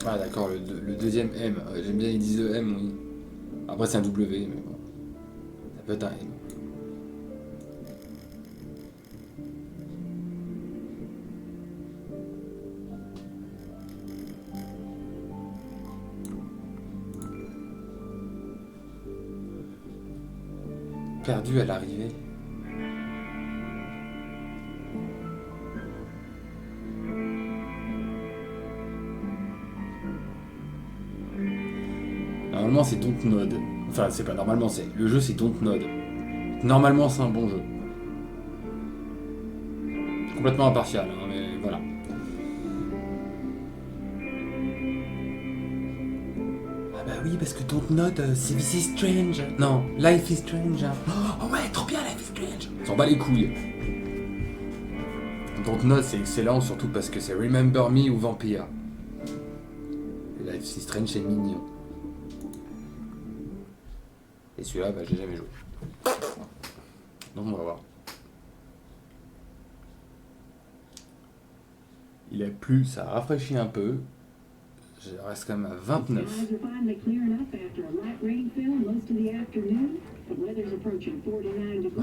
Ah d'accord, le deuxième M. J'aime bien, ils disent le M, oui. Après c'est un W, mais bon. Ça peut être un M. Perdu à l'arrivée. Normalement c'est DontNod. Enfin c'est pas normalement, c'est le jeu c'est DontNod. Normalement c'est un bon jeu. Complètement impartial, hein, mais voilà. Ah bah oui, parce que DontNod, c'est This is Strange. Non, Life is Strange. Oh ouais, trop bien Life is Strange. On s'en bat les couilles. DontNod c'est excellent, surtout parce que c'est Remember Me ou Vampire. Et Life is Strange c'est mignon. Et celui-là, bah j'ai jamais joué. Donc on va voir. Il a plu, ça a rafraîchi un peu. Je reste quand même à 29. Ah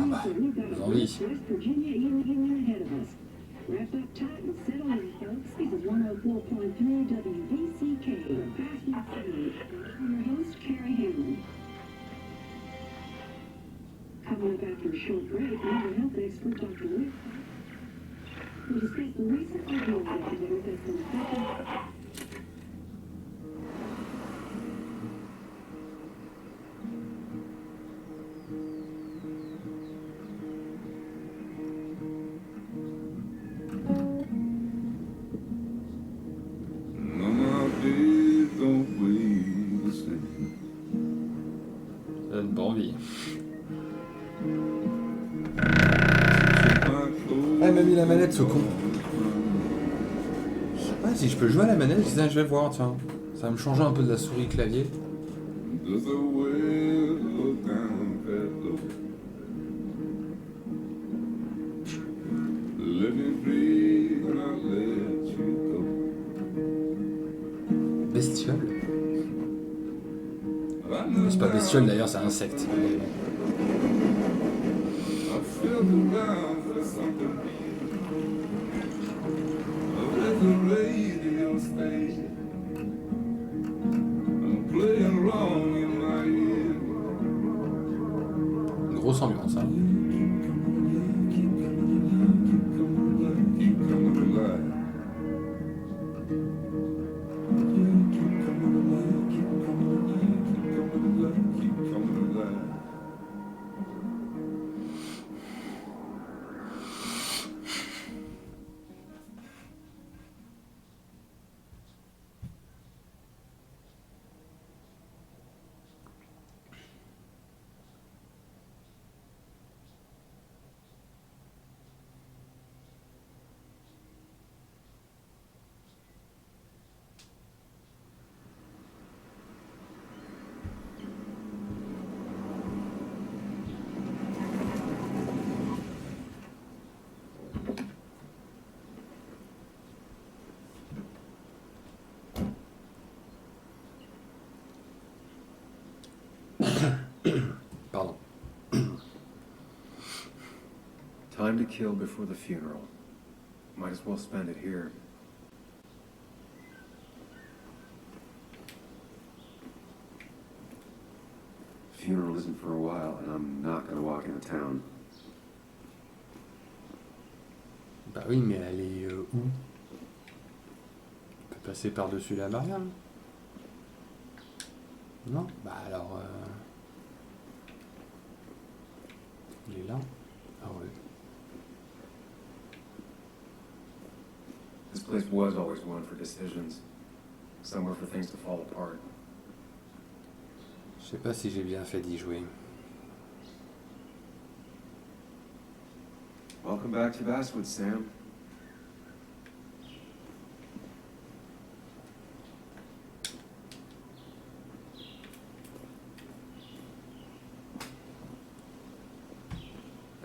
bah, vous envie. Coming up after a short break, mental health expert Dr. Rick will discuss the recent opioid epidemic that's been affecting. Ça donne pas envie. Ah, il m'a mis la manette, ce con. Je sais pas si je peux jouer à la manette, je vais voir, tiens. Ça va me changer un peu de la souris clavier. Bestiole. Mais c'est pas bestiole d'ailleurs, c'est insecte. Une grosse ambiance, hein. Pardon. Time to kill before the funeral. Might as well spend it here. Funeral isn't for a while, and I'm not gonna walk into town. Bah oui, mais elle est où? On peut passer par-dessus la barrière, là? Non? Bah alors... Il est là? Ah ouais. This place was always one for decisions. Somewhere for things to fall apart. Je sais pas si j'ai bien fait d'y jouer. Welcome back to Basswood, Sam.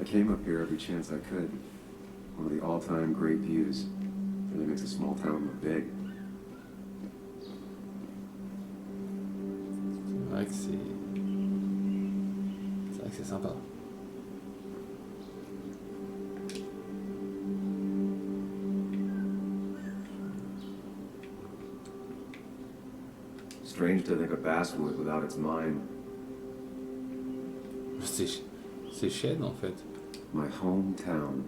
I came up here every chance I could. One of the all-time great views. Really makes a small town look big. que c'est... C'est vrai que c'est sympa. Strange to think of basswood without its mind. C'est chêne en fait. My hometown.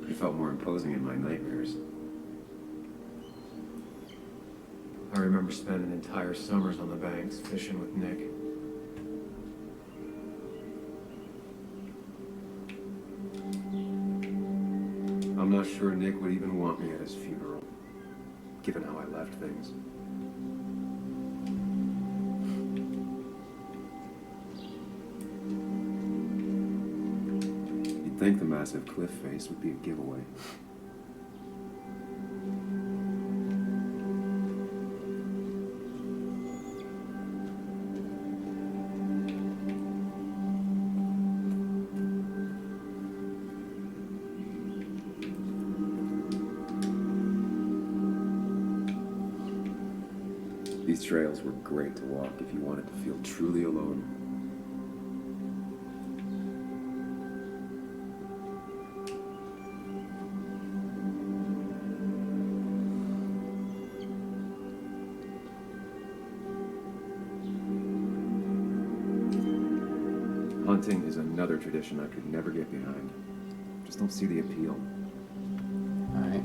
It felt more imposing in my nightmares. I remember spending entire summers on the banks fishing with Nick. I'm not sure Nick would even want me at his funeral, given how I left things. You'd think the massive cliff face would be a giveaway. These trails were great to walk if you wanted to feel truly alone. Hunting is another tradition I could never get behind. Just don't see the appeal. Ouais.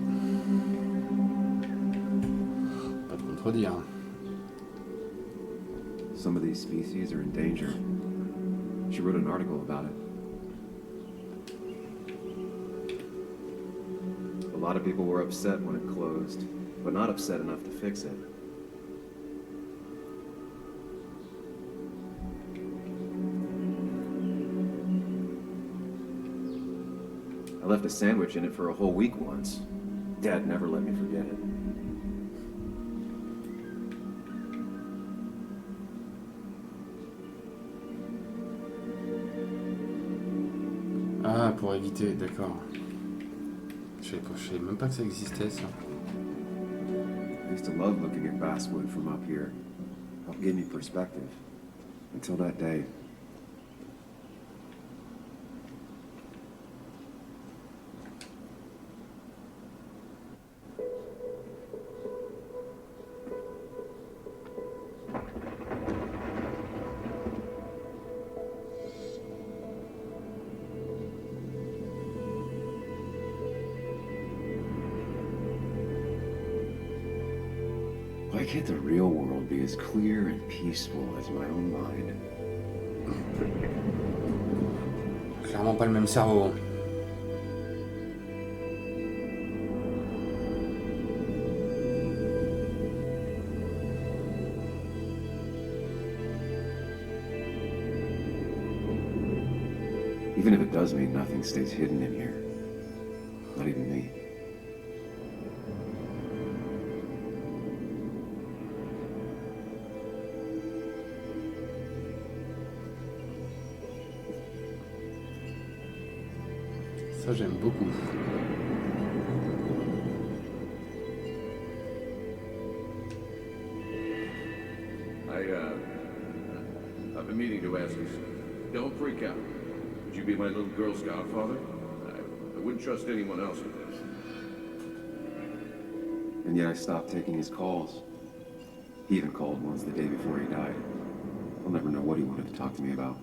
Pas de contredire. Some of these species are endangered. She wrote an article about it. A lot of people were upset when it closed, but not upset enough to fix it. I left a sandwich in it for a whole week once. Dad never let me forget it. Ah, pour éviter, d'accord. Je savais même pas que ça existait, ça. I used to love looking at basswood from up here. Helped give me perspective. Until that day. Why can't the real world be as clear and peaceful as my own mind? Clairement pas le même cerveau. Even if it does mean nothing stays hidden in here. Not even me. Ça, j'aime beaucoup. I've been meaning to ask you something. Don't freak out. Would you be my little Girl Scout father? I wouldn't trust anyone else with this. And yet I stopped taking his calls. He even called once the day before he died. I'll never know what he wanted to talk to me about.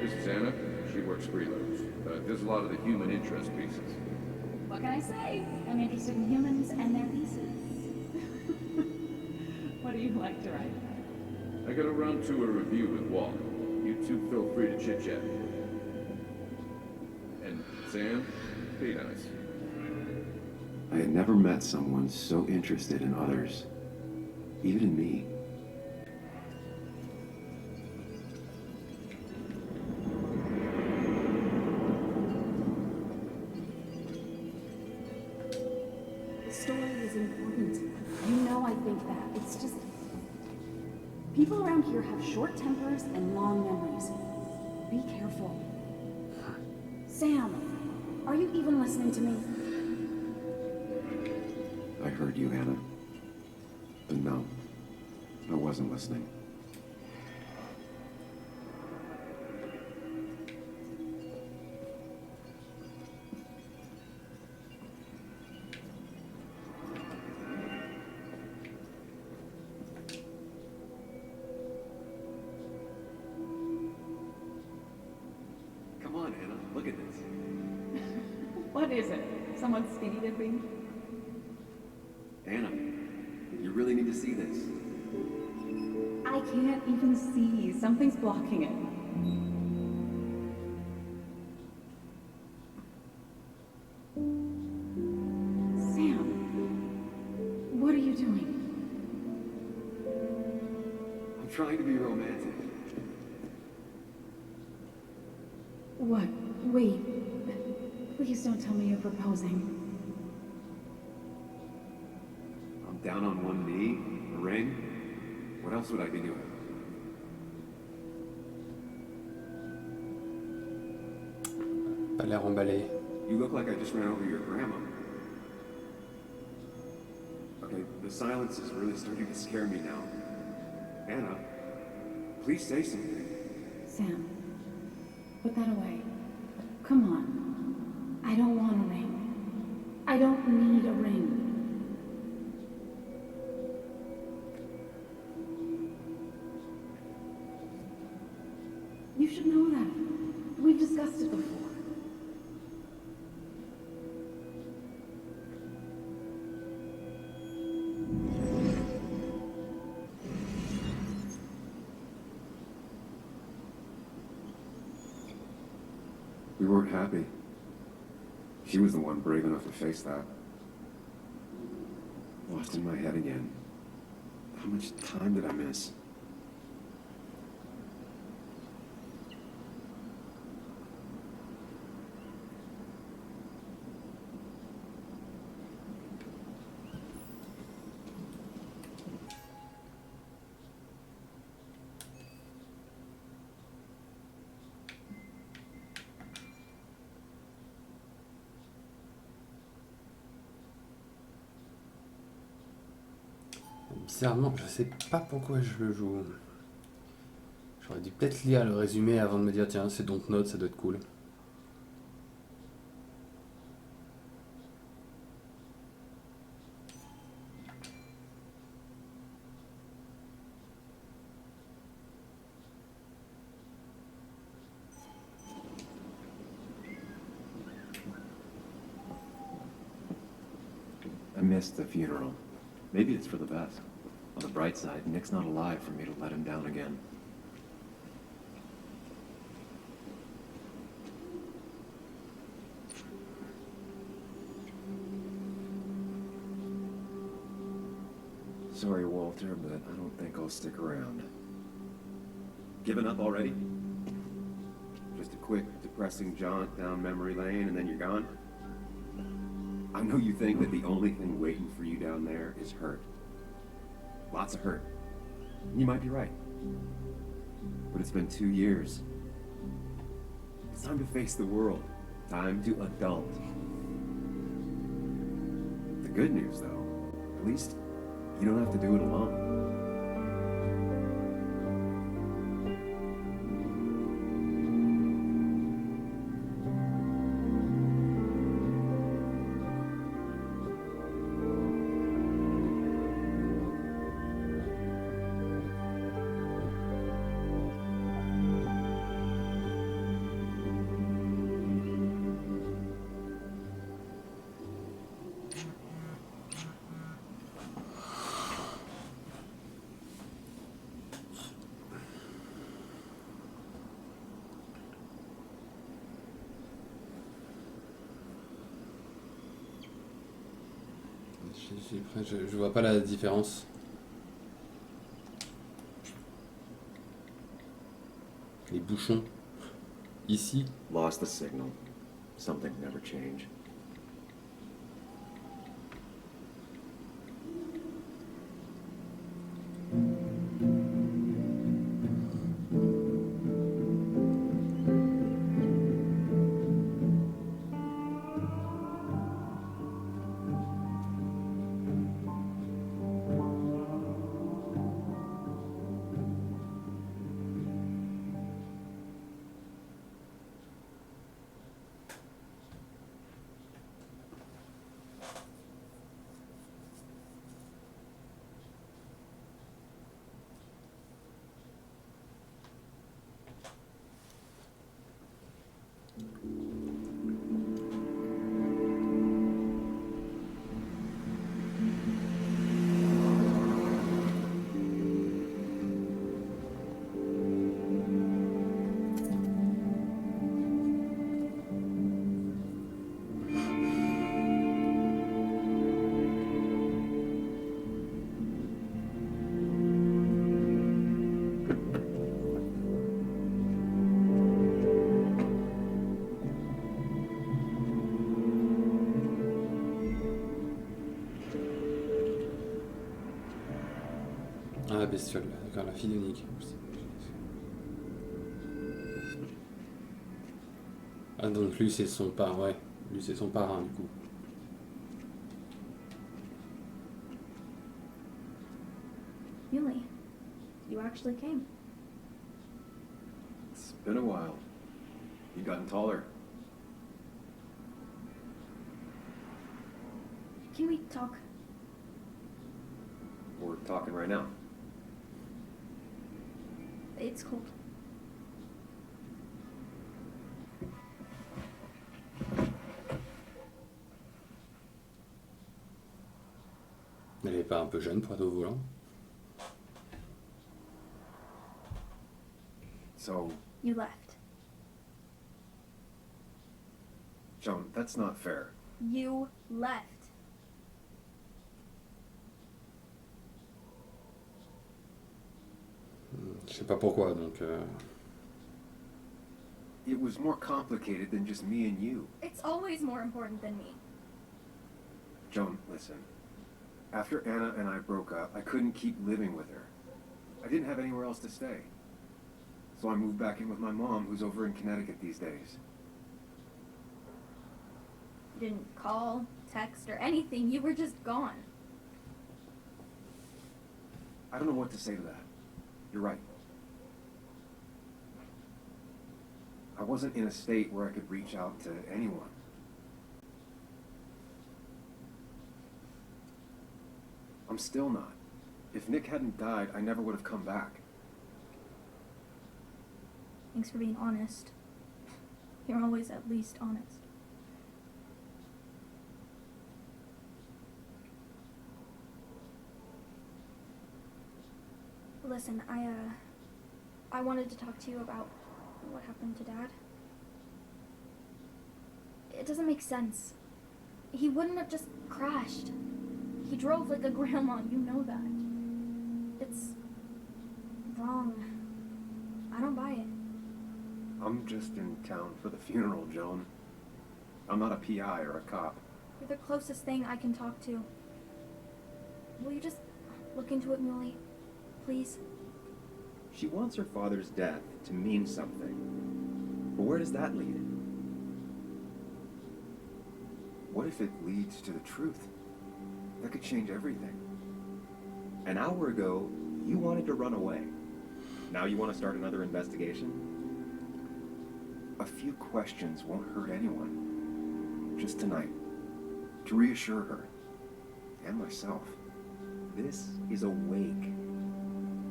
This is Anna. She works freelance. Does a lot of the human interest pieces. What can I say? I'm interested in humans and their pieces. What do you like to write? I got around to a review with Walt. You two feel free to chit-chat. And Sam, be nice. I had never met someone so interested in others, even in me. The story is important. You know I think that. It's just... People around here have short tempers and long memories. Be careful. Sam, are you even listening to me? I heard you, Hannah. But no, I wasn't listening. Come on, Hannah, look at this. What is it? Someone skinny dipping? Hannah, you really need to see this. I can't even see. Something's blocking it. Sam, what are you doing? I'm trying to be romantic. What? Wait. Please don't tell me you're proposing. I'm down on one knee, a ring. What else would I be doing? Pas l'air emballé. You look like I just ran over your grandma. Okay, the silence is really starting to scare me now. Anna, please say something. Sam, put that away. Come on. I don't want a ring. I don't need a ring. You should know that. We've discussed it before. We weren't happy. She was the one brave enough to face that. Lost in my head again. How much time did I miss? Bizarrement, je sais pas pourquoi je le joue. J'aurais dû peut-être lire le résumé avant de me dire tiens, c'est DontNod, ça doit être cool. I missed the funeral. Maybe it's for the best. On the bright side, Nick's not alive for me to let him down again. Sorry, Walter, but I don't think I'll stick around. Given up already? Just a quick, depressing jaunt down memory lane and then you're gone? I know you think that the only thing waiting for you down there is hurt. Lots of hurt. You might be right. But it's been 2 years. It's time to face the world. Time to adult. The good news, though, at least you don't have to do it alone. Je vois pas la différence. Les bouchons. Ici. Lost the signal. Something never changed. bestiole, là. D'accord, la fille de Nick. Ah, donc lui, c'est son parrain, ouais. Lui, c'est son parrain, du coup. Muley, you actually came. It's been a while. You've gotten taller. Can we talk? We're talking right now. It's cold. Elle est pas un peu jeune pour être au volant? So, You left. Joan, that's not fair. You left. Je sais pas pourquoi, donc... It was more complicated than just me and you. It's always more important than me. Joan, listen. After Anna and I broke up, I couldn't keep living with her. I didn't have anywhere else to stay. So I moved back in with my mom, who's over in Connecticut these days. You didn't call, text, or anything. You were just gone. I don't know what to say to that. You're right. I wasn't in a state where I could reach out to anyone. I'm still not. If Nick hadn't died, I never would have come back. Thanks for being honest. You're always at least honest. Listen, I wanted to talk to you about what happened to Dad. It doesn't make sense. He wouldn't have just crashed. He drove like a grandma, you know that. It's wrong. I don't buy it. I'm just in town for the funeral, Joan. I'm not a PI or a cop. You're the closest thing I can talk to. Will you just look into it, Muley? Please? She wants her father's death to mean something. But where does that lead? What if it leads to the truth? That could change everything. An hour ago, you wanted to run away. Now you want to start another investigation? A few questions won't hurt anyone. Just tonight. To reassure her. And myself. This is a wake.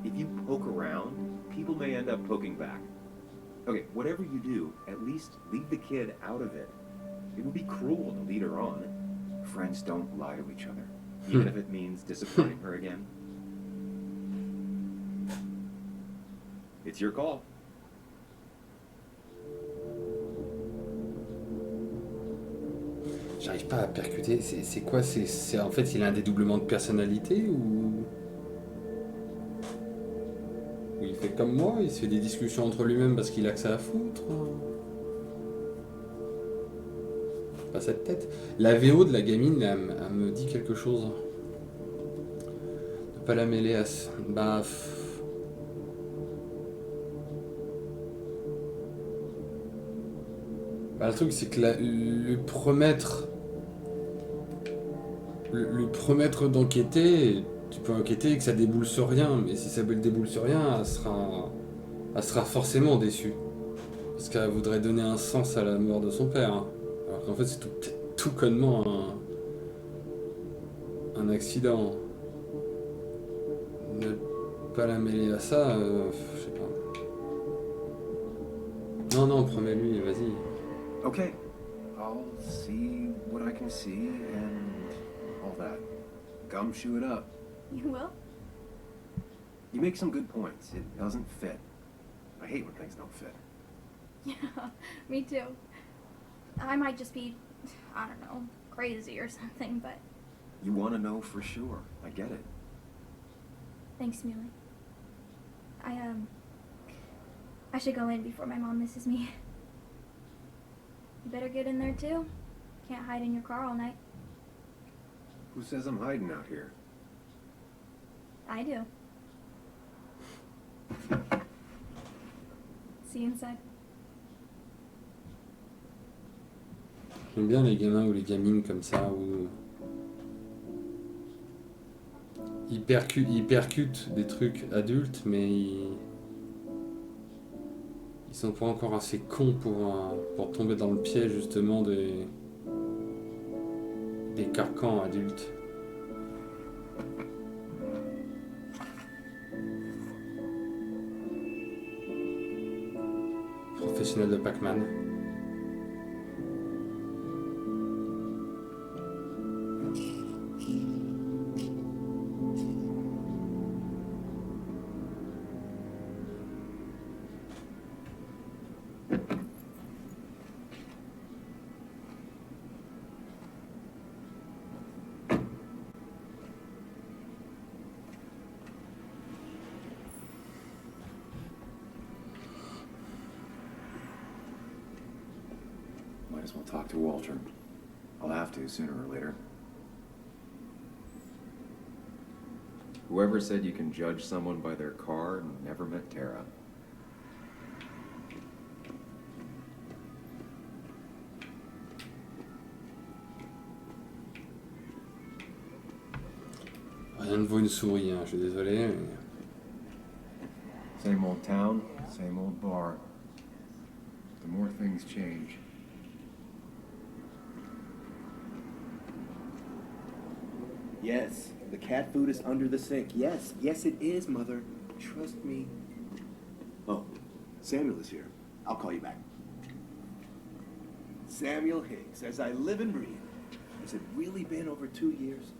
If you poke around, people may end up poking back. Okay, whatever you do, at least leave the kid out of it. It would be cruel to lead her on. Friends don't lie to each other, even if it means disappointing her again. It's your call. J'arrive pas à percuter. C'est quoi? C'est en fait, il a un dédoublement de personnalité ou il fait comme moi, il se fait des discussions entre lui-même parce qu'il a que ça à foutre. Pas cette tête. La VO de la gamine, elle me dit quelque chose. Ne pas la mêler à... Bah... Bah, le truc, c'est que lui promettre d'enquêter, tu peux enquêter et que ça déboule sur rien, mais si ça déboule sur rien, elle sera forcément déçue. Parce qu'elle voudrait donner un sens à la mort de son père. Hein. Alors qu'en fait, c'est tout connement un accident. Ne pas la mêler à ça, je sais pas. Non, promets-lui, vas-y. Okay, I'll see what I can see and all that. Gumshoe it up. You will? You make some good points. It doesn't fit. I hate when things don't fit. Yeah, me too. I might just be, I don't know, crazy or something, but... You want to know for sure. I get it. Thanks, Muley. I should go in before my mom misses me. You better get in there too. Can't hide in your car all night. Who says I'm hiding out here? I do. see inside? J'aime bien les gamins ou les gamines comme ça, où ils percutent des trucs adultes, mais ils sont pas encore assez cons pour tomber dans le piège justement des carcans adultes. Professionnel de Pac-Man. Might as well talk to Walter. I'll have to sooner or later. Whoever said you can judge someone by their car never met Tara. Rien ne vaut une souris, hein, je suis désolé. Mais... Same old town, same old bar. The more things change. Yes, the cat food is under the sink. Yes, yes it is, Mother. Trust me. Oh, Samuel is here. I'll call you back. Samuel Higgs, as I live and breathe. Has it really been over 2 years?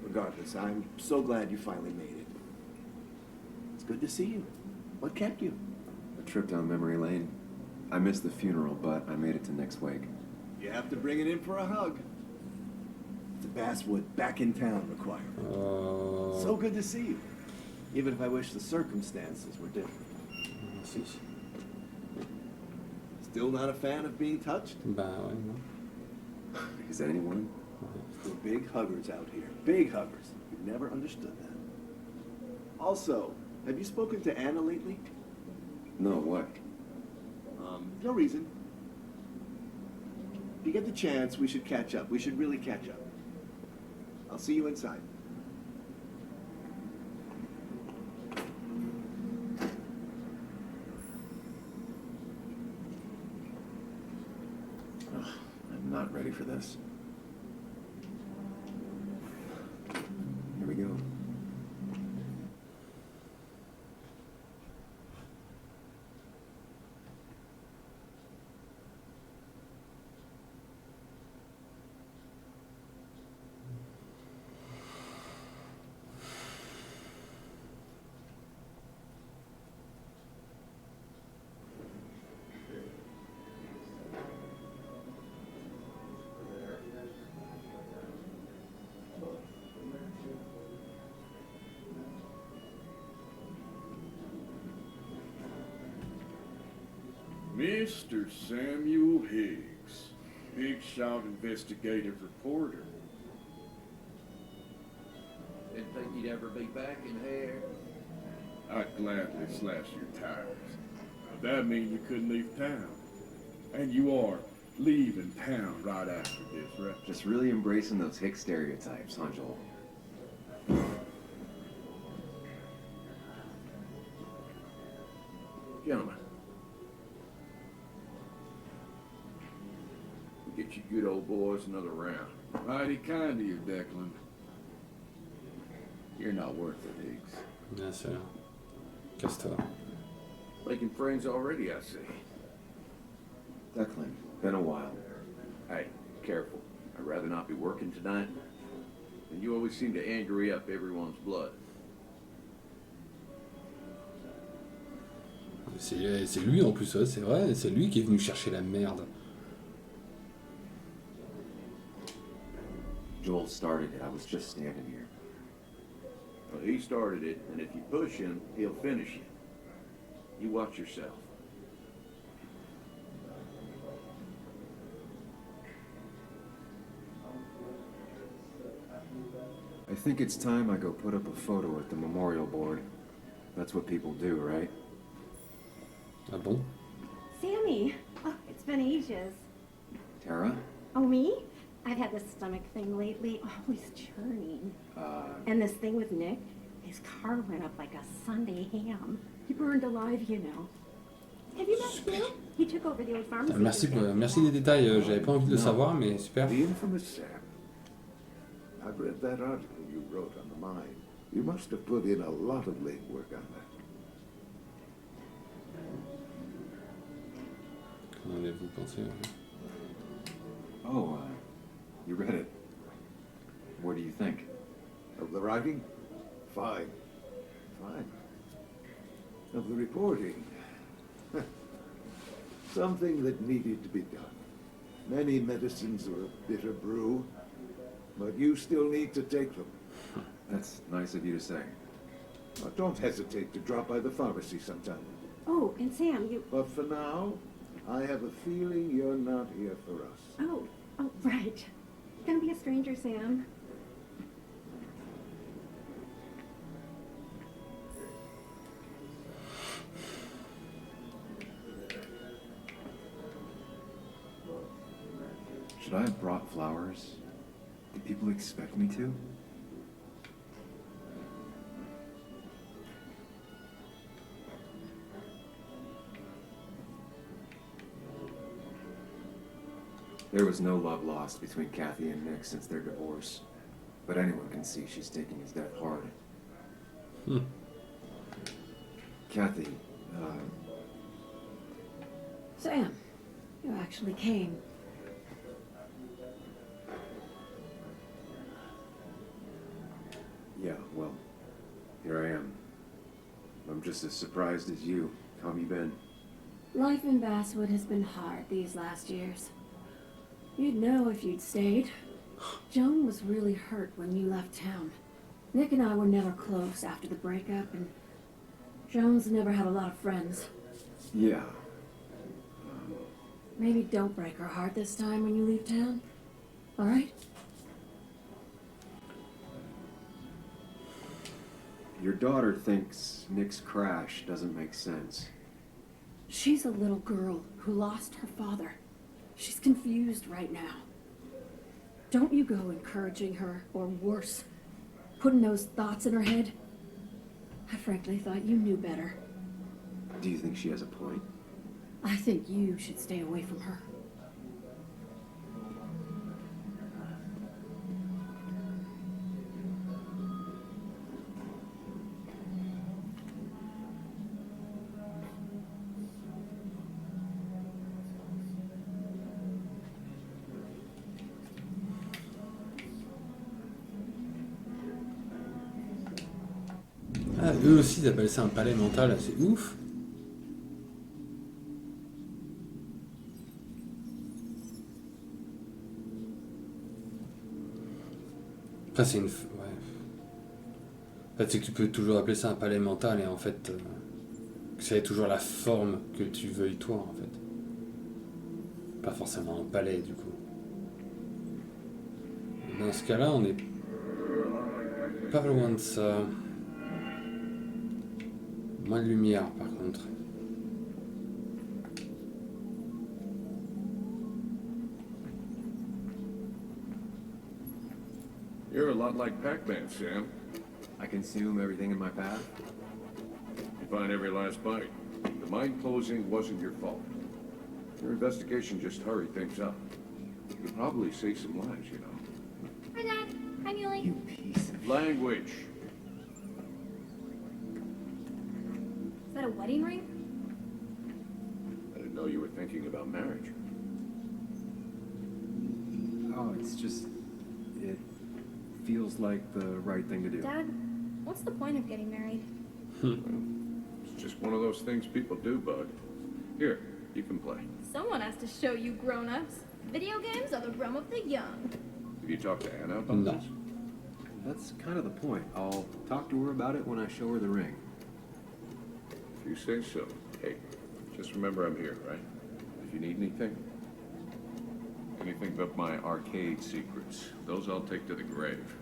Regardless, I'm so glad you finally made it. It's good to see you. What kept you? A trip down memory lane. I missed the funeral, but I made it to next wake. You have to bring it in for a hug. It's a basswood back in town required. So good to see you. Even if I wish the circumstances were different. Si. Still not a fan of being touched? Bah ouais, non. Is that anyone? Still big huggers out here. Big huggers. You've never understood that. Also, have you spoken to Anna lately? No, what? No reason. If you get the chance, we should catch up. We should really catch up. I'll see you inside. I'm not ready for this. Here we go. Mr. Samuel Higgs, big shot investigative reporter. Didn't think you'd ever be back in here. I'd gladly slash your tires. That means you couldn't leave town. And you are leaving town right after this, right? Just really embracing those hick stereotypes, huh, Joel? Gentlemen. We'll get you good old boys another round. Mighty kind of you, Declan. You're not worth it, Higgs. Bien sûr. Casse-toi. Making friends already, I see. Declan, been a while. Hey, careful. I'd rather not be working tonight. And you always seem to angry up everyone's blood. C'est lui en plus, ouais, c'est vrai, c'est lui qui est venu chercher la merde. Joel started it. I was just standing here. Well, he started it, and if you push him, he'll finish you. You watch yourself. I think it's time I go put up a photo at the memorial board. That's what people do, right? Ah bon? Sammy! Oh, it's been ages. Tara? Oh, me? I've had this stomach thing lately, always churning. And this thing with Nick, his car went up like a Sunday ham. He burned alive, you know. Have you met Phil? He took over the old pharmacy. Merci des détails, j'avais pas envie de le savoir, mais super. The infamous Sam. I've read that article you wrote on the mine. You must have put in a lot of legwork on that. Qu'en avez-vous pensé? Oh, you read it. What do you think? Of the writing? Fine. Fine. Of the reporting? Something that needed to be done. Many medicines are a bitter brew, but you still need to take them. That's nice of you to say. Don't hesitate to drop by the pharmacy sometime. Oh, and Sam, you... But for now, I have a feeling you're not here for us. Oh, right. Gonna be a stranger, Sam. Should I have brought flowers? Did people expect me to? There was no love lost between Kathy and Nick since their divorce. But anyone can see she's taking his death hard. Kathy, Sam, you actually came. yeah, well, here I am. I'm just as surprised as you. How have you been? Life in Basswood has been hard these last years. You'd know if you'd stayed. Joan was really hurt when you left town. Nick and I were never close after the breakup, and Joan's never had a lot of friends. Yeah. Maybe don't break her heart this time when you leave town. All right? Your daughter thinks Nick's crash doesn't make sense. She's a little girl who lost her father. She's confused right now. Don't you go encouraging her, or worse, putting those thoughts in her head. I frankly thought you knew better. Do you think she has a point? I think you should stay away from her. Ah, eux aussi ils appellent ça un palais mental, c'est ouf. Enfin, c'est une... Ouais. En fait, c'est que tu peux toujours appeler ça un palais mental et en fait, que ça ait toujours la forme que tu veuilles toi, en fait. Pas forcément un palais, du coup. Dans ce cas-là, on est pas loin de ça. Moins de lumière, par contre. You're a lot like Pac-Man, Sam. I consume everything in my path? You find every last bite. The mine closing wasn't your fault. Your investigation just hurried things up. You could probably save some lives, you know. Hi, Dad. Hi, Muley. You piece of... Language. Is that a wedding ring? I didn't know you were thinking about marriage. Oh, it's just... It feels like the right thing to do. Dad, what's the point of getting married? It's just one of those things people do, Bud. Here, you can play. Someone has to show you grown-ups. Video games are the realm of the young. Have you talked to Anna about No. this? That's kind of the point. I'll talk to her about it when I show her the ring. If you say so. Hey, just remember I'm here, right? If you need anything. Anything but my arcade secrets. Those I'll take to the grave.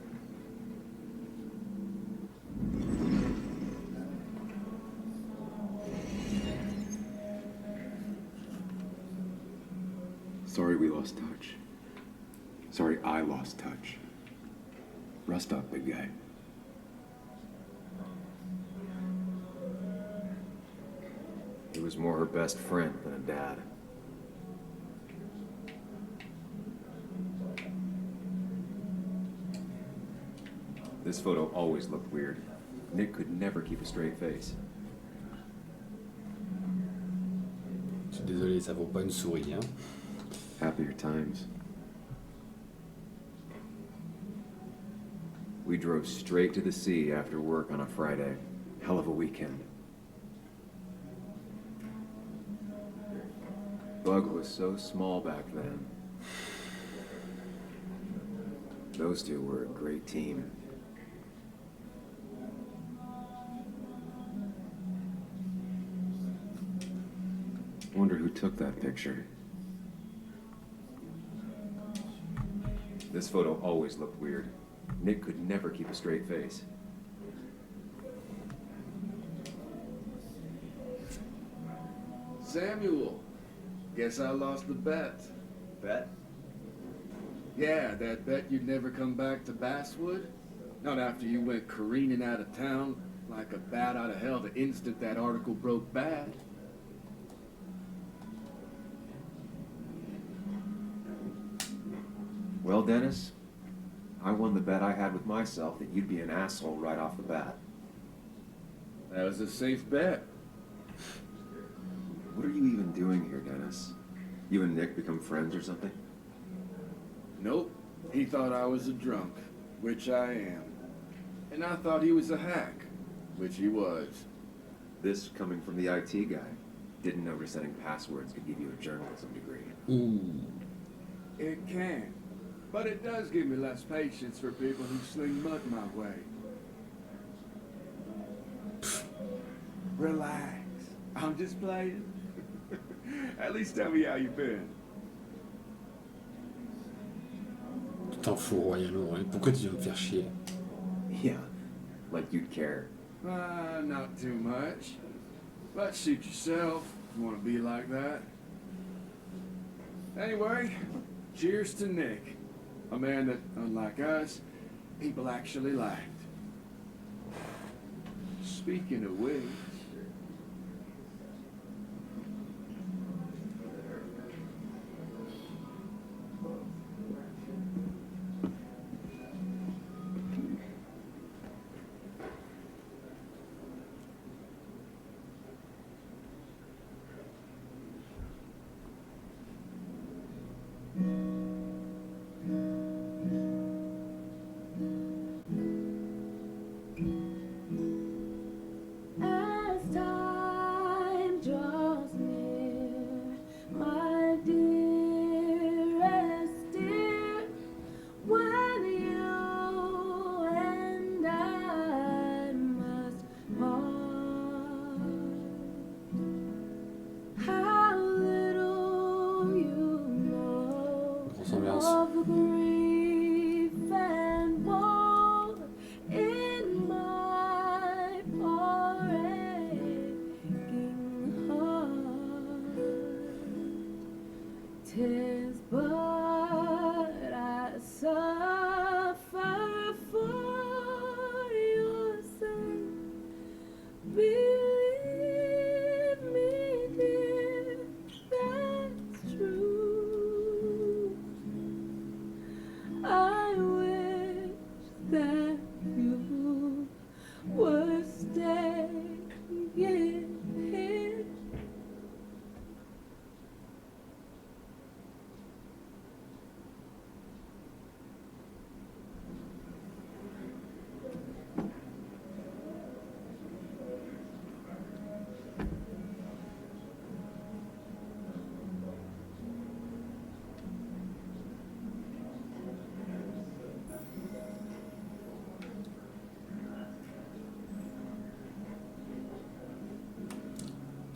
Sorry we lost touch. Sorry I lost touch. Rest up, big guy. He was more her best friend than a dad. This photo always looked weird. Nick could never keep a straight face. Je suis désolé, ça vaut pas une souris, hein. Happier times. We drove straight to the sea after work on a Friday. Hell of a weekend. Bug was so small back then. Those two were a great team. Wonder who took that picture. This photo always looked weird. Nick could never keep a straight face. Samuel, guess I lost the bet. Bet? Yeah, that bet you'd never come back to Basswood. Not after you went careening out of town like a bat out of hell the instant that article broke bad. Well, Dennis, I won the bet I had with myself that you'd be an asshole right off the bat. That was a safe bet. What are you even doing here, Dennis? You and Nick become friends or something? Nope. He thought I was a drunk, which I am. And I thought he was a hack, which he was. This coming from the IT guy. Didn't know resetting passwords could give you a journalism degree. Ooh. It can. But it does give me less patience for people who sling mud my way. Relax. I'm just playing. At least tell me how you've been. Tu t'en fous royalement, hein. Pourquoi tu viens me faire chier? Yeah, like you'd care. Not too much. But suit yourself if you want to be like that. Anyway, cheers to Nick. A man that, unlike us, people actually liked. Speaking of which...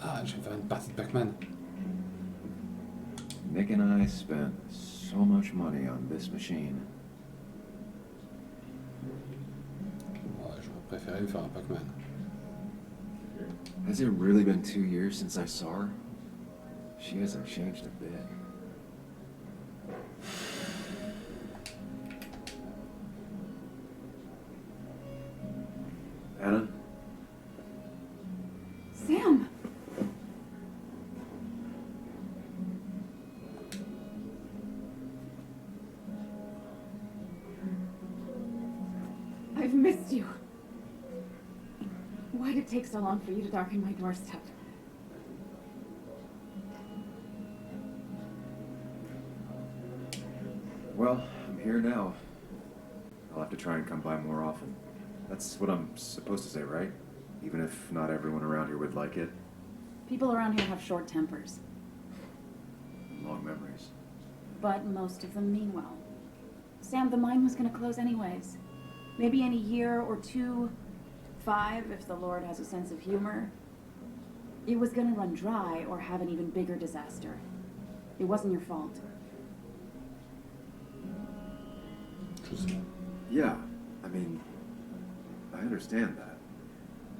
Ah, je vais faire une partie de Pac-Man. Nick and I spent so much money on this machine. Ouais, j'aurais préféré faire un Pac-Man. Has it really been 2 years since I saw her? She hasn't changed a bit. I've missed you. Why'd it take so long for you to darken my doorstep? Well, I'm here now. I'll have to try and come by more often. That's what I'm supposed to say, right? Even if not everyone around here would like it. People around here have short tempers, Long memories. but most of them mean well. Sam, the mine was gonna close anyways. Maybe in a year or 2, 5, if the Lord has a sense of humor. It was gonna run dry or have an even bigger disaster. It wasn't your fault. Yeah, I mean, I understand that.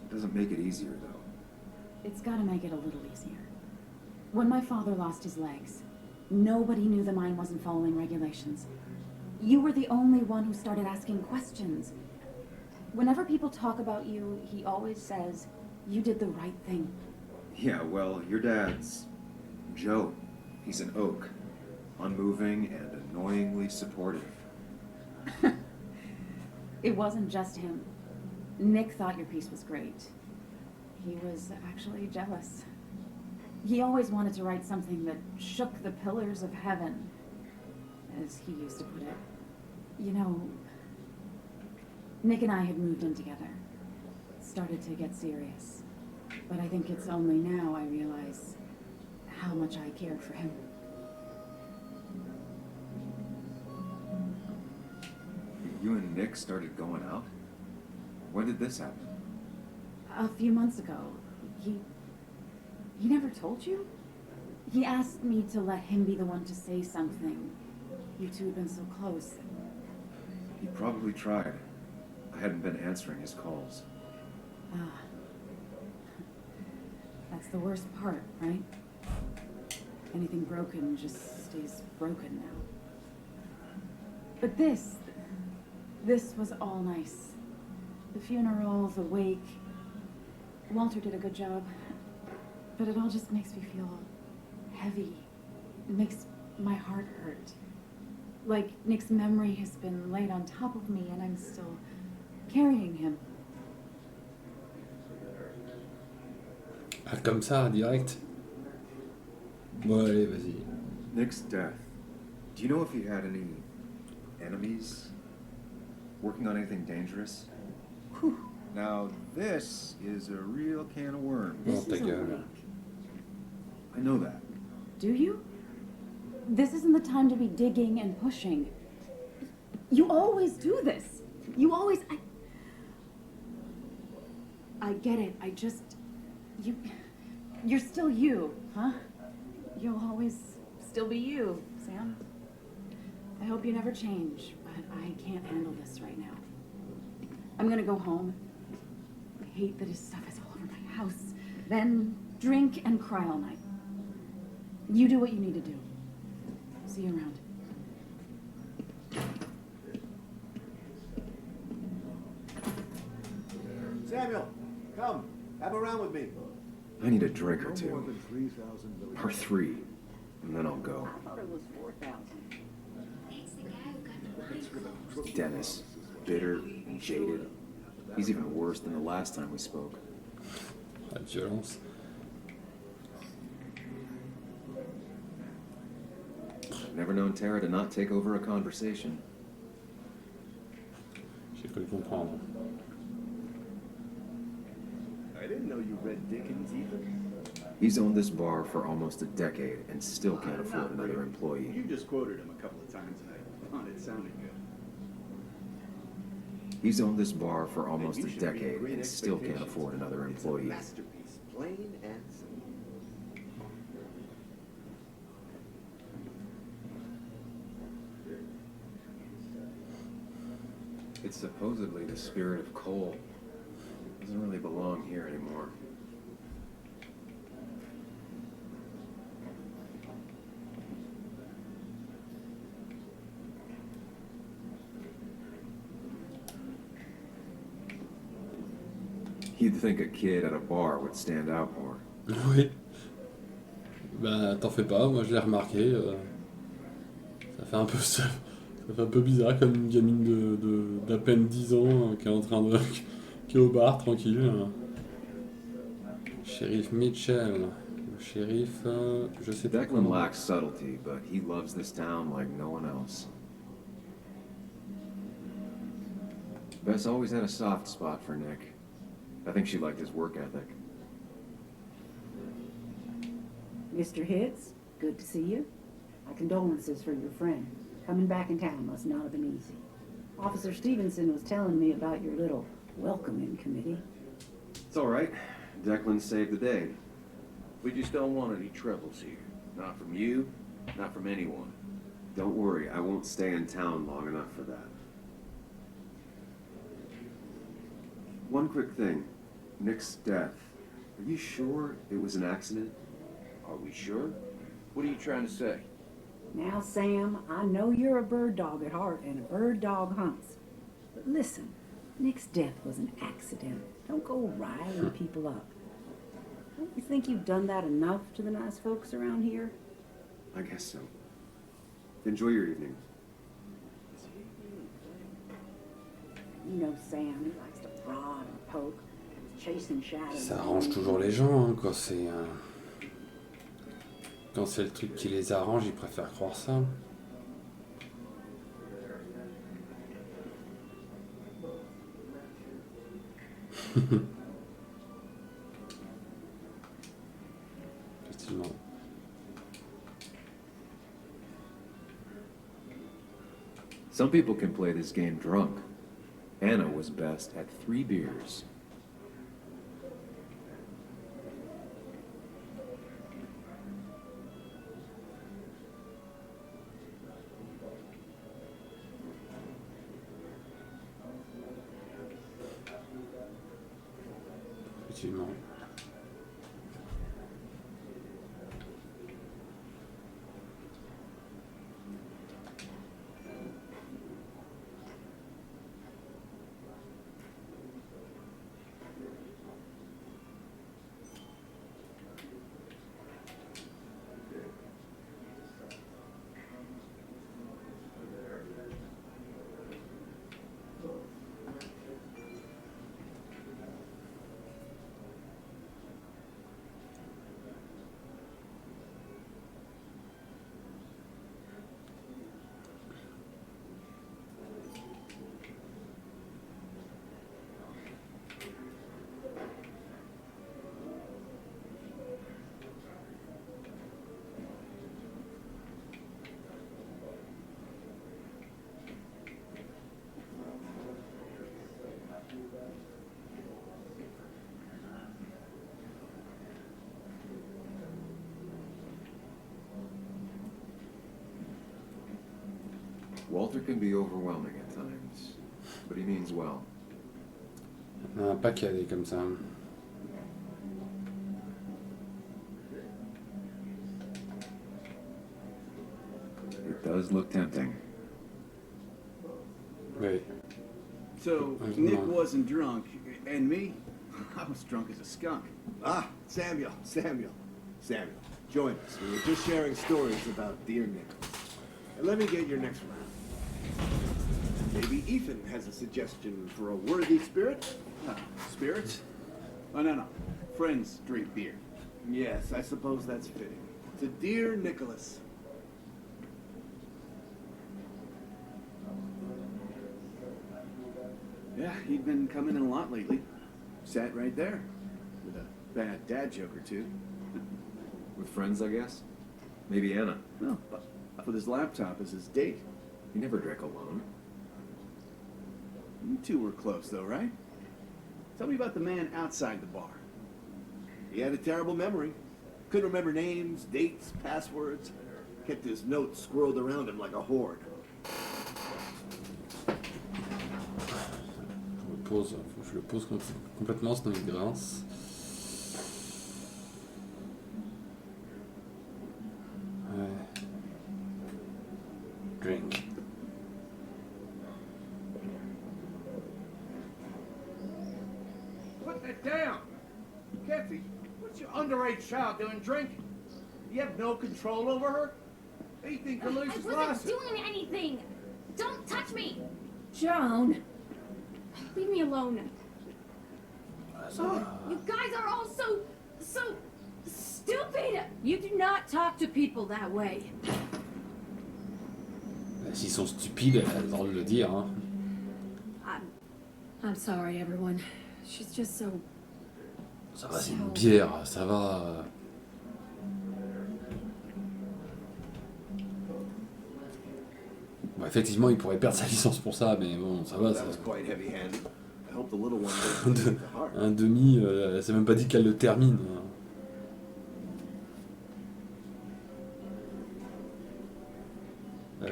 It doesn't make it easier, though. It's gotta make it a little easier. When my father lost his legs, nobody knew the mine wasn't following regulations. You were the only one who started asking questions. Whenever people talk about you, he always says, you did the right thing. Yeah, well, your dad's Joe. He's an oak. Unmoving and annoyingly supportive. It wasn't just him. Nick thought your piece was great. He was actually jealous. He always wanted to write something that shook the pillars of heaven, as he used to put it. You know, Nick and I had moved in together. Started to get serious. But I think it's only now I realize how much I cared for him. You and Nick started going out? When did this happen? A few months ago, he never told you? He asked me to let him be the one to say something. You two have been so close. He probably tried. I hadn't been answering his calls. Ah. That's the worst part, right? Anything broken just stays broken now. But this was all nice. The funeral, the wake. Walter did a good job. But it all just makes me feel heavy. It makes my heart hurt. Like Nick's memory has been laid on top of me and I'm still carrying him. Ah, comme ça, direct. Bon, allez, vas-y. Nick's death. Do you know if he had any enemies? Working on anything dangerous? Whew. Now, this is a real can of worms. This is a gueule. wake. I know that. Do you? This isn't the time to be digging and pushing. You always do this. You always... I get it. I just... You're still you, huh? You'll always still be you, Sam. I hope you never change, but I can't handle this right now. I'm gonna go home. I hate that his stuff is all over my house. Then drink and cry all night. You do what you need to do. See you around. Samuel, come. Have a round with me. I need a drink or two. Or 3, and then I'll go. I thought it was 4,000. Dennis, bitter and jaded. He's even worse than the last time we spoke. Pas de violence. I've never known Tara to not take over a conversation. J'ai cru comprendre. I didn't know you read Dickens even. He's owned this bar for almost a decade and still can't afford another You employee. just quoted him a couple of times and I thought it sounded good. He's owned this bar for almost a decade and still can't afford another employee. Masterpiece, plain and simple. It's supposedly the spirit of coal. Doesn't really belong here anymore. You'd think a kid at a bar would stand out more. Oui. Ben, t'en fais pas, moi je l'ai remarqué. Ça fait un peu ça. Ça fait un peu bizarre comme une gamine d'à peine 10 ans qui est en train de... qui est au bar, tranquille. Shérif Mitchell. Le shérif, je sais pas Declan comment. lacks subtlety, but he loves this town like no one else. Bess always had a soft spot for Nick. I think she liked his work ethic. Mr. Hitz, good to see you. My condolences for your friend. Coming back in town must not have been easy. Officer Stevenson was telling me about your little welcoming committee. It's all right. Declan saved the day. We just don't want any troubles here. Not from you, not from anyone. Don't worry, I won't stay in town long enough for that. One quick thing. Nick's death. Are you sure it was an accident? Are we sure? What are you trying to say? Now, Sam, I know you're a bird dog at heart and a bird dog hunts. But listen, Nick's death was an accident. Don't go riling people up. Don't you think you've done that enough to the nice folks around here? I guess so. Enjoy your evening. You know Sam, he likes to prod and poke. Chasing shadows. Ça arrange toujours les gens, hein, quand c'est... Quand c'est le truc qui les arrange, ils préfèrent croire ça. Effectivement. Some people can play this game drunk. Anna was best at 3 beers. Effectivement. Walter can be overwhelming at times, but he means well. Il y en a un paquet des comme ça. It does look tempting. Oui. So, Nick wasn't drunk, and me? I was drunk as a skunk. Ah, Samuel. Join us. We were just sharing stories about dear Nicholas. And let me get your next round. Maybe Ethan has a suggestion for a worthy spirit? Spirits? Oh, no. Friends drink beer. Yes, I suppose that's fitting. To dear Nicholas. Yeah, he'd been coming in a lot lately. Sat right there. With a bad dad joke or two. With friends, I guess? Maybe Anna. No, but with his laptop as his date. He never drank alone. You two were close, though, right? Tell me about the man outside the bar. He had a terrible memory. Couldn't remember names, dates, passwords. Kept his notes squirreled around him like a hoard. Faut que je le pose complètement, sinon il grince. Ouais. Drink. Put that down! Kathy, what's your underage child doing drinking? You have no control over her? Anything could lose his I wasn't license. doing anything! Don't touch me! Joan! Leave me alone. You guys are all so stupid! You do not talk to people that way. S'ils sont stupides, elle a le droit de le dire. Hein. I'm sorry, everyone. She's just so... Ça va, c'est une bière, ça va. Bon, effectivement, il pourrait perdre sa licence pour ça, mais bon, ça va. Ça... Un demi, c'est même pas dit qu'elle le termine.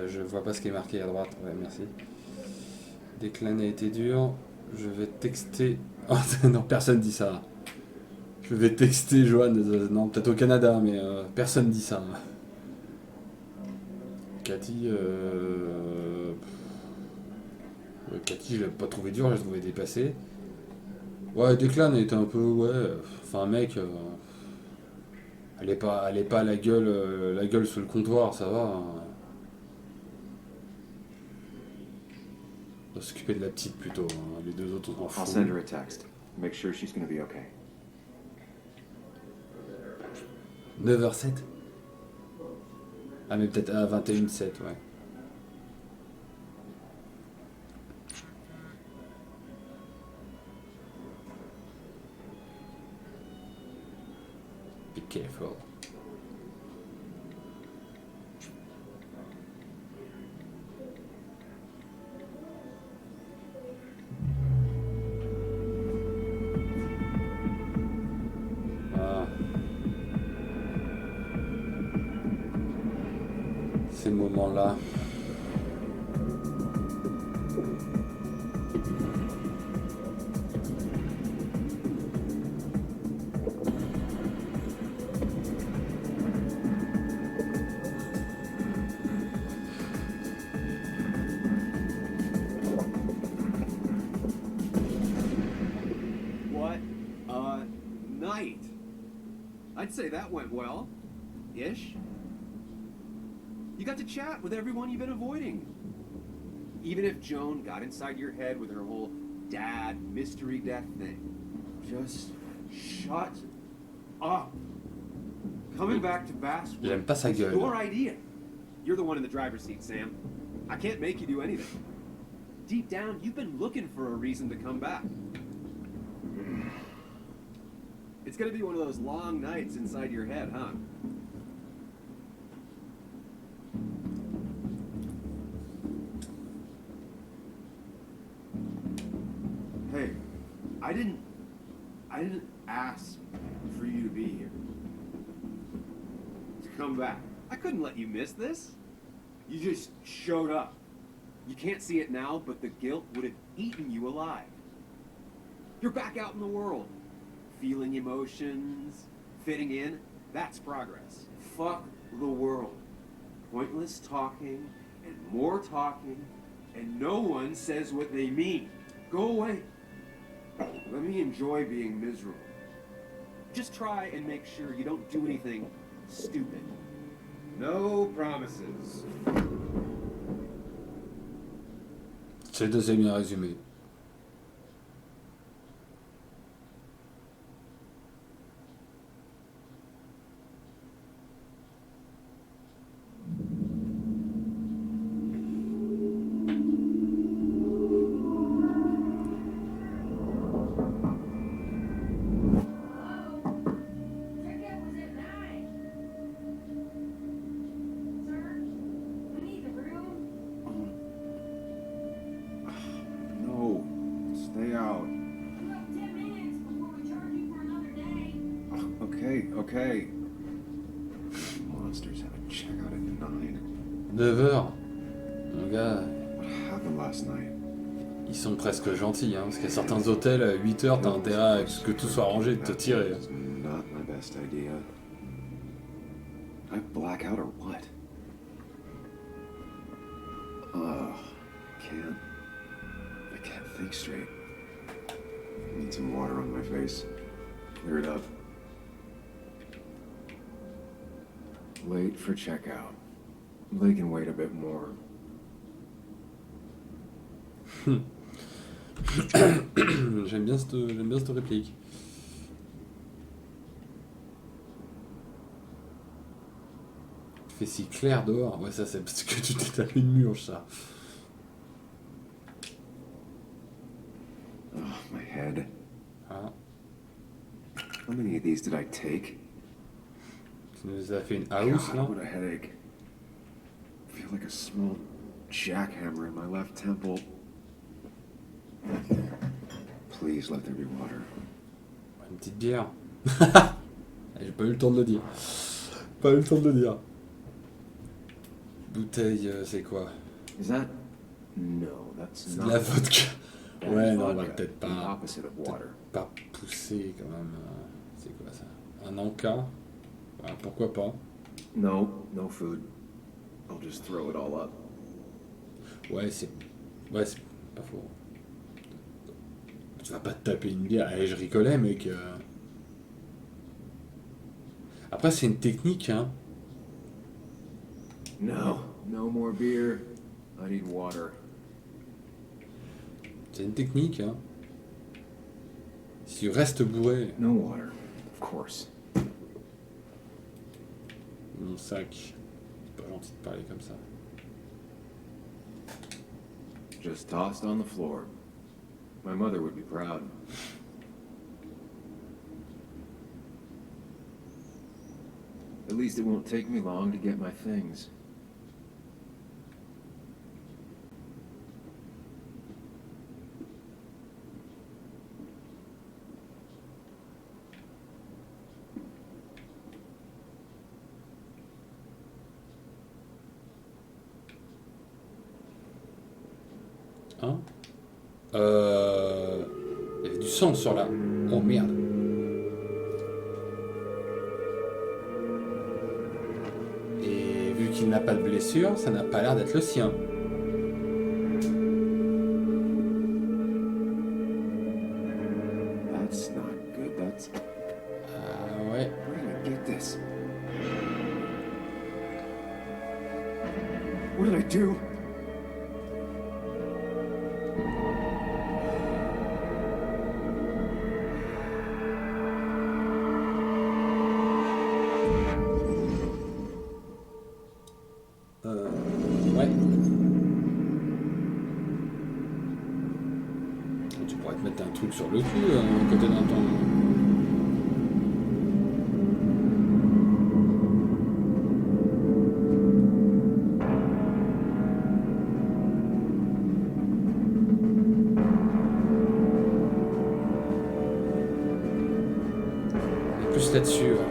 Je vois pas ce qui est marqué à droite. Ouais, merci. Déclin a été dur. Je vais texter. Oh, non, personne dit ça. Je vais texter Joanne. Non, peut-être au Canada, mais personne dit ça. Cathy, Cathy, je l'ai pas trouvé dur, je l'ai trouvé dépassé. Ouais, Déclin était un peu, ouais. Enfin, mec, elle est pas la gueule sous le comptoir, ça va. Hein. On va s'occuper de la petite plutôt. Hein. Les deux autres, on s'en fout. I'll send her a text. Make sure she's gonna be okay. 9h07. Ah, mais peut-être à 21h07, ouais. Be careful. Ces moments-là. What a night! I'd say that went well. Ish. You got to chat with everyone you've been avoiding. Even if Joan got inside your head with her whole dad mystery death thing. Just shut up. Coming back to Basswood. J'aime pas sa gueule. Your idea. You're the one in the driver's seat, Sam. I can't make you do anything. Deep down, you've been looking for a reason to come back. It's gonna be one of those long nights inside your head, huh? Hey, I didn't ask for you to be here. To come back. I couldn't let you miss this. You just showed up. You can't see it now, but the guilt would have eaten you alive. You're back out in the world. Feeling emotions, fitting in, that's progress. Fuck the world. Pointless talking, and more talking, and no one says what they mean. Go away. Let me enjoy being miserable. Just try and make sure you don't do anything stupid. No promises. C'est le deuxième bien résumé. Okay. Monsters have a checkout at 9. 9h. Mon gars. What happened last night? Ils sont presque gentils, hein, parce qu'il y a certains hôtels, à 8h, t'as intérêt à ce que tout soit rangé de te tirer. Not my best idea. I black out or what? I can't think straight. I need some water on my face. Clear it up. Late for checkout. They can wait a bit more. J'aime bien cette réplique. Il fait si clair dehors. Ouais, ça c'est parce que tu t'es tapé une murge, ça. Oh, my head. Ah, How many of these did I take? tu nous as fait une house, God, là. what a headache. I feel like a small jackhammer in my left temple. Please let there be water. Une petite bière. J'ai pas eu le temps de le dire. Pas eu le temps de le dire. Bouteille, c'est quoi? Is that? No, that's C'est de not. la vodka. That's Ouais, non, on va vodka, peut-être the pas, opposite of water. pas pousser quand même. C'est quoi ça? Un encas? Ouais, pourquoi pas? No, no food. I'll just throw it all up. Ouais, c'est pas faux. Tu vas pas te taper une bière. Allez, je rigolais, mec. Après, c'est une technique, hein. No, no more beer. I need water. C'est une technique, hein. Si tu restes bourré, No water, of course. mon sac, c'est pas gentil de parler comme ça. Just tossed on the floor. My mother would be proud. At least it won't take me long to get my things. Hein? Il y avait du sang sur la... Oh merde. Et vu qu'il n'a pas de blessure, ça n'a pas l'air d'être le sien. That's not good. That's. Ah ouais. Where did I get this? What did I do? Ouais. Tu pourrais te mettre un truc sur le cul à côté d'un ton... Et plus là-dessus. Ouais.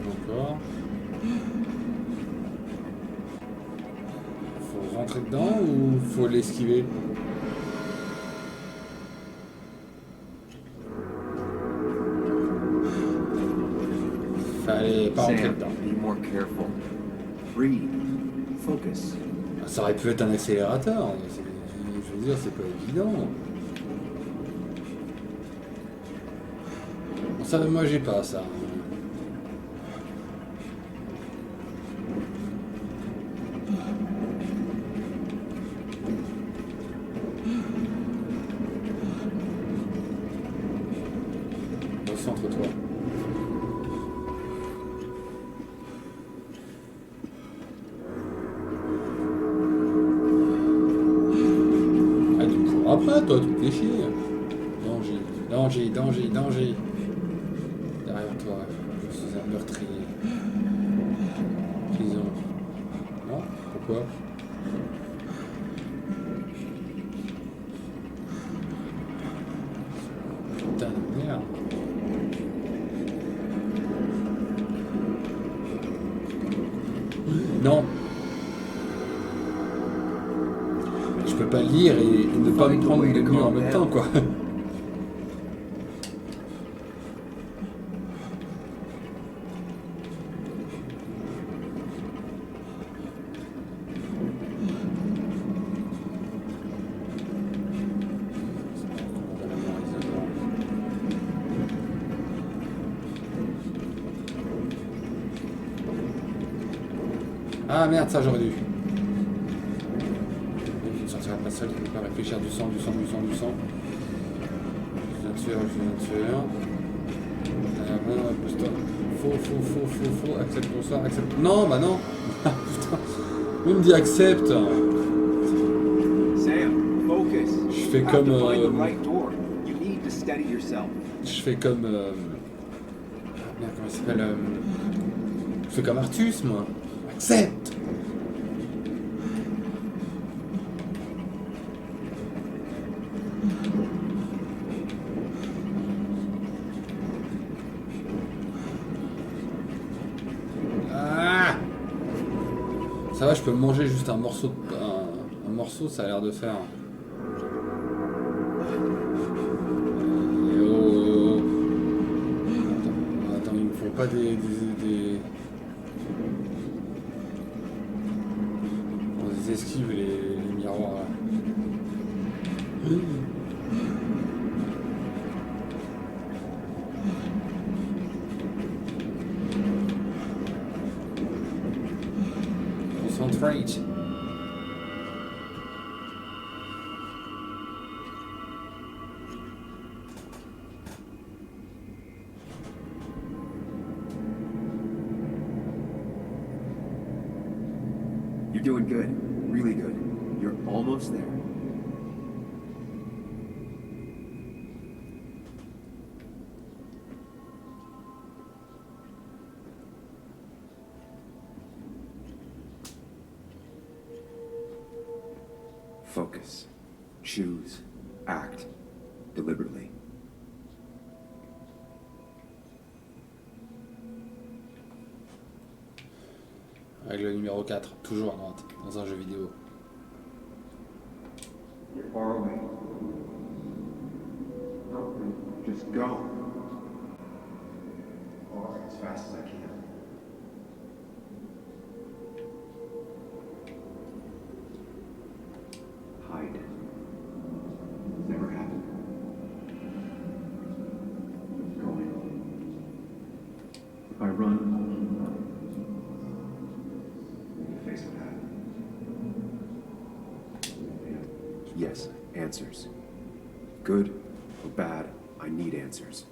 Encore. Faut rentrer dedans ou faut l'esquiver? Fallait pas rentrer Sam, dedans. be more careful. Breathe. Focus. Ça aurait pu être un accélérateur. Je veux dire, c'est pas évident. Bon, ça, moi, j'ai pas ça. Concentre-toi. Ah, tu me cours après, toi, tu me fais chier. Danger, danger, danger, danger. Derrière toi, je suis un meurtrier. Prison. Non? Pourquoi? Putain de merde. Non. Je peux pas le lire et ne pas me prendre de mur en même temps, quoi. Ah merde, ça j'aurais dû. Il ne sortira pas seul, il ne peut pas réfléchir du sang. Je viens de tuer. Pousse-toi. Faux. Accepte ton sort, accepte. Non, bah non. Putain. Lui me dit accepte. Sam, focus. Je fais comme. Je fais comme. Merde, comment il s'appelle Je fais comme Artus, moi. Accepte. Ça va, je peux manger juste un morceau, un morceau, ça a l'air de faire. Attends, ils me font pas des esquives les miroirs là. Concentrate. You're doing good. Really good. You're almost there. Focus. Choose. Act. Deliberately. Règle numéro 4, toujours à droite, dans un jeu vidéo. You're far away. Just go. Or as fast as I can. Hide. Never happened. Going. If I run, face what happened. Yes, answers. Good or bad, I need answers.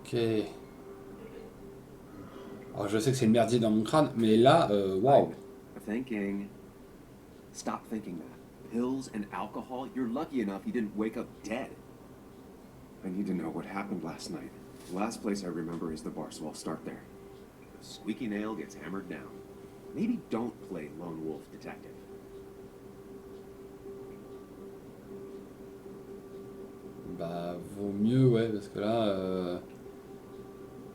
Ok. Alors je sais que c'est le merdier dans mon crâne, mais là, waouh. Thinking. Stop thinking that. Pills and alcohol, you're lucky enough you didn't wake up dead. I need to know what happened last night. The last place I remember is the bar, so I'll start there. The squeaky nail gets hammered down. Maybe don't play lone wolf detective. Bah, vaut mieux, ouais, parce que là,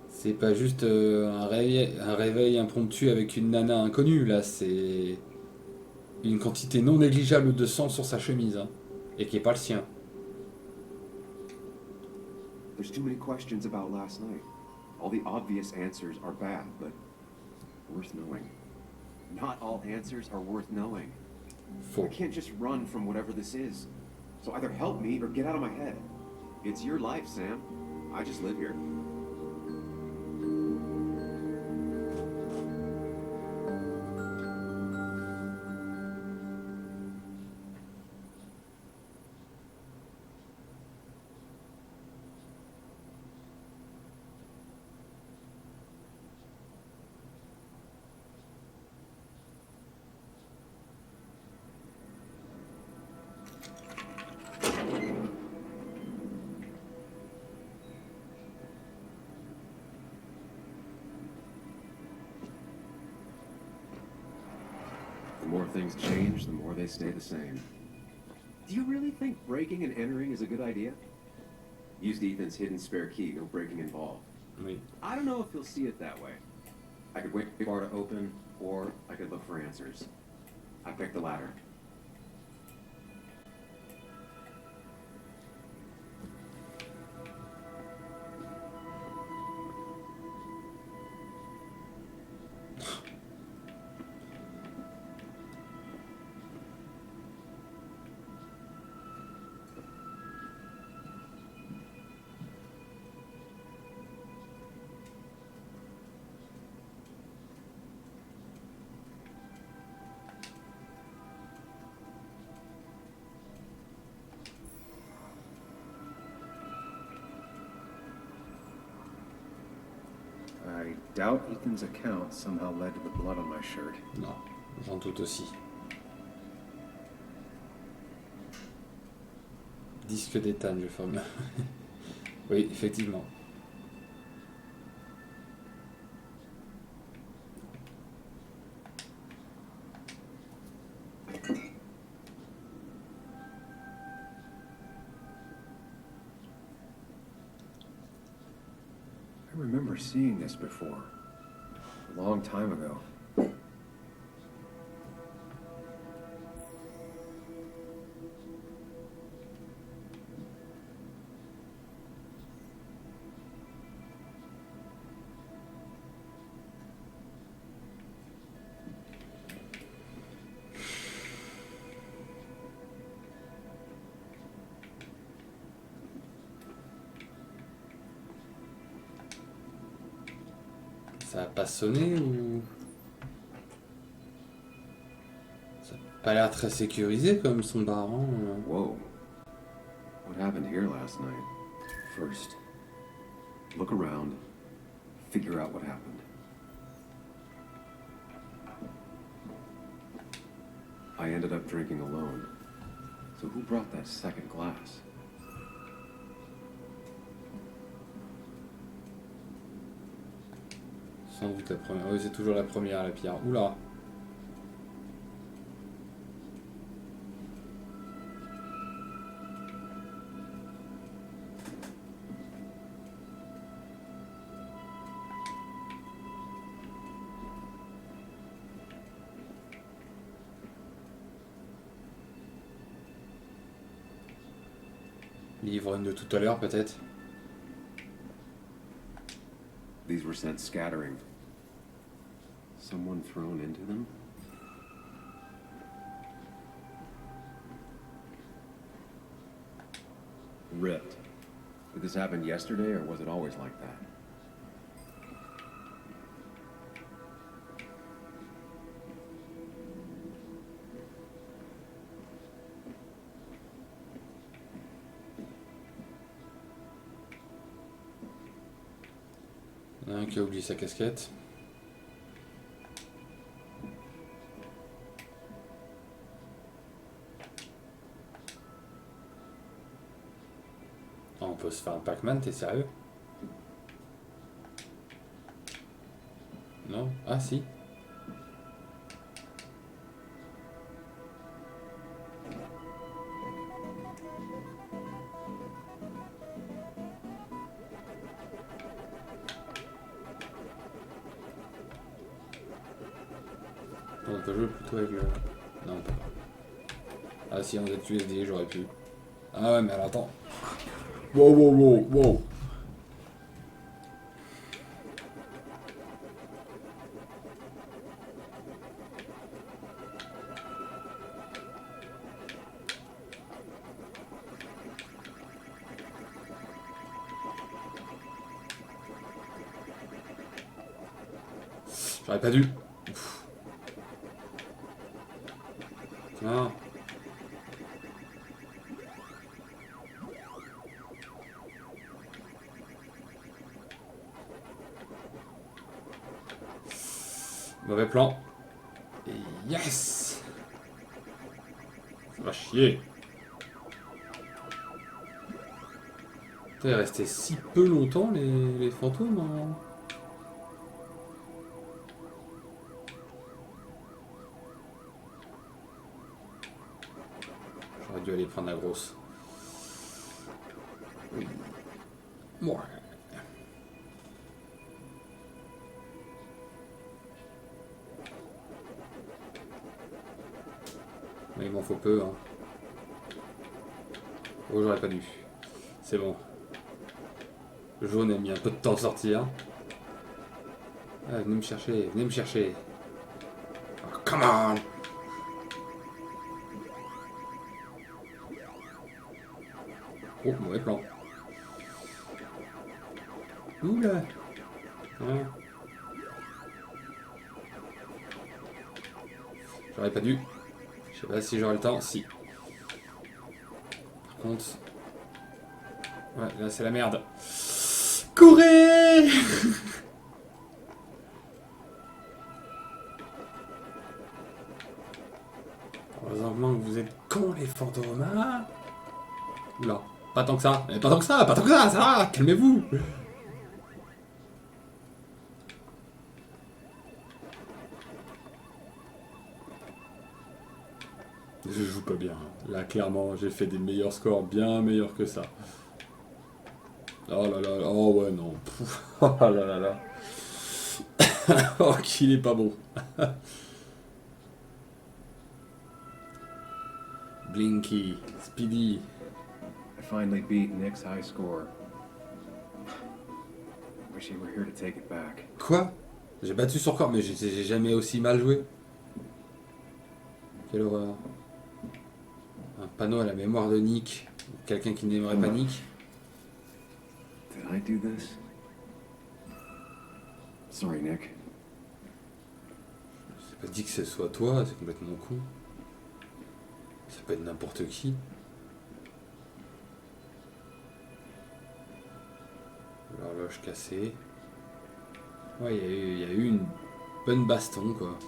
c'est pas juste un réveil impromptu avec une nana inconnue, là, c'est une quantité non négligeable de sang sur sa chemise, hein, et qui est pas le sien. There's too many questions about last night. All the obvious answers are bad, but worth knowing. Not all answers are worth knowing. I can't just run from whatever this is. So either help me or get out of my head. It's your life, Sam. I just live here. The more things change, the more they stay the same. Do you really think breaking and entering is a good idea? Used Ethan's hidden spare key, no breaking involved. Oui. I don't know if he'll see it that way. I could wait for the bar to open, or I could look for answers. I picked the latter. doubt Ethan's account somehow led to the blood on my shirt. Non, j'en doute aussi. Disque d'éthane, je forme. Oui, effectivement. I remember seeing this before, a long time ago. Ça a pas sonné ou... Ça a pas l'air très sécurisé comme son bar, hein. Whoa. What happened here last night? First, look around, figure out what happened. I ended up drinking alone. So who brought that second glass? Sans doute la première. Oui, c'est toujours la première, la pire. Oula. L'ivrogne de tout à l'heure, peut-être. These were sent scattering. Someone thrown into them? Ripped. Did this happen yesterday, or was it always like that? Il y en a un qui a oublié sa casquette. On peut se faire un Pac-Man, t'es sérieux? Non? Ah si. On peut jouer plutôt avec le... Non, on peut pas. Ah si, en ZQSD, j'aurais pu. Ah ouais, mais alors attends. Wow, wow, wow, wow. J'aurais pas dû. Ouf. Tiens. Mauvais plan. Et yes! Ça va chier. Putain, il est resté si peu longtemps les fantômes, hein. J'aurais dû aller prendre la grosse. Oui. Ouais. Mais il m'en faut peu, hein. Oh, j'aurais pas dû. C'est bon. Le jaune a mis un peu de temps à sortir. Ah, venez me chercher, venez me chercher. Oh, come on! Oh, mauvais plan. Oula! Hein? J'aurais pas dû. Je sais pas si j'aurai le temps. Si. Par contre... Ouais, là c'est la merde. Courez! Présentement que vous êtes cons les fantômes, hein? Oula, pas tant que ça, pas tant que ça, pas tant que ça va, calmez-vous. Je joue pas bien. Là, clairement, j'ai fait des meilleurs scores, bien meilleurs que ça. Oh là là, oh ouais, non. Oh là là là. Oh, qu'il est pas bon. Blinky, Speedy. I finally beat Nick's high score. Wish he were here to take it back. Quoi? J'ai battu son corps, mais j'ai jamais aussi mal joué. Quelle horreur. Un panneau à la mémoire de Nick. Quelqu'un qui n'aimerait pas Nick. Did I do this? Sorry, Nick. C'est pas dit que ce soit toi, c'est complètement con. Ça peut être n'importe qui. L'horloge cassée. Ouais, il y a eu une bonne baston, quoi.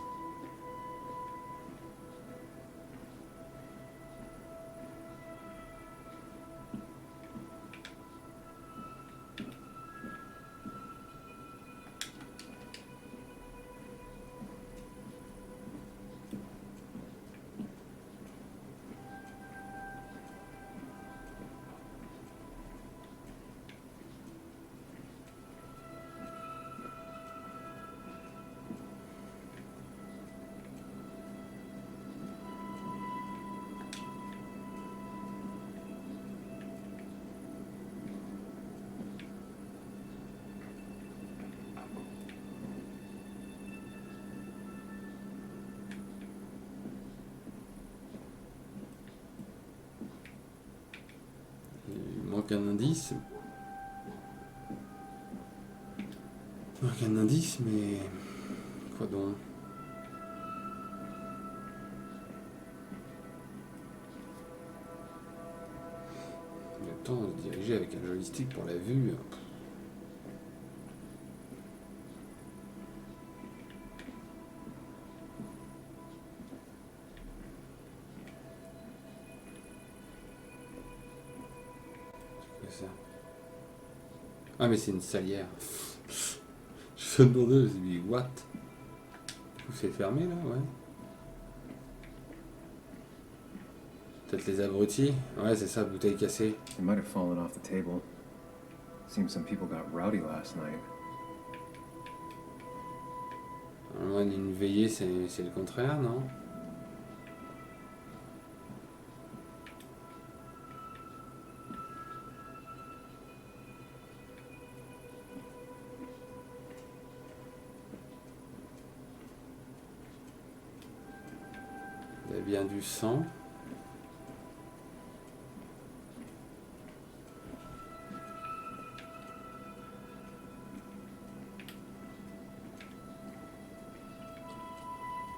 Il manque un indice. Il manque un indice, mais... Quoi donc? Il y a le temps de se diriger avec un joystick pour la vue. Ça. Ah mais c'est une salière. Je me demandais, je me suis dit what? Du coup c'est fermé là, ouais. Peut-être les abrutis? Ouais c'est ça, bouteille cassée. It might have fallen off the table. Seems some people got rowdy last night. Normalement une veillée c'est le contraire, non? Il y a bien du sang.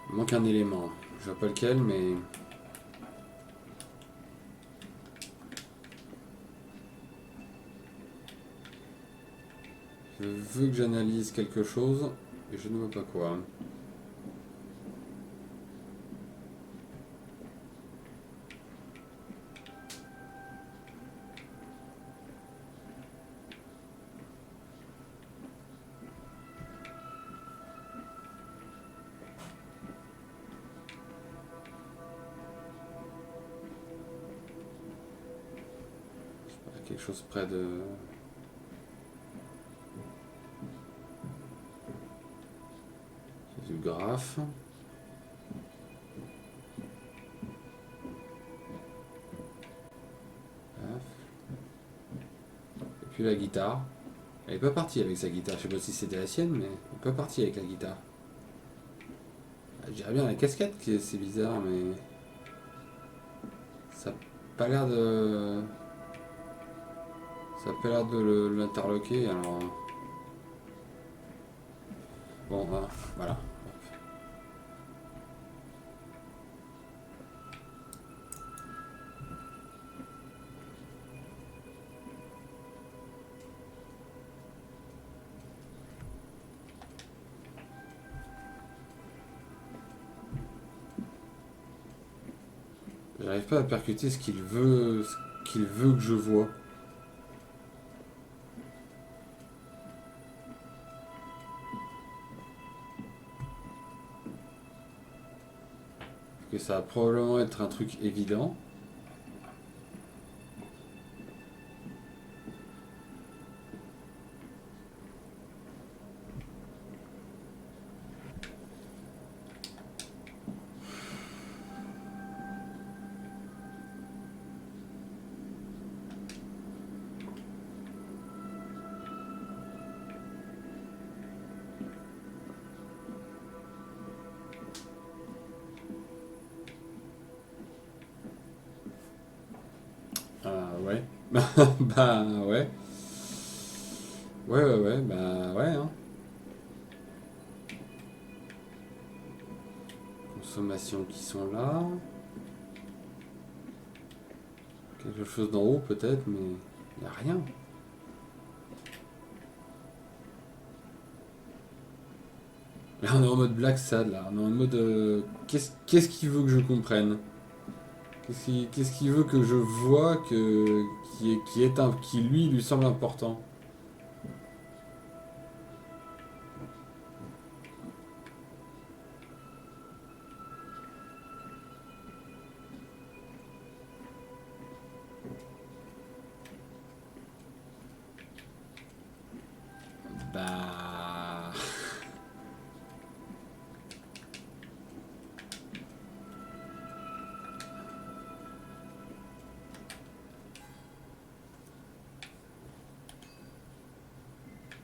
Il manque un élément. Je vois pas lequel, mais... Je veux que j'analyse quelque chose, et je ne vois pas quoi. Quelque chose près de... du graphe. Et puis la guitare. Elle est pas partie avec sa guitare. Je sais pas si c'était la sienne, mais elle est pas partie avec la guitare. Je dirais bien la casquette qui est c'est bizarre, mais... Ça a pas l'air de... Ça a pas l'air de l'interloquer, alors... Bon, voilà. J'arrive pas à percuter ce qu'il veut que je vois. Que ça va probablement être un truc évident. Ouais. Bah ouais. Ouais, bah ouais, hein. Consommations qui sont là. Quelque chose d'en haut peut-être, mais il n'y a rien. Là on est en mode Black Sad, là. On est en mode... qu'est-ce qu'il veut que je comprenne? Qu'est-ce qu'il veut que je vois qui lui semble important? Bah...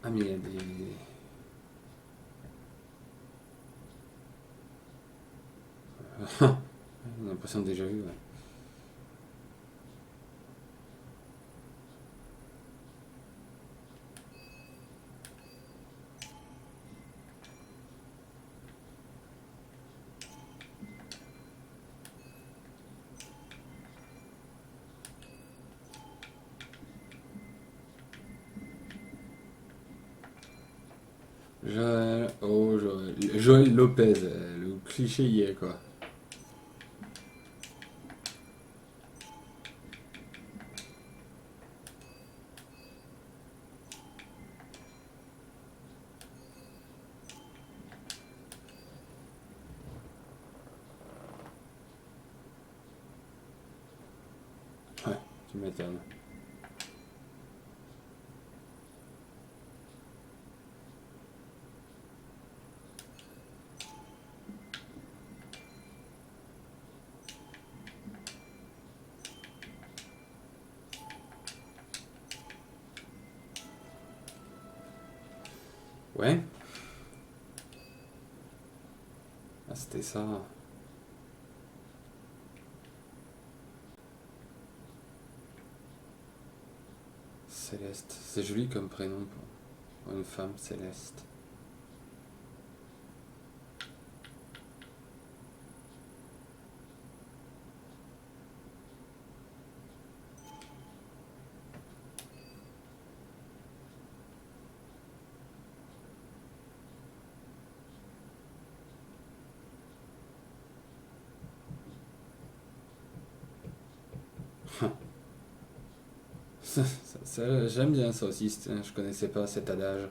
Ah mais il y a des... J'ai l'impression de déjà vu, ouais. Joël Lopez, le cliché y est quoi. Ouais, tu m'étonnes. Ouais. Ah, c'était ça. Céleste. C'est joli comme prénom pour une femme, Céleste. J'aime bien ça aussi, je connaissais pas cet adage.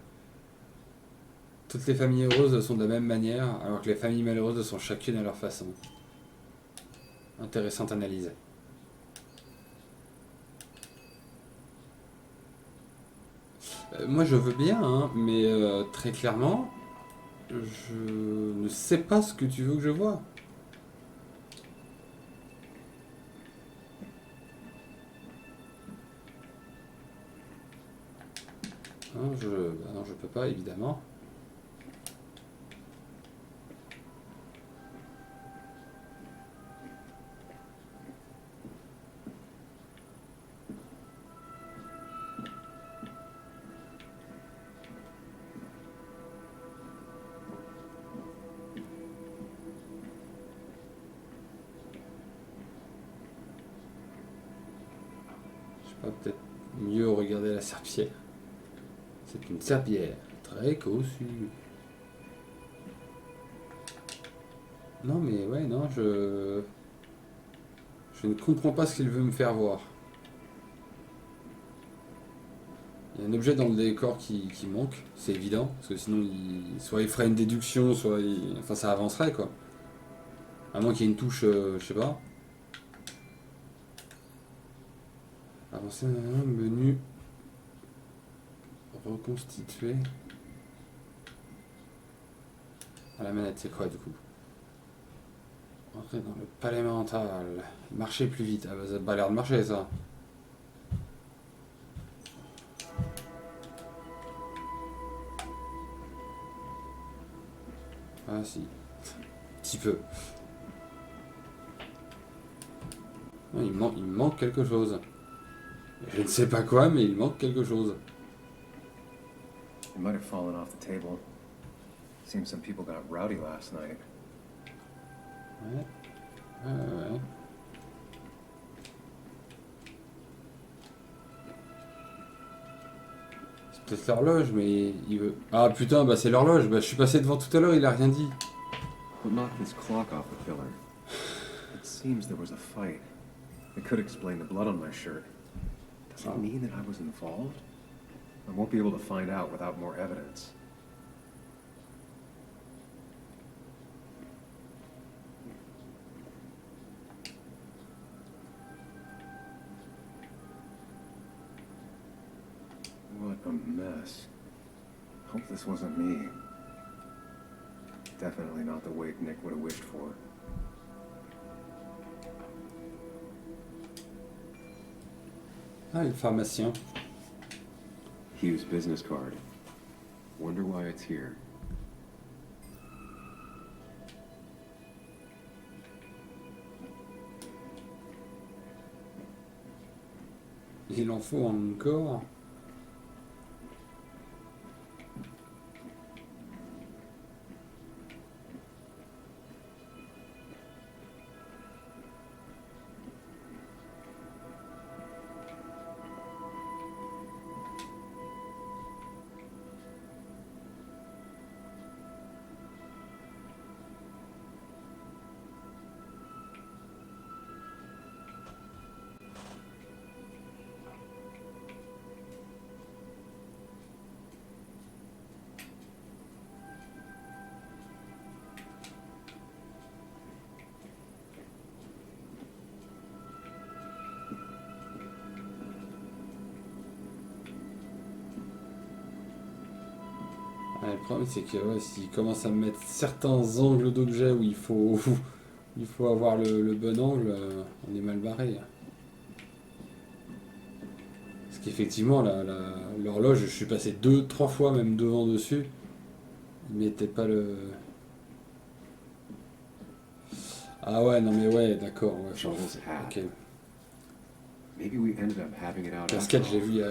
Toutes les familles heureuses sont de la même manière, alors que les familles malheureuses sont chacune à leur façon. Intéressante analyse. Moi je veux bien, hein, mais très clairement, je ne sais pas ce que tu veux que je vois. Non, non, je peux pas, évidemment. Je sais pas, peut-être mieux regarder la serpillière. C'est une serpillière, très cossue. Non mais ouais, non, je Je ne comprends pas ce qu'il veut me faire voir. Il y a un objet dans le décor qui manque, c'est évident, parce que sinon soit il ferait une déduction, soit enfin ça avancerait quoi. À moins qu'il y ait une touche, je sais pas. Avancer, menu, reconstituer. À la manette, c'est quoi du coup? Entrer dans le palais mental. Marcher plus vite. Ah bah ça n'a pas l'air de marcher ça. Ah si. Un petit peu. Ah, il me manque quelque chose. Je ne sais pas quoi, mais il manque quelque chose. It might have fallen off the table. Seems some people got rowdy last night. Ouais. Ouais. C'est peut-être l'horloge, mais il veut... Ah putain, bah c'est l'horloge. Bah je suis passé devant tout à l'heure, il a rien dit. What knocked this clock off the pillar? It seems there was a fight. It could explain the blood on my shirt. Does it mean that I was involved? I won't be able to find out without more evidence. What a mess. Hope this wasn't me. Definitely not the wig Nick would have wished for. Ah, le pharmacien. Hugh's business card. Wonder why it's here. Il en faut encore. Ouais, le problème c'est que ouais, s'il commence à me mettre certains angles d'objets où il faut avoir le bon angle, on est mal barré. Parce qu'effectivement l'horloge, je suis passé 2-3 fois même devant dessus. Il mettait pas le... Ah ouais, non mais ouais, d'accord. Ouais, ok. Casquette, je l'ai vu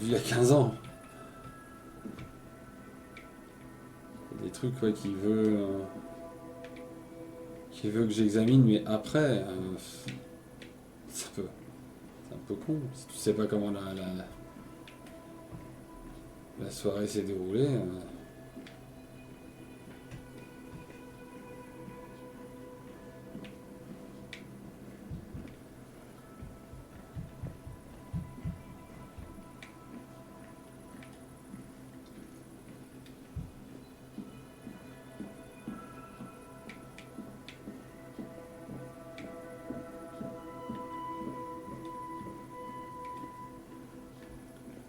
il y a 15 ans. Des trucs ouais, qu'il veut que j'examine, mais après c'est un peu con si tu sais pas comment la soirée s'est déroulée.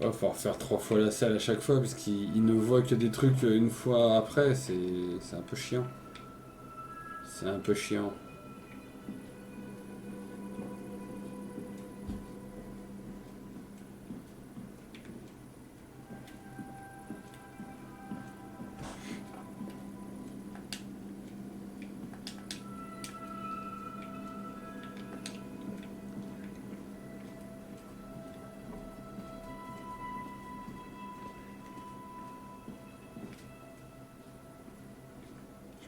Il va falloir faire 3 fois la salle à chaque fois parce qu'il ne voit que des trucs une fois après, c'est un peu chiant. C'est un peu chiant.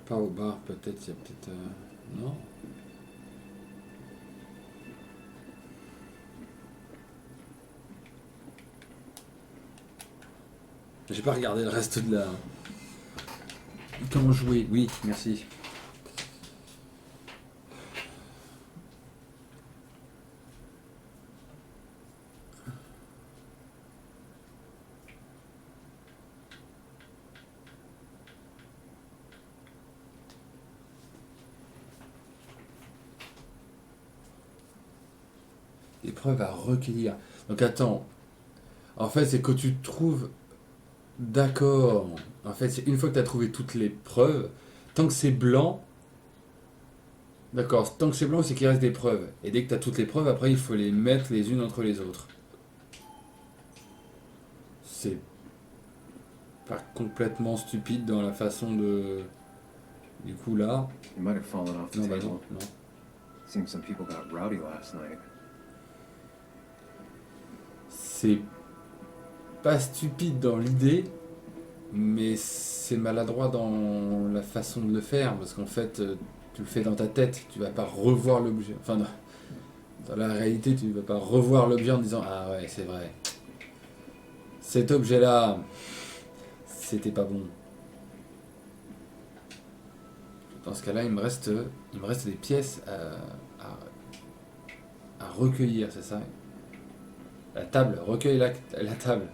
Pas au bar, peut-être, il y a peut-être... non. J'ai pas regardé le reste de la... Comment jouer? Oui, merci. des preuves à recueillir. Donc attends, en fait c'est que tu trouves, d'accord, en fait c'est une fois que tu as trouvé toutes les preuves, tant que c'est blanc, d'accord, tant que c'est blanc c'est qu'il reste des preuves. Et dès que tu as toutes les preuves, après il faut les mettre les unes entre les autres. C'est pas complètement stupide dans la façon de... Du coup là... You might have fallen off the Non, bah table. non, non. Seems some people got rowdy last night. C'est pas stupide dans l'idée, mais c'est maladroit dans la façon de le faire, parce qu'en fait, tu le fais dans ta tête, tu vas pas revoir l'objet. Enfin, dans la réalité, tu vas pas revoir l'objet en disant « Ah ouais, c'est vrai. Cet objet-là, c'était pas bon. » Dans ce cas-là, il me reste des pièces à recueillir, c'est ça? La table, recueille la table.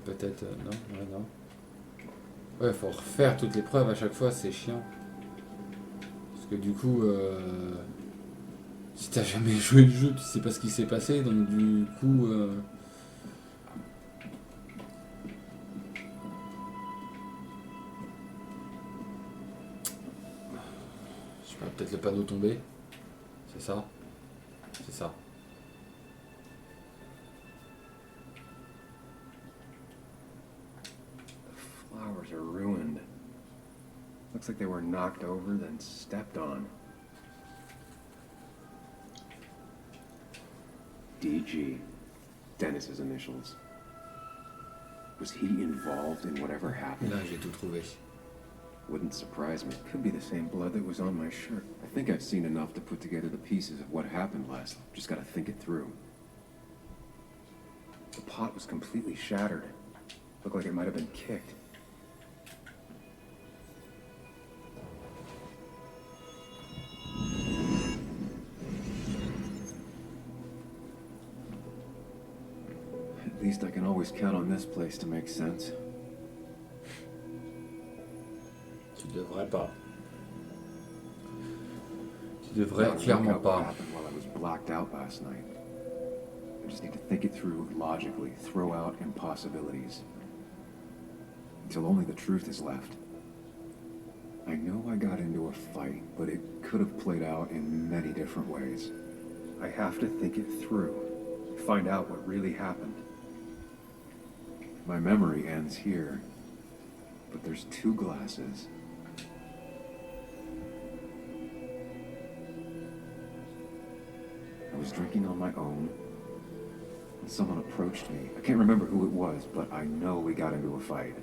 Peut-être, non, ouais, non. Ouais, faut refaire toutes les preuves à chaque fois, c'est chiant. Parce que du coup, si t'as jamais joué le jeu, tu sais pas ce qui s'est passé, donc du coup... Je sais pas, peut-être le panneau tombé. C'est ça? C'est ça. Flowers are ruined. Looks like they were knocked over, then stepped on. DG. Dennis's initials. Was he involved in whatever happened? Là, j'ai tout trouvé. Wouldn't surprise me. Could be the same blood that was on my shirt. I think I've seen enough to put together the pieces of what happened last. Just gotta think it through. The pot was completely shattered. Looked like it might have been kicked. At least I can always count on this place to make sense. Tu devrais pas. Tu devrais clairement pas. While I was blacked out last night. I just need to think it through logically, throw out impossibilities. Until only the truth is left. I know I got into a fight, but it could have played out in many different ways. I have to think it through, find out what really happened. My memory ends here, but there's two glasses. I was drinking on my own, and someone approached me. I can't remember who it was, but I know we got into a fight.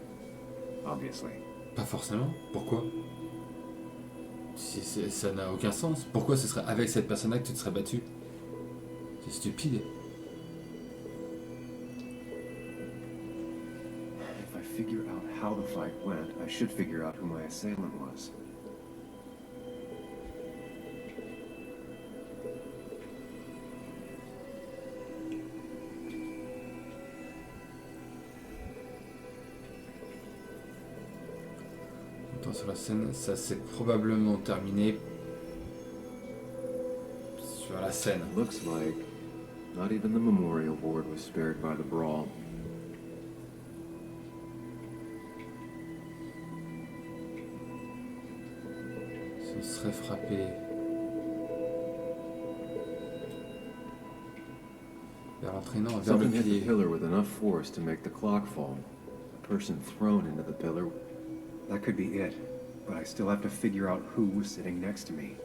Obviously. Pas forcément. Pourquoi? Ça n'a aucun sens. Pourquoi ce serait avec cette personne-là que tu te serais battu? C'est stupide. If I figure out how the fight went, I should figure out who my assailant was. Sur la scène, ça s'est probablement terminé sur la scène. Looks like not even the memorial board was spared by the brawl. Ce serait frappé. Vers l'entraînant, vers le Something hit the pied. pillar with enough force to make the clock fall. A person thrown into the pillar. That could be it, but I still have to figure out who was sitting next to me.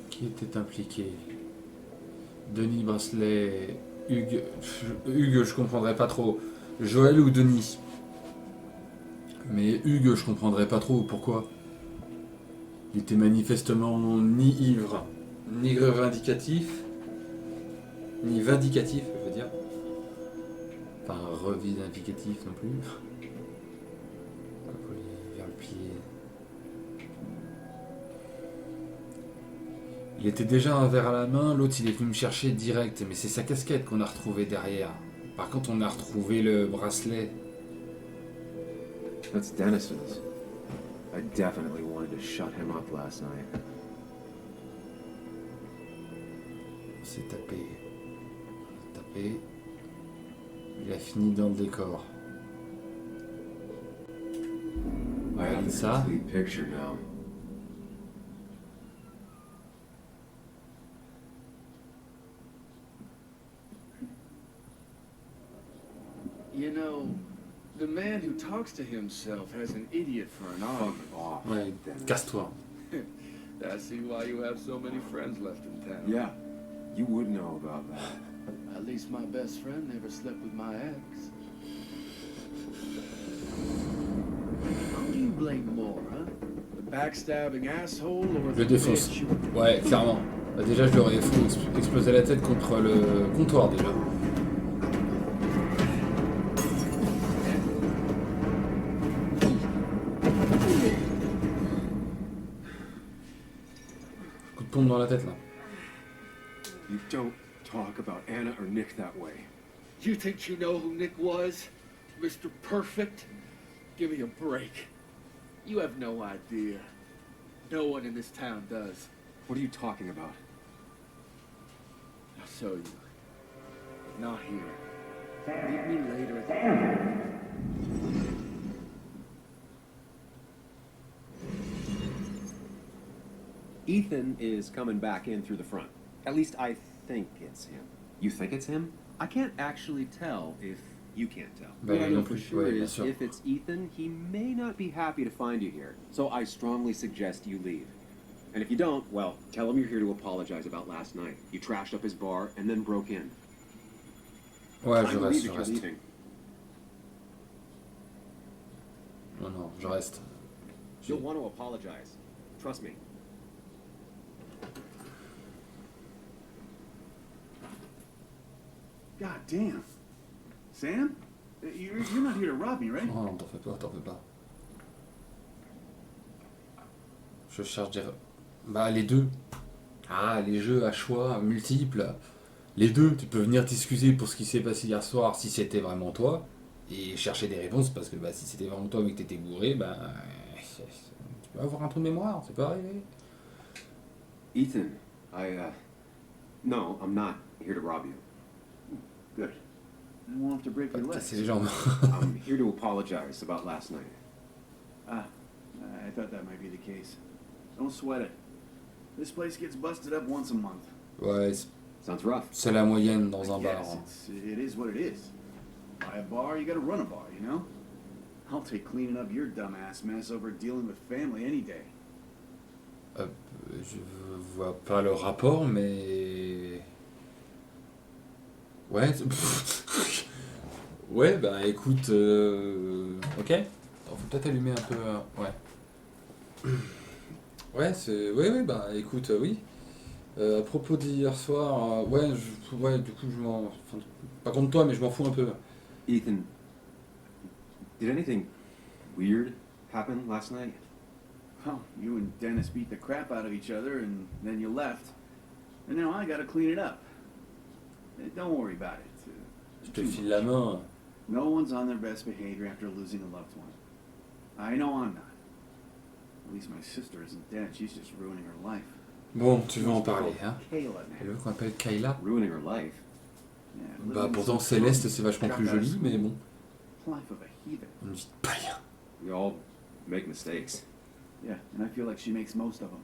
Qui était impliqué? Denis Bracelet, Hugues, je comprendrais pas trop. Joël ou Denis? Mais Hugues, je comprendrais pas trop. Pourquoi? Il était manifestement ni ivre, ni revendicatif, ni vindicatif, je veux dire. Pas revendicatif non plus. Puis... Il était déjà un verre à la main, l'autre il est venu me chercher direct, mais c'est sa casquette qu'on a retrouvée derrière. Par contre, on a retrouvé le bracelet. That's Dennison's. I definitely wanted to shut him up last night. C'est tapé. Tapé. Il a fini dans le décor. I have a ça. complete picture now. You know, the man who talks to himself has an idiot for an audience. Ouais, casse-toi. I see why you have so many friends left in town. Yeah, you would know about that. At least my best friend never slept with my ex. Who do you blame more, huh? The backstabbing asshole or Je le the défonce. bitch? Ouais, clairement. Bah, déjà, je lui aurais explosé la tête contre le comptoir, déjà. Coup de pompe dans la tête, là. You don't talk about Anna or Nick that way. You think you know who Nick was? Mr. Perfect? Give me a break. You have no idea. No one in this town does. What are you talking about? I'll show you. Not here. Meet me later at the... Ethan is coming back in through the front. At least I think it's him. You think it's him? I can't actually tell if you can't tell. Bah, What I know non for plus, sure ouais, bien is sûr. if it's Ethan, he may not be happy to find you here. So I strongly suggest you leave. And if you don't, well, tell him you're here to apologize about last night. You trashed up his bar and then broke in. Ouais, I je believe reste, that je you're reste. leaving. Non, non, je reste. You'll want to apologize. Trust me. God damn. Sam? You're not here to rob me, right? Oh, non, t'en fais pas, t'en fais pas. Je cherche des... Bah, les deux. Ah, les jeux à choix multiples. Les deux, tu peux venir t'excuser pour ce qui s'est passé hier soir si c'était vraiment toi. Et chercher des réponses parce que bah, si c'était vraiment toi mais que t'étais bourré, bah... Tu peux avoir un trou de mémoire, ça peut arriver. Ethan, No, I'm not here to rob you. Good. I won't have to break Pas your de legs. casser les jambes. I'm here to apologize about last night. Ah, I thought that might be the case. Don't sweat it. This place gets busted up once a month. Ouais, Sounds rough. c'est la moyenne dans un I bar. guess it is what it is. Buy a bar, you gotta run a bar, you know? I'll take cleaning up your dumbass mess over dealing with family any day. Je vois pas le rapport, mais... Ouais. Ouais, bah écoute... Ok. Attends, faut peut-être allumer un peu... Ouais. Ouais, c'est... Ouais, bah écoute, oui. À propos d'hier soir, ouais, du coup, je m'en... Enfin, pas contre toi, mais je m'en fous un peu. Ethan, did anything weird happen last night? Well, you and Dennis beat the crap out of each other, and then you left. And now I gotta clean it up. Don't worry about it. Je te file la main. No one's on their best behavior after losing a loved one. I know I'm not. At least my sister isn't dead. She's just ruining her life. Bon, tu veux en parler, hein? Kayla, Elle man. veut qu'on appelle Kayla. Ruining her life. Yeah, Bah living pourtant in some Céleste slum, c'est vachement dropped plus out of joli, mais school. bon. Life of a heathen. Une vie de païen. We all make mistakes. Yeah, and I feel like she makes most of them.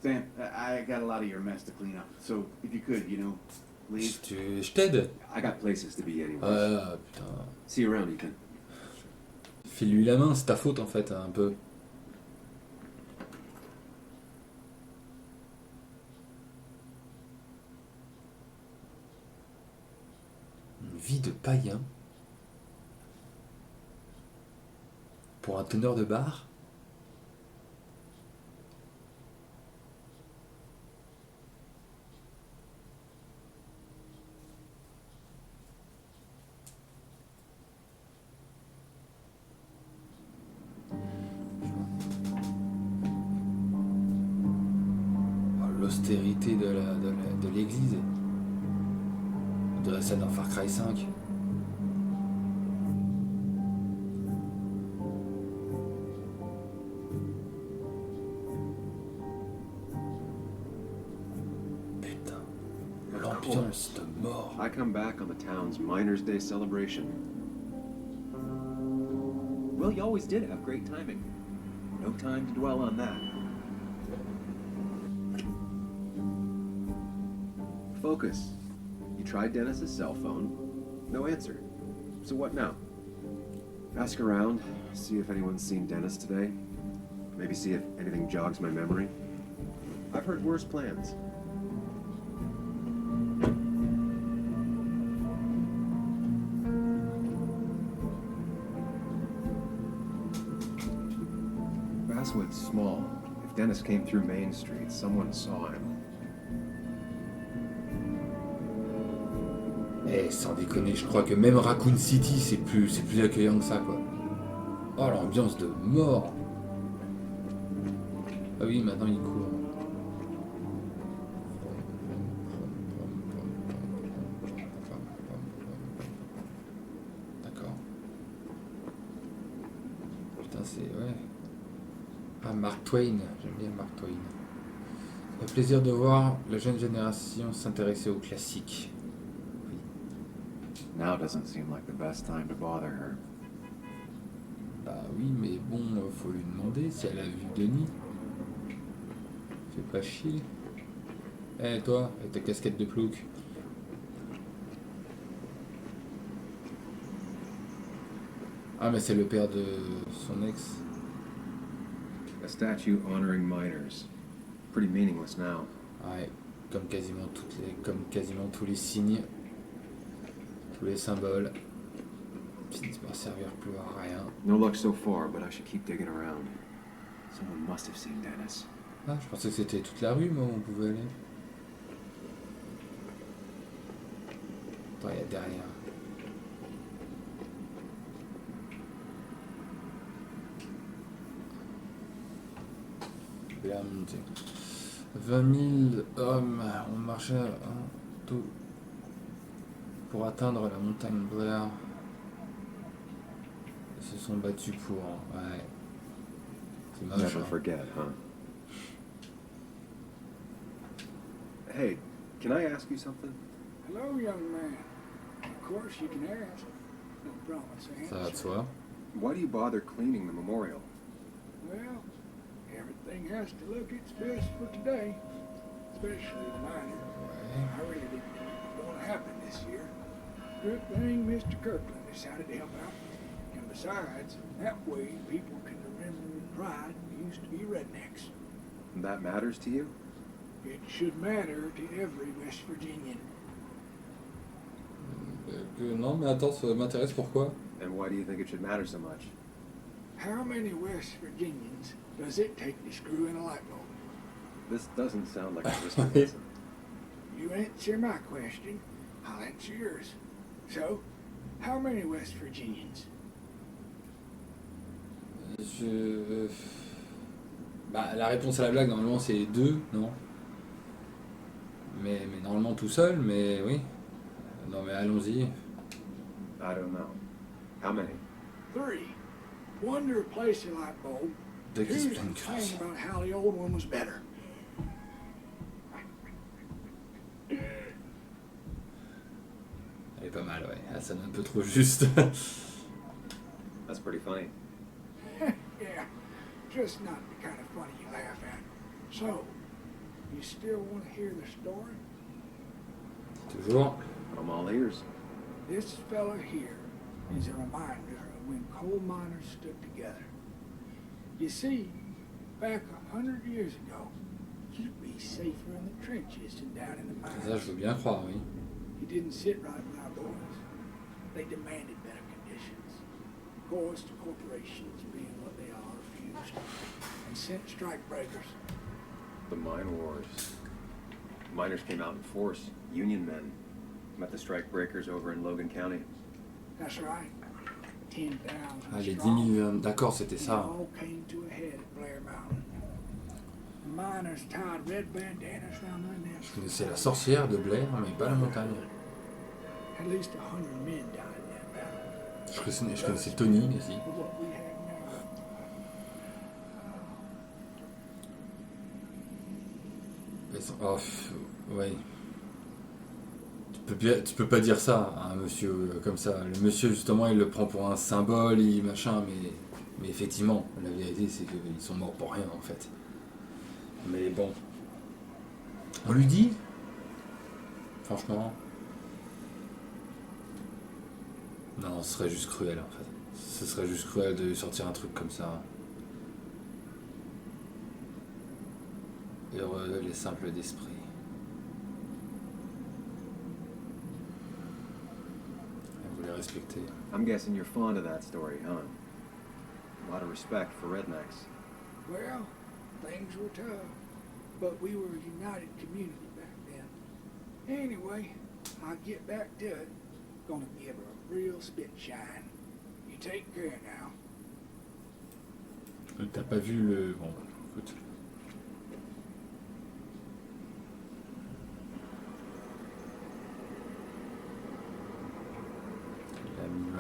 Sam, I got a lot of your mess to clean up. So if you could, leave. Je t'aide. I got places to be anyway. Ah putain. See you around, Ethan. File-lui la main, c'est ta faute en fait, un peu. Une vie de païen. Pour un teneur de bar. l'austérité de l'église. On dirait ça dans Far Cry 5. Putain, l'ambiance de mort. I come back on the town's Miners' Day celebration. Well, you always did have great timing. No time to dwell on that. Focus. You tried Dennis's cell phone. No answer. So what now? Ask around, see if anyone's seen Dennis today. Maybe see if anything jogs my memory. I've heard worse plans. Basswood's small. If Dennis came through Main Street, someone saw him. Eh, sans déconner, je crois que même Raccoon City, c'est plus accueillant que ça, quoi. Oh, l'ambiance de mort. Ah oui, maintenant il court. D'accord. Putain, c'est... ouais. Ah, Mark Twain. J'aime bien Mark Twain. Ça fait plaisir de voir la jeune génération s'intéresser aux classiques. Now doesn't seem like the best time to bother her. Bah oui, mais bon, faut lui demander si elle a vu Denis. Fais pas chier. Eh toi, avec ta casquette de plouc. Ah mais c'est le père de son ex. A statue honoring miners. Pretty meaningless now. Ouais, comme quasiment tous les signes. Tous les symboles finissent par servir plus à rien. No luck so far, but I should keep digging around. Someone must have seen Dennis. Ah, je pensais que c'était toute la rue, moi, où on pouvait aller. Attends, il y a derrière. La montée. 20 000 hommes ont marché tout pour atteindre la montagne Blair. Ils se sont battus pour... ouais. C'est moche. Never forget, huh? Hey, can I ask you something? Hello, young man. Of course you can ask. No promise Ça va de answer. soi. Why do you bother cleaning the memorial? Well, everything has to look its best for today, especially the minor. I really didn't think it was going to happen this year. Good thing Mr. Kirkland decided to help out. And besides, that way people can remember with pride we used to be rednecks. That matters to you? It should matter to every West Virginian. Non, mais attends, ça m'intéresse, pourquoi? And why do you think it should matter so much? How many West Virginians does it take to screw in a light bulb? This doesn't sound like a whisper. You answer my question, I'll answer yours. So, how many West Virginians? Bah, la réponse à la blague, normalement, c'est 2, non? Mais normalement tout seul, mais oui. Non, mais allons-y. I don't know. How many? 3. 1 to replace the light bulb. Dès 2 qu'ils se to plaignent complain about how the old one was better. Elle est pas mal, ouais. Elle sonne un peu trop juste. That's pretty funny. Yeah, just not the kind of funny you laugh at. So, you still want to hear the story? Toujours. I'm all ears. This fella here is a reminder of when coal miners stood together. You see, back 100 years ago, you'd be safer in the trenches than down in the mines. Ça, je veux bien croire, oui. He didn't sit right with our boys. They demanded better conditions. Of course, the corporations, being what they are, refused and sent strike breakers. The mine wars. Miners came out in force. Union men. Met the strike breakers over in Logan County. That's right. 10,000 Ah, les 10 strong. 000 hommes. D'accord, c'était It ça. all came to a head at Blair Mountain. miners tied red bandanas around their necks. Je connaissais la sorcière de Blair, mais pas la montagne. At least 100 men died in that battle. Je connaissais Tony aussi. For what we have now. Oh, ouais. Tu peux pas dire ça à un monsieur comme ça. Le monsieur, justement, il le prend pour un symbole, machin, mais effectivement, la vérité, c'est qu'ils sont morts pour rien, en fait. Mais bon. On lui dit, franchement, non, ce serait juste cruel, en fait. Ce serait juste cruel de sortir un truc comme ça. Heureux les simples d'esprit. Vous les respectez. I'm guessing you're fond of that story, huh? A lot of respect for rednecks. Well, things were tough, but we were a united community back then. Anyway, I'll get back to it. Gonna give her a real spit shine. You take care now. T'as pas vu le... Bon, écoute.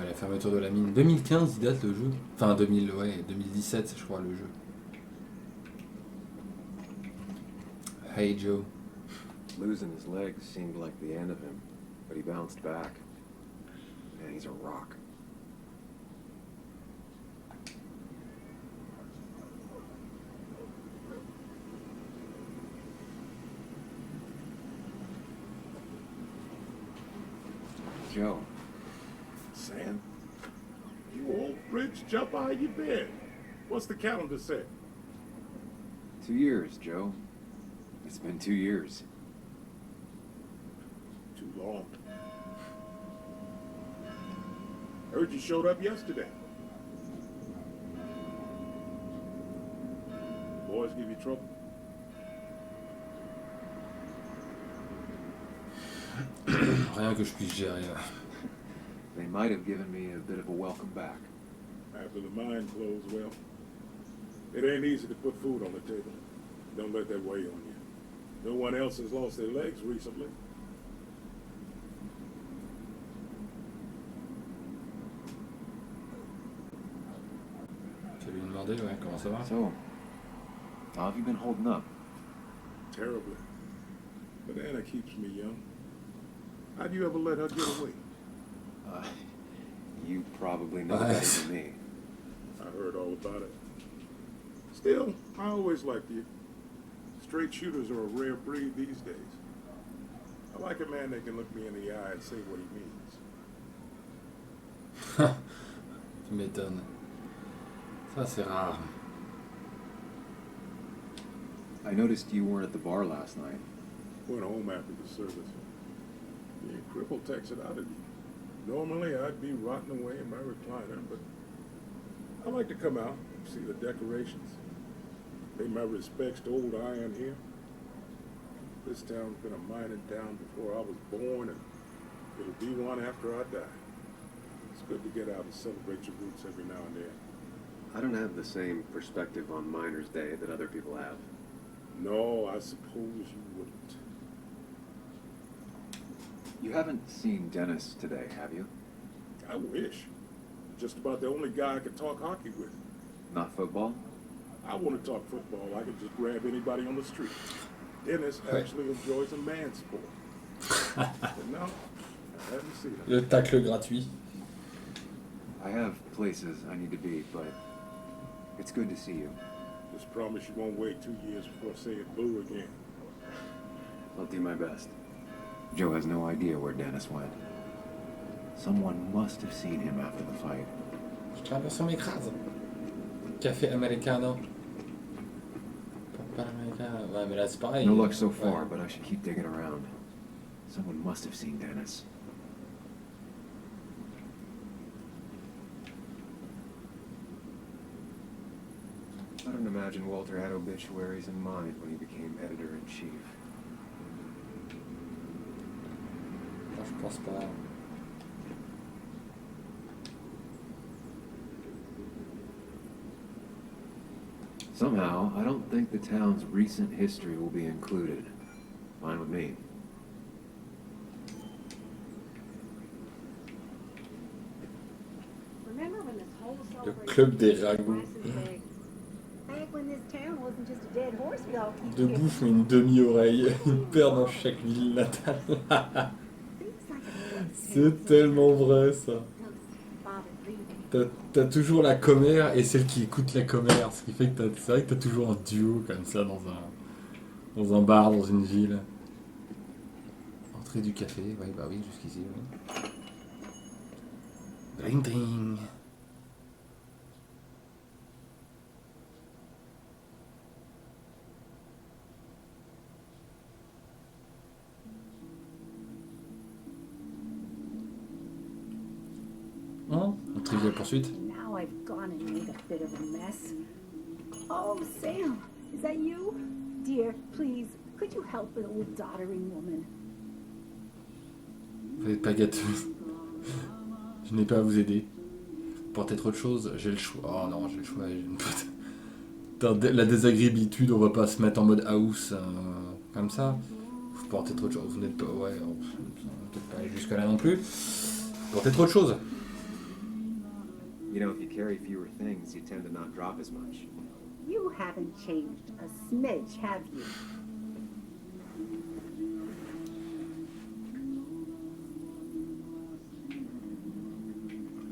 La fermeture de la mine. 2015, il date le jeu. Enfin, 2017, je crois, le jeu. Hey Joe. Losing his legs seemed like the end of him, but he bounced back. Man, he's a rock. Joe. Sam? You old bridge jumper, how you been? What's the calendar say? 2 years, Joe. It's been 2 years. Too long. Heard you showed up yesterday. Boys give you trouble? Rien que je puisse gérer. They might have given me a bit of a welcome back. After the mine closed, well, it ain't easy to put food on the table. Don't let that weigh on you. No one else has lost their legs recently. Tu vas lui demander, ouais, comment ça va? So, how have you been holding up? Terribly. But Anna keeps me young. How'd you ever let her get away? You probably know better than me. I heard all about it. Still, I always liked you. Straight shooters are a rare breed these days. I like a man that can look me in the eye and say what he means. Tu m'étonnes. Ça, c'est rare. I noticed you weren't at the bar last night. Went home after the service. The cripple takes it out of you. Normally, I'd be rotting away in my recliner, but I like to come out and see the decorations. Pay my respects to old Iron here. This town's been a mining town before I was born, and it'll be one after I die. It's good to get out and celebrate your roots every now and then. I don't have the same perspective on Miners' Day that other people have. No, I suppose you wouldn't. You haven't seen Dennis today, have you? I wish. Just about the only guy I could talk hockey with. Not football? I want to talk football. I could just grab anybody on the street. Dennis actually enjoys a man's sport. But no, I haven't seen him. Le tacle gratuit. I have places I need to be, but it's good to see you. Just promise you won't wait 2 years before saying boo again. I'll do my best. Joe has no idea where Dennis went. Someone must have seen him after the fight. Je travaille sur m'écrase. Café americano. Papa americano. Ouais, mais là c'est pareil. No luck so far, but I should keep digging around. Someone must have seen Dennis. I don't imagine Walter had obituaries in mind when he became editor-in-chief. Je pense pas. Somehow, I don't think the town's recent history will be included. Fine with me. Remember when this whole Le club des ragots. Back when this town wasn't just a dead horse we all keep De bouffe, mais une demi-oreille. Une paire dans chaque ville natale. C'est tellement vrai, ça. T'as toujours la commère et celle qui écoute la commère. Ce qui fait que c'est vrai que t'as toujours un duo comme ça dans un bar, dans une ville. Entrée du café, oui, bah oui, jusqu'ici. Oui. Dring dring. Oh, un trivial poursuite. Now I've gone and made a bit of a mess. Oh, Sam, is that you? Dear, please, could you help an old doddering woman? Vous n'êtes pas gâteuse. Je n'ai pas à vous aider. Pour peut-être autre chose, j'ai le choix. Oh non, j'ai le choix. Dans la désagréabilité, on va pas se mettre en mode house comme ça. Pour peut-être autre chose. Vous n'êtes pas. Ouais, peut-être pas aller jusque-là non plus. Pour peut-être autre chose. You know, if you carry fewer things, you tend to not drop as much. You haven't changed a smidge, have you?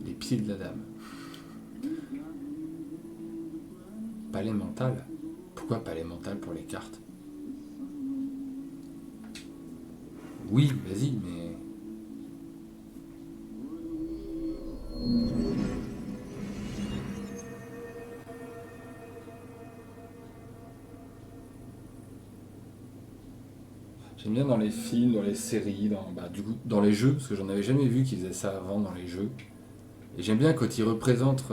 Les pieds de la dame. Palais mental. Pourquoi palais mental pour les cartes? Oui, vas-y, mais... J'aime bien dans les films, dans les séries, dans les jeux, parce que j'en avais jamais vu qu'ils faisaient ça avant dans les jeux. Et j'aime bien quand ils représentent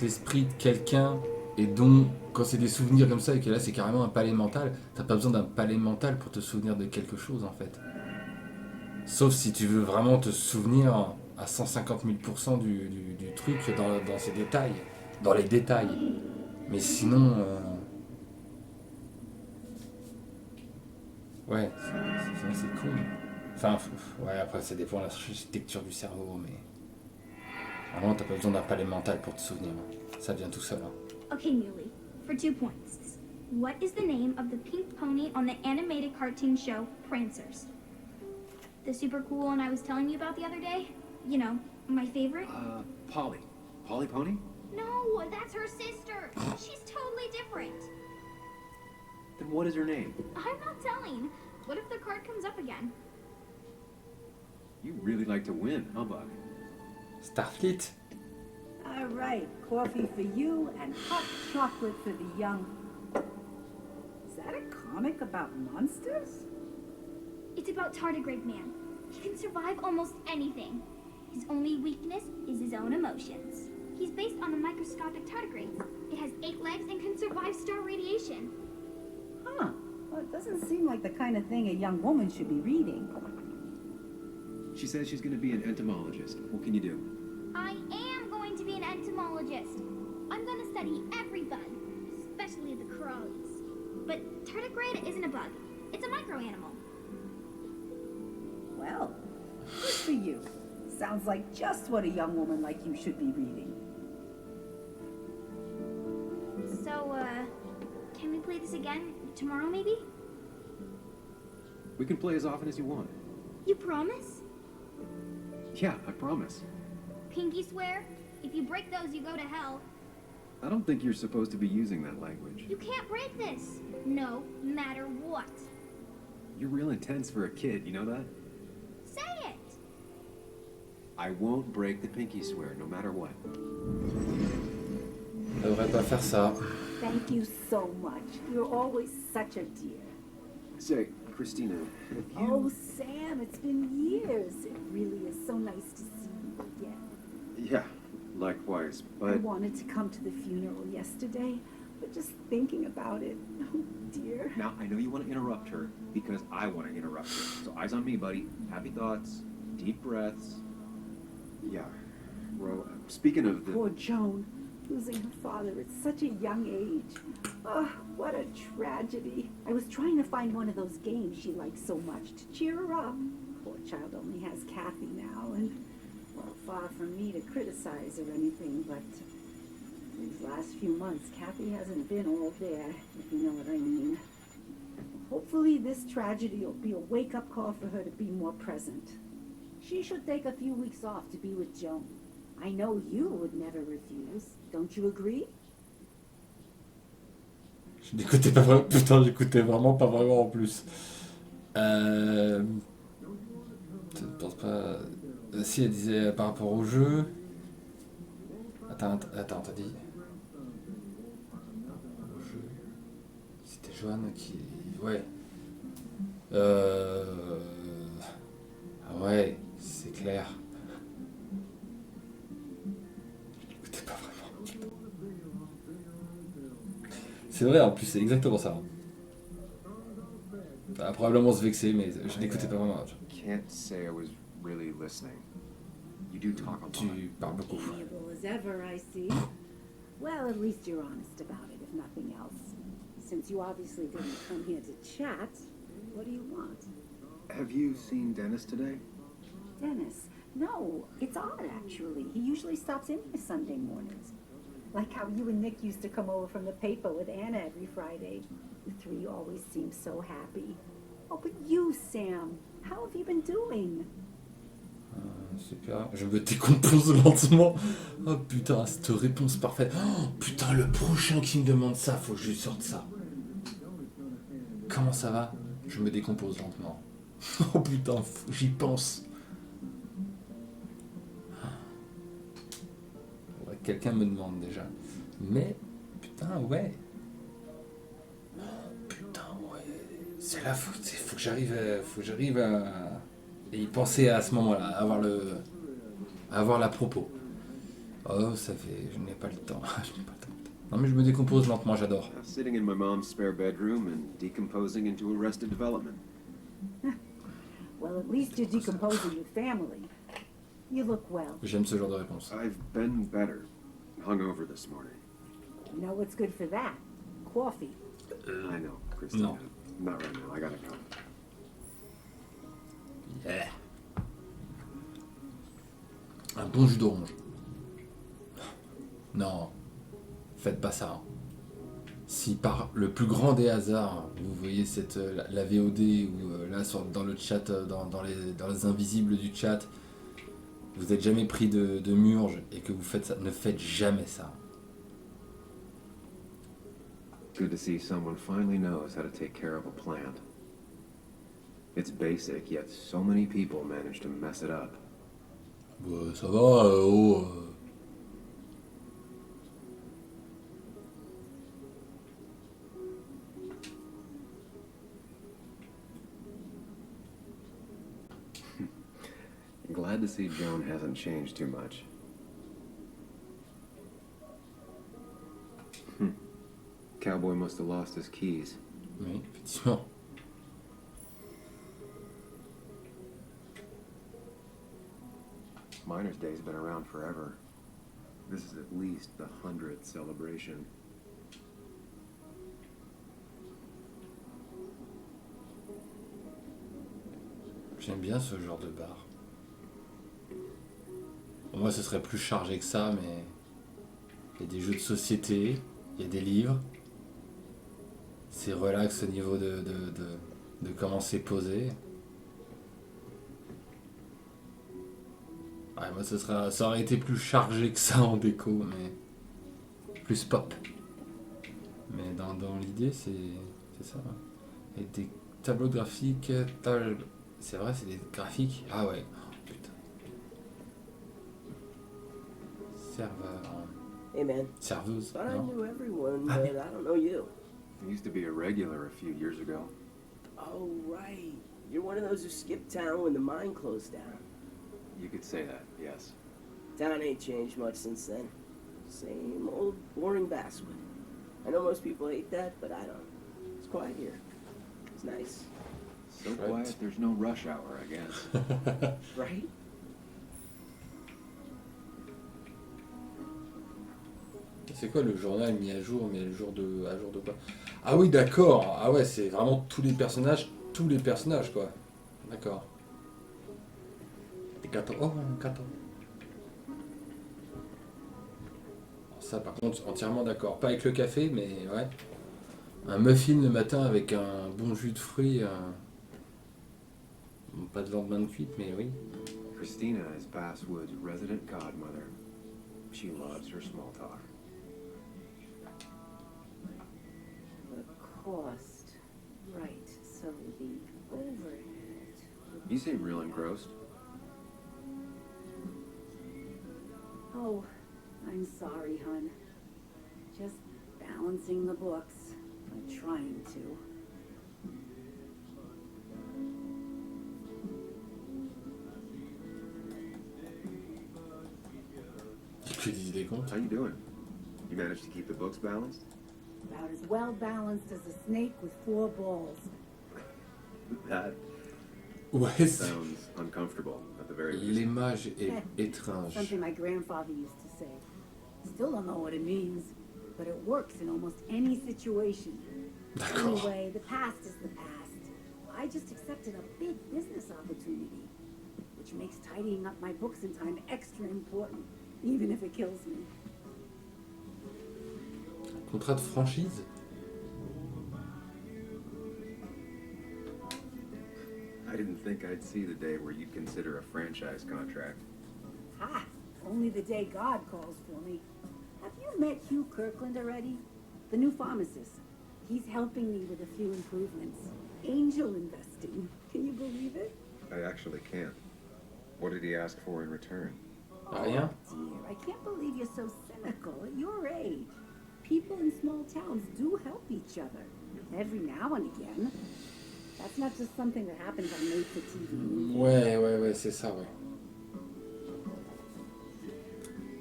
l'esprit de quelqu'un, et dont, quand c'est des souvenirs comme ça, et que là c'est carrément un palais mental, t'as pas besoin d'un palais mental pour te souvenir de quelque chose en fait. Sauf si tu veux vraiment te souvenir à 150 000% du truc dans ses détails, dans les détails. Mais sinon... Ouais, c'est con. Enfin, ouais, après ça dépend de l'architecture du cerveau, mais... Vraiment, t'as pas besoin d'un palais mental pour te souvenir. Ça vient tout seul. Hein. Okay, Muley, for 2 points. What is the name of the pink pony on the animated cartoon show Prancers? The super cool one I was telling you about the other day? You know, my favorite? Polly. Polly Pony? No, that's her sister. She's totally different. Then what is her name? I'm not telling. What if the card comes up again? You really like to win, huh, Bug? Starfleet. All right, coffee for you and hot chocolate for the young. Is that a comic about monsters? It's about tardigrade man. He can survive almost anything. His only weakness is his own emotions. He's based on a microscopic tardigrade. It has 8 legs and can survive star radiation. Huh. Well, it doesn't seem like the kind of thing a young woman should be reading. She says she's going to be an entomologist. What can you do? I am going to be an entomologist. I'm going to study every bug, especially the crawlies. But tardigrade isn't a bug. It's a microanimal. Well, good for you. Sounds like just what a young woman like you should be reading. So, can we play this again tomorrow, maybe? We can play as often as you want. You promise? Yeah, I promise. Pinky swear? If you break those, you go to hell. I don't think you're supposed to be using that language. You can't break this. No matter what. You're real intense for a kid, you know that? Say it! I won't break the pinky swear, no matter what. On devrait pas faire ça. Thank you so much. You're always such a dear. Say, Christina, have you... Oh, Sam, it's been years. It really is so nice to see you again. Yeah, likewise, but... I wanted to come to the funeral yesterday, but just thinking about it, oh dear. Now, I know you want to interrupt her, because I want to interrupt her. So eyes on me, buddy. Happy thoughts, deep breaths. Yeah. Well, speaking of the... Poor Joan. Losing her father at such a young age. Oh, what a tragedy. I was trying to find one of those games she likes so much to cheer her up. Poor child only has Kathy now, and, well, far from me to criticize or anything, but these last few months, Kathy hasn't been all there, if you know what I mean. Hopefully this tragedy will be a wake-up call for her to be more present. She should take a few weeks off to be with Joan. I know you would never refuse. Don't you agree? Je n'écoutais pas vraiment. Putain, j'écoutais vraiment pas vraiment en plus. Je ne pense pas. Si elle disait par rapport au jeu. Attends, t'as dit. Au jeu. C'était Joanne qui. Ouais. Ah ouais, c'est clair. C'est vrai, en plus, c'est exactement ça. Ça va probablement se vexer, mais je n'écoutais pas vraiment. Can't say I was really listening. You do talk a lot. Tu parles beaucoup. Amiable as ever, I see. Well, at least you're honest about it, if nothing else. Since you obviously didn't come here to chat, what do you want? Have you seen Dennis today? Dennis? No, it's odd, actually. He usually stops in here Sunday mornings. Like how you and Nick used to come over from the paper with Anna every Friday. You three always seem so happy. Oh, but you, Sam, how have you been doing? Super, je me décompose lentement. Oh putain, cette réponse parfaite. Oh putain, le prochain qui me demande ça, faut que je lui sorte ça. Comment ça va? Je me décompose lentement. Oh putain, j'y pense. Ouais, quelqu'un me demande déjà. Mais, putain, ouais. Oh, putain, ouais. C'est là, faut que j'arrive à y penser à ce moment-là, à avoir la propos. Oh, ça fait... Je n'ai pas le temps. Non, mais je me décompose lentement, j'adore. Sitting in my mom's spare bedroom and decomposing into Arrested Development. Well, at least you're decomposing your family. You look well. J'aime ce genre de réponse. I've been better. Hungover this morning. You know what's good for that? Coffee. I know, Christina. No. Not right now. I gotta go. Yeah. Un bon jus d'orange. Non, faites pas ça. Si par le plus grand des hasards, vous voyez la VOD ou là dans le chat, dans les invisibles du chat, vous n'êtes jamais pris de murge et que vous faites ça, ne faites jamais ça. Good to see someone finally knows how to take care of a plant. It's basic, yet so many people manage to mess it up. Ouais, ça va, Glad to see Joan hasn't changed too much. Cowboy must have lost his keys. Oui, effectivement. Miner's Day's been around forever. This is at least the 100th celebration. J'aime bien ce genre de bar. Moi, ce serait plus chargé que ça, mais il y a des jeux de société, il y a des livres. C'est relax au niveau de comment c'est posé. Ouais, moi, ça aurait été plus chargé que ça en déco, mais plus pop. Mais dans l'idée, c'est ça. Et des tableaux graphiques, c'est vrai, c'est des graphiques. Ah ouais, oh, putain. Serveur. Hey man. Serveuse. Thought I Non. knew everyone, but I don't know you. I used to be a regular a few years ago. Oh right. You're one of those who skipped town when the mine closed down. You could say that, yes. Town ain't changed much since then. Same old boring Basswood. I know most people hate that, but I don't. It's quiet here. It's nice. So quiet, there's no rush hour, I guess. Right? C'est quoi le journal mis à jour, mais le jour de... à jour de quoi? Ah oui, d'accord. Ah ouais, c'est vraiment tous les personnages, quoi. D'accord. Et 14. Oh, 14. Ça, par contre, entièrement d'accord. Pas avec le café, mais ouais. Un muffin le matin avec un bon jus de fruits. Pas de lendemain de cuite, mais oui. Christina is Basswood's resident godmother. She loves her small talk. The cost. Right, so the overhead. You seem real engrossed. Oh, I'm sorry, hon. Just balancing the books. I'm trying to. How you doing? You managed to keep the books balanced? About as well balanced as a snake with 4 balls. That Ouais, sounds uncomfortable at the very least. L'image est étrange. Something my grandfather used to say. Still don't know what it means, but it works in almost any situation. Anyway, the past is the past. I just accepted a big business opportunity, which makes tidying up my books in time extra important, even if it kills me. Contrat de franchise? I didn't think I'd see the day where you'd consider a franchise contract. Ha! Only the day God calls for me. Have you met Hugh Kirkland already? The new pharmacist. He's helping me with a few improvements. Angel investing. Can you believe it? I actually can't. What did he ask for in return? Rien. Oh, dear, I can't believe you're so cynical at your age. People in small towns do help each other. Every now and again. That's not just something that happens on made-for-TV. Ouais, c'est ça, ouais.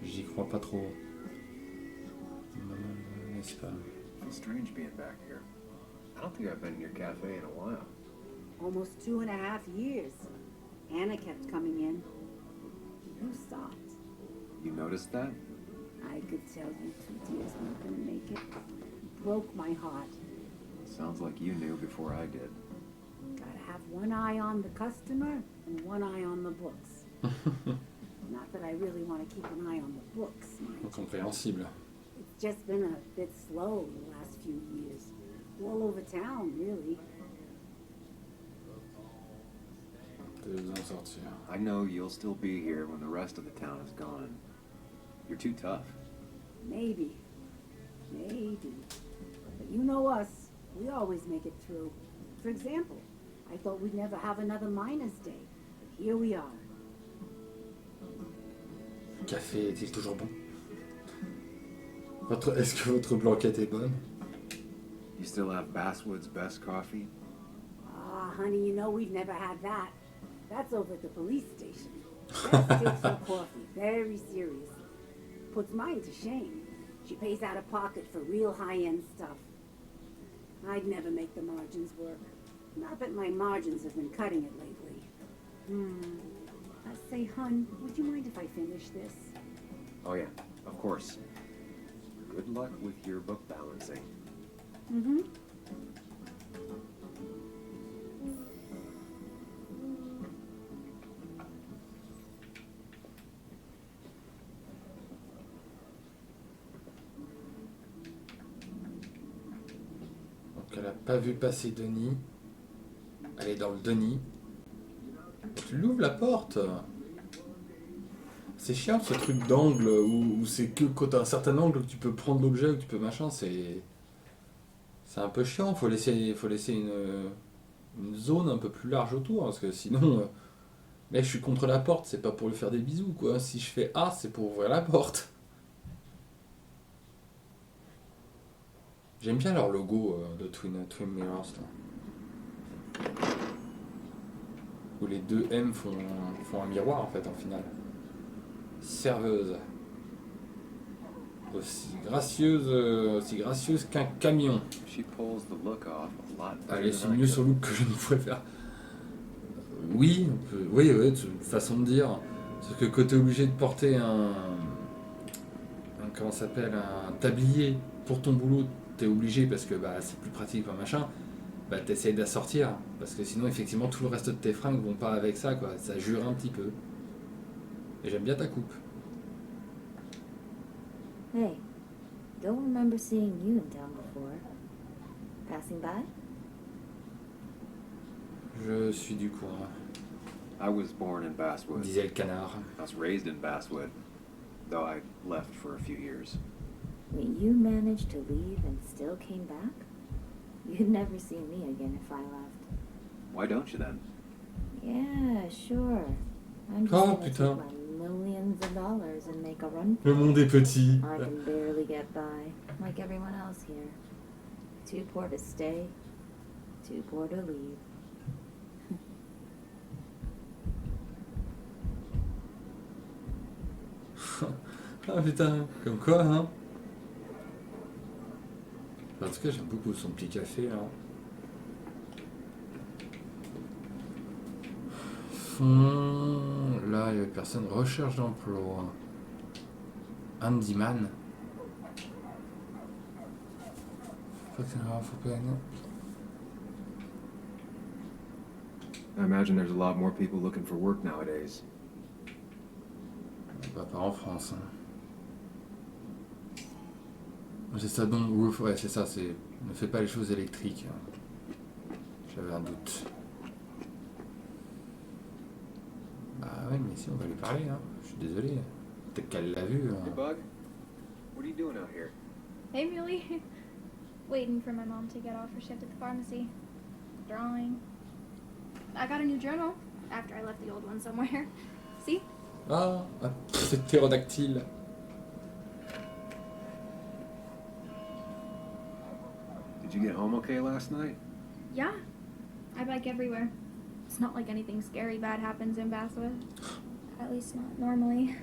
J'y crois pas trop. N'est-ce pas? It's strange being back here. I don't think I've been in your cafe in a while. Almost 2.5 years. Anna kept coming in. You stopped. You noticed that? I could tell you 2 dears weren't gonna make it. It broke my heart. Sounds like you knew before I did. Gotta have one eye on the customer and one eye on the books. Not that I really want to keep an eye on the books, mind you. Compréhensible. It's just been a bit slow the last few years. All over town, really. I know you'll still be here when the rest of the town is gone. You're too tough. Maybe. But you know us. We always make it through. For example, I thought we'd never have another Miners' Day. But here we are. Le café est-il toujours bon? Est-ce que votre blanquette est bonne? You still have Basswood's best coffee? Ah, honey, you know we've never had that. That's over at the police station. Beth takes her coffee very seriously. Puts mine to shame. She pays out of pocket for real high-end stuff. I'd never make the margins work. Not that my margins have been cutting it lately. Say, hun, would you mind if I finish this? Oh yeah, of course. Good luck with your book balancing. Mm-hmm. Donc elle a pas vu passer Denis. Elle est dans le Denis. Tu l'ouvres la porte. C'est chiant ce truc d'angle où c'est que quand t'as un certain angle que tu peux prendre l'objet ou que tu peux machin, c'est un peu chiant, faut laisser une zone un peu plus large autour, parce que sinon là je suis contre la porte, c'est pas pour lui faire des bisous quoi. Si je fais A, c'est pour ouvrir la porte. J'aime bien leur logo de Twin Mirrors là. Où les deux M font un miroir en fait en finale. Serveuse. Aussi gracieuse qu'un camion. Allez, c'est mieux son look que je ne pourrais faire. Oui, oui, c'est une façon de dire. Parce que quand t'es obligé de porter un comment ça s'appelle, un tablier pour ton boulot, t'es obligé parce que bah, c'est plus pratique, pas machin, bah t'essayes d'assortir, parce que sinon effectivement tout le reste de tes fringues vont pas avec ça, quoi. Ça jure un petit peu. Et j'aime bien ta coupe. Hey, don't remember seeing you in town before. Passing by? Je suis du coin, I was born in Basswood. disait le canard. I was raised in Basswood, though I left for a few years. Wait, you managed to leave and still came back? You'd never see me again if I left. Why don't you then? Yeah, sure. I'm just Oh, gonna putain. take my millions of dollars and make a run for Le monde est petit. I can barely get by, like everyone else here. Too poor to stay, too poor to leave. Ah putain, comme quoi, hein. En tout cas, j'aime beaucoup son petit café, là. Là, il y a personne. Recherche d'emploi. Handyman. I imagine there's a lot more people looking for work nowadays. Bah, pas en France. Hein. C'est ça, donc, roof, ouais, c'est ça, c'est. Ne fais pas les choses électriques. J'avais un doute. Bah ouais, mais si, on va lui parler, hein. Je suis désolé. Peut-être qu'elle l'a vu. Hein. Hey, Bug. What are you doing out here? Hey, Muley. Waiting for my mom to get off her shift at the pharmacy. Drawing. I got a new journal after I left the old one somewhere. See? Ah, c'est ptérodactyle. Did you get home okay last night? Yeah. I bike everywhere. It's not like anything scary bad happens in Basswood. At least not normally.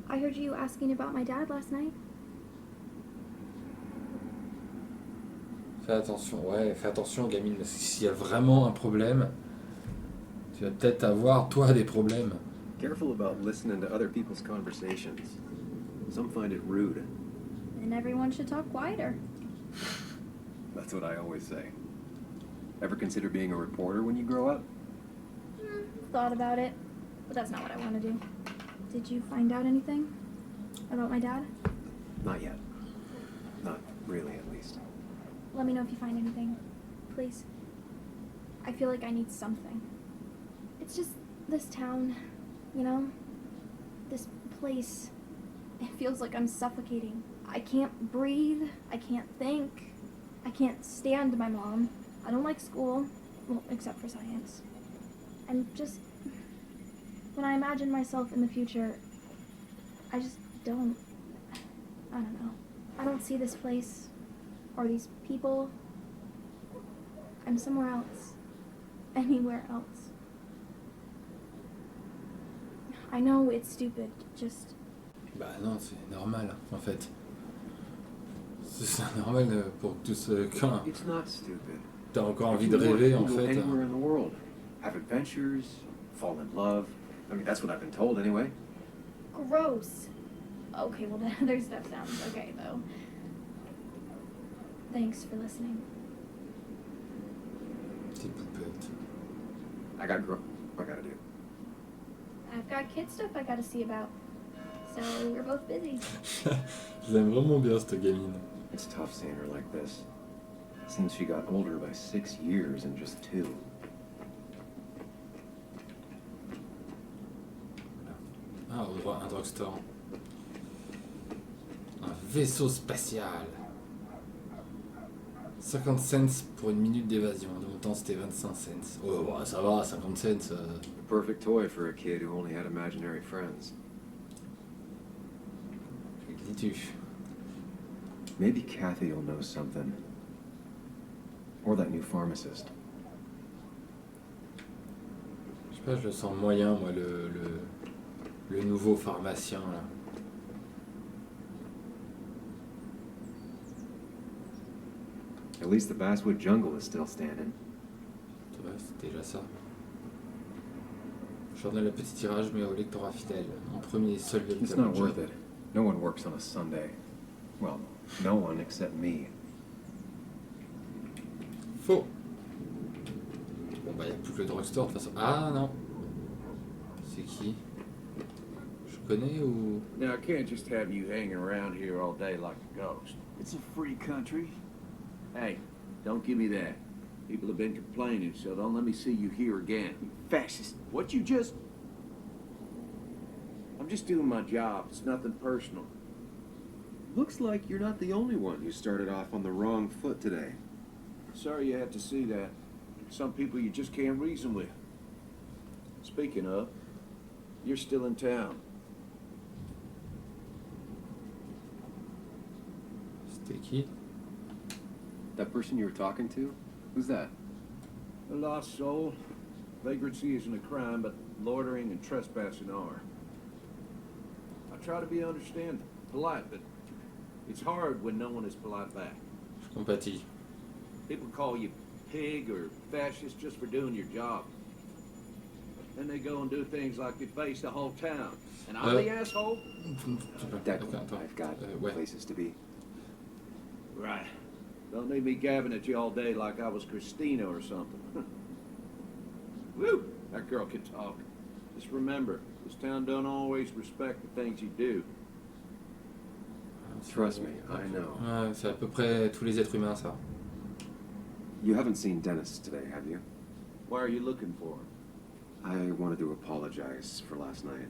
I heard you asking about my dad last night. Fais attention, ouais, fais attention, gamine, parce que s'il y a vraiment un problème, tu vas peut-être avoir, toi, des problèmes. Careful about listening to other people's conversations. Some find it rude. And everyone should talk quieter. That's what I always say. Ever consider being a reporter when you grow up? Thought about it, but that's not what I want to do. Did you find out anything about my dad? Not yet. Not really, at least. Let me know if you find anything, please. I feel like I need something. It's just this town, you know? This place. It feels like I'm suffocating. I can't breathe. I can't think. I can't stand my mom. I don't like school. Well, except for science. And just... when I imagine myself in the future, I just don't... I don't know. I don't see this place. Or these people. I'm somewhere else. Anywhere else. I know it's stupid, just... Bah non, c'est normal, en fait. C'est normal pour tous quand It's not stupid. t'as encore envie de rêver, en Go fait. anywhere in the world. Have adventures, fall in love. I mean, that's what I've been told anyway. Gross. Okay, well, their stuff sounds okay, though. Thanks for listening. Petite poupette. I gotta do. I've got kid stuff I gotta see about. So we're both busy. Je l'aime vraiment bien, cette gamine. It's tough seeing her like this. Seems she got older by 6 years in just 2. Ah, un drugstore. Un vaisseau spatial. 50 cents pour une minute d'évasion. En même temps, c'était 25 cents. Oh, bah, ça va, 50 cents. The perfect toy for a kid who only had imaginary friends. Que dis-tu? Maybe Kathy will know something. Or that new pharmacist. Je sais pas, je le sens moyen, moi, le nouveau pharmacien, là. At least the Basswood jungle is still standing. Ouais, c'est déjà ça. Journal à petit tirage, mais au lectorat fidèle. Mon premier seul It's not véritable worth job. it. No one works on a Sunday. Well, no one except me. Faux. Bon bah, il n'y a plus que le drugstore de toute façon. Ah non. C'est qui? Je connais ou... Now, I can't just have you hanging around here all day like a ghost. It's a free country. Hey, don't give me that. People have been complaining, so don't let me see you here again. Fascist. What you just... I'm just doing my job. It's nothing personal. Looks like you're not the only one who started off on the wrong foot today. Sorry you had to see that. Some people you just can't reason with. Speaking of, you're still in town. C'était qui? That person you were talking to? Who's that? A lost soul. Vagrancy isn't a crime, but loitering and trespassing are. I try to be understanding, polite, but it's hard when no one is polite back. Je compatis. People call you pig or fascist just for doing your job. Then they go and do things like they face the whole town. And I'm the asshole? I've got places to be. Right. Don't need me gabbing at you all day like I was Christina or something. Woo! That girl can talk. Just remember, this town don't always respect the things you do. Trust me, I know. Ouais, c'est à peu près tous les êtres humains, ça. You haven't seen Dennis today, have you? Why are you looking for him? I wanted to apologize for last night.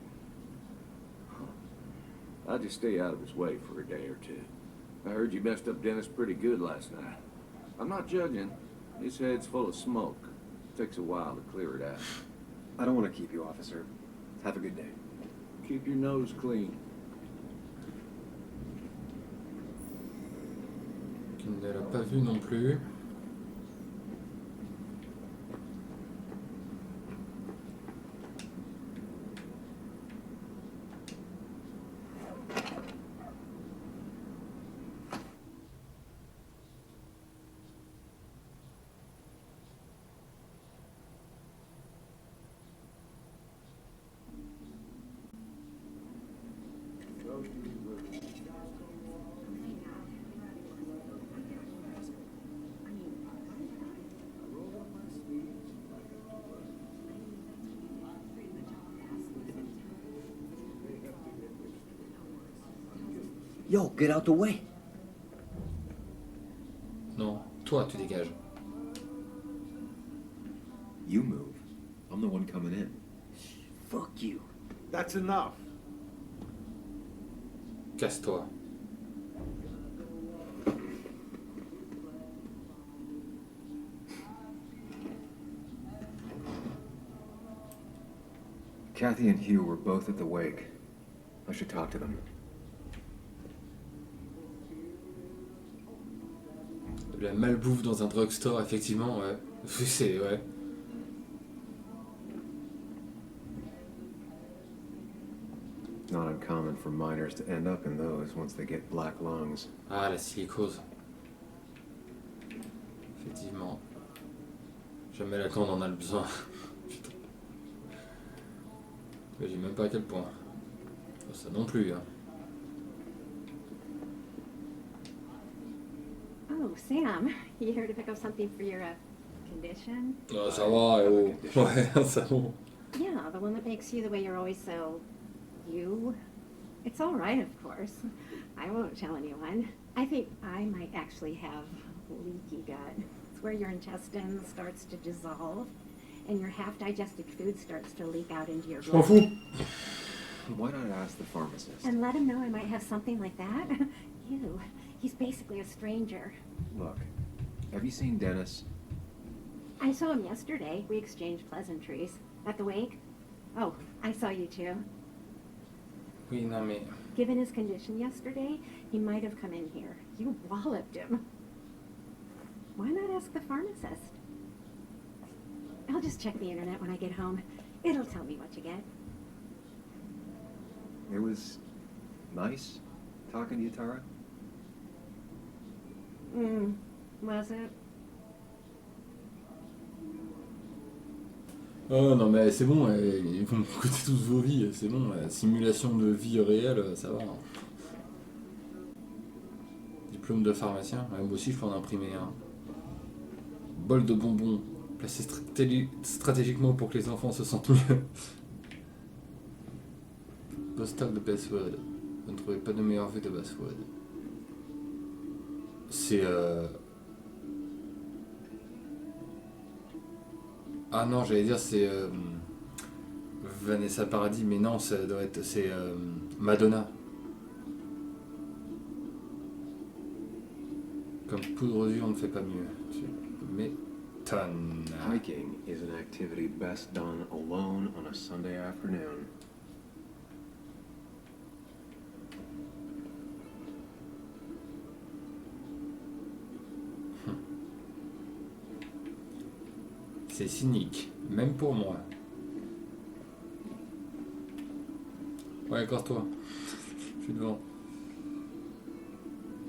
I'll just stay out of his way for a day or two. I heard you messed up Dennis pretty good last night. I'm not judging. His head's full of smoke. Takes a while to clear it out. I don't want to keep you, officer. Have a good day. Keep your nose clean. Qui ne l'a pas vu non plus. Yo, get out the way. Non, toi, tu dégages. You move. I'm the one coming in. Fuck you. That's enough. Casse-toi. Kathy and Hugh were both at the wake. I should talk to them. La malbouffe dans un drugstore, effectivement, ouais. C'est, ouais. Not uncommon for miners to end up in those once they get black lungs. Ah, la silicose. Effectivement. Jamais la on en a le besoin. Putain. J'ai même pas à quel point. Ça non plus, hein. Oh, Sam, you here to pick up something for your condition? Ah, ça va, oh. Ouais, ça va. Yeah, the one that makes you the way you're always so... you? It's all right, of course. I won't tell anyone. I think I might actually have leaky gut. It's where your intestine starts to dissolve and your half-digested food starts to leak out into your blood. Why not ask the pharmacist? And let him know I might have something like that? Ew, he's basically a stranger. Look, have you seen Dennis? I saw him yesterday. We exchanged pleasantries. At the wake? Oh, I saw you too. Oui, non mais... Given his condition yesterday, he might have come in here. You walloped him. Why not ask the pharmacist? I'll just check the internet when I get home. It'll tell me what to get. It was nice talking to you, Tara. Was it? Oh non mais c'est bon, ils vont me coûter tous vos vies, c'est bon, simulation de vie réelle, ça va. diplôme de pharmacien. Ouais, moi aussi, je peux en imprimer un. Bol de bonbons, placé stratégiquement pour que les enfants se sentent mieux. Postal de password. Vous ne trouvez pas de meilleure vue de password. C'est Ah non, j'allais dire c'est Vanessa Paradis, mais non, ça doit être c'est Madonna. Comme poudre aux yeux, on ne fait pas mieux. Mais tonne. Hiking is an activity best done alone on a Sunday afternoon. C'est cynique, même pour moi. Ouais, accorde-toi. Je suis devant.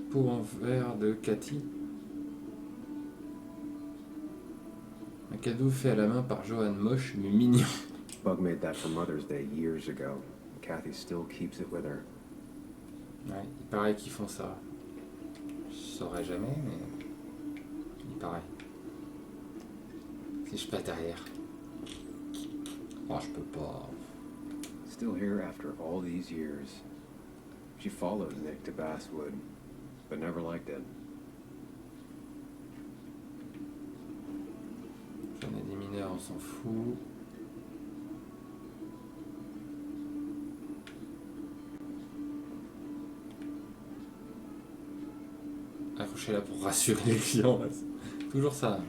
Pour un verre de Cathy. Un cadeau fait à la main par Johan, moche mais mignon. Bug made that for Mother's Day years ago. Kathy still keeps it with her. Ouais, il paraît qu'ils font ça. Je saurais jamais, mais il paraît. Si je passe derrière. Oh, je peux pas. Still here after all these years. She followed Nick to Basswood, but never liked it. J'en ai des mineurs, on s'en fout. Accrochez-la pour rassurer les clients. C'est toujours ça.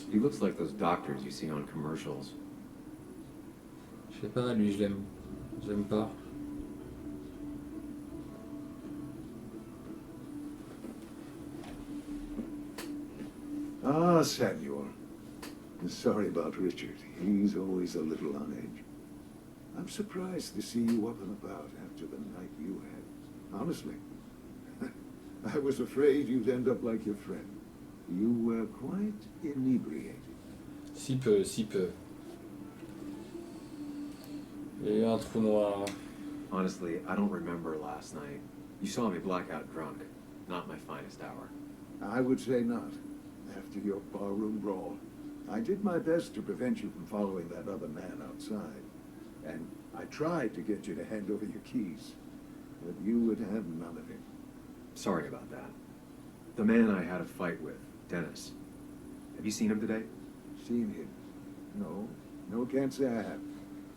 He looks like those doctors you see on commercials. Je sais pas, lui je l'aime. Je l'aime pas. Ah, Samuel. Sorry about Richard. He's always a little on edge. I'm surprised to see you up and about after the night you had. Honestly. I was afraid you'd end up like your friend. You were quite inebriated. Si peu, si peu. Il y a eu un trou noir. Honestly, I don't remember last night. You saw me blackout drunk. Not my finest hour. I would say not. After your barroom brawl, I did my best to prevent you from following that other man outside. And I tried to get you to hand over your keys. But you would have none of it. Sorry about that. The man I had a fight with, Dennis. Have you seen him today? Seen him? No. No, can't say I have.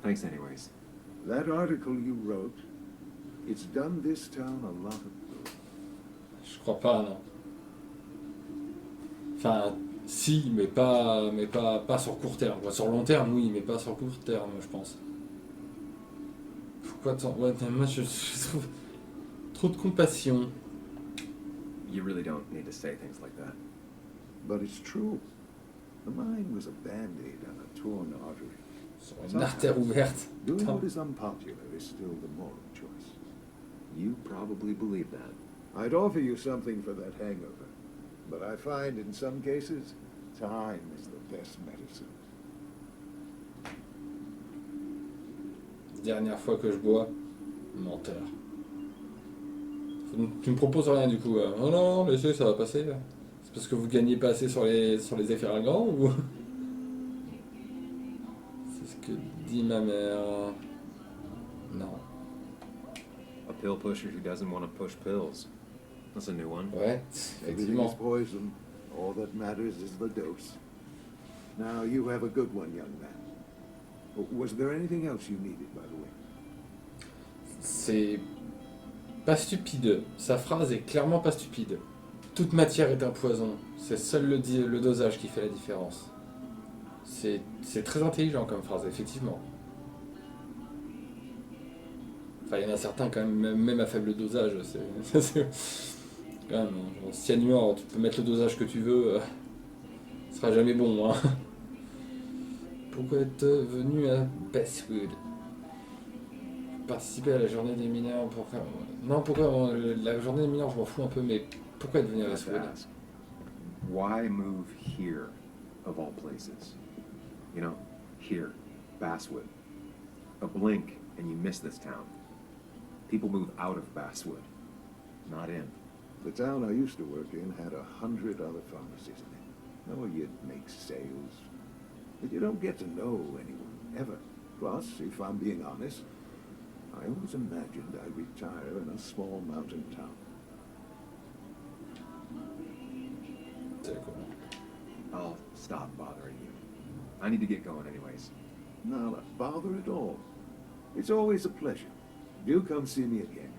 Thanks anyways. That article you wrote, it's done this town a lot of good. Je crois pas, non. Enfin, si, mais pas sur court terme. Sur long terme, oui, mais pas sur court terme, je pense. Pourquoi tant... Ouais, moi, je trouve trop de compassion. You really don't need to say things like that. But it's true. The mine was a band-aid on a torn artery. Sur une artère ouverte. Doing what is unpopular is still the moral choice. You probably believe that. I'd offer you something for that hangover, but I find in some cases, time is the best medicine. Dernière fois que je bois, menteur. Tu me proposes rien du coup. Oh non, laissez, ça va passer. C'est parce que vous gagnez pas assez sur les effets ragrants ou... C'est ce que dit ma mère. Non. A pill pusher who doesn't want to push pills. That's a new one. Ouais, Everything is effectivement. poison. All that matters is the dose. Now you have a good one, young man. Was there anything else you needed, by the way? C'est pas stupide. Sa phrase est clairement pas stupide. Toute matière est un poison. C'est seul le dosage qui fait la différence. C'est très intelligent comme phrase, effectivement. Enfin, il y en a certains quand même à faible dosage. C'est quand même, genre, cyanure, tu peux mettre le dosage que tu veux, ce sera jamais bon. Hein. Pourquoi être venu à Basswood? Participer à la journée des mineurs, pourquoi? Non, pourquoi la journée des mineurs, je m'en fous un peu, mais pourquoi être venu à Basswood? Why move here, of all places? You know, here, Basswood. A blink and you miss this town. People move out of Basswood. not in. The town I used to work in had 100 other pharmacies in it. Oh, you'd make sales. But you don't get to know anyone, ever. Plus, if I'm being honest, I always imagined I'd retire in a small mountain town. I'll stop bothering you. I need to get going anyways. No, not bother at all. It's always a pleasure. Do come see me again.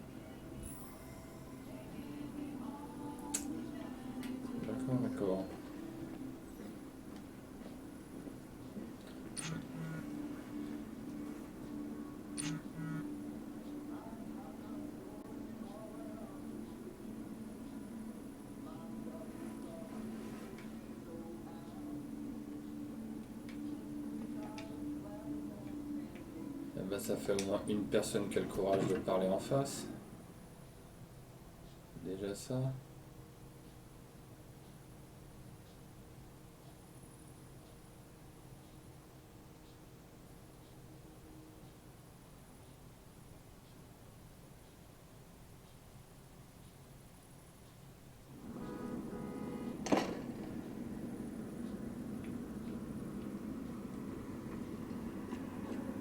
D'accord. Eh ben, ça fait au moins une personne qui a le courage de parler en face. Déjà ça.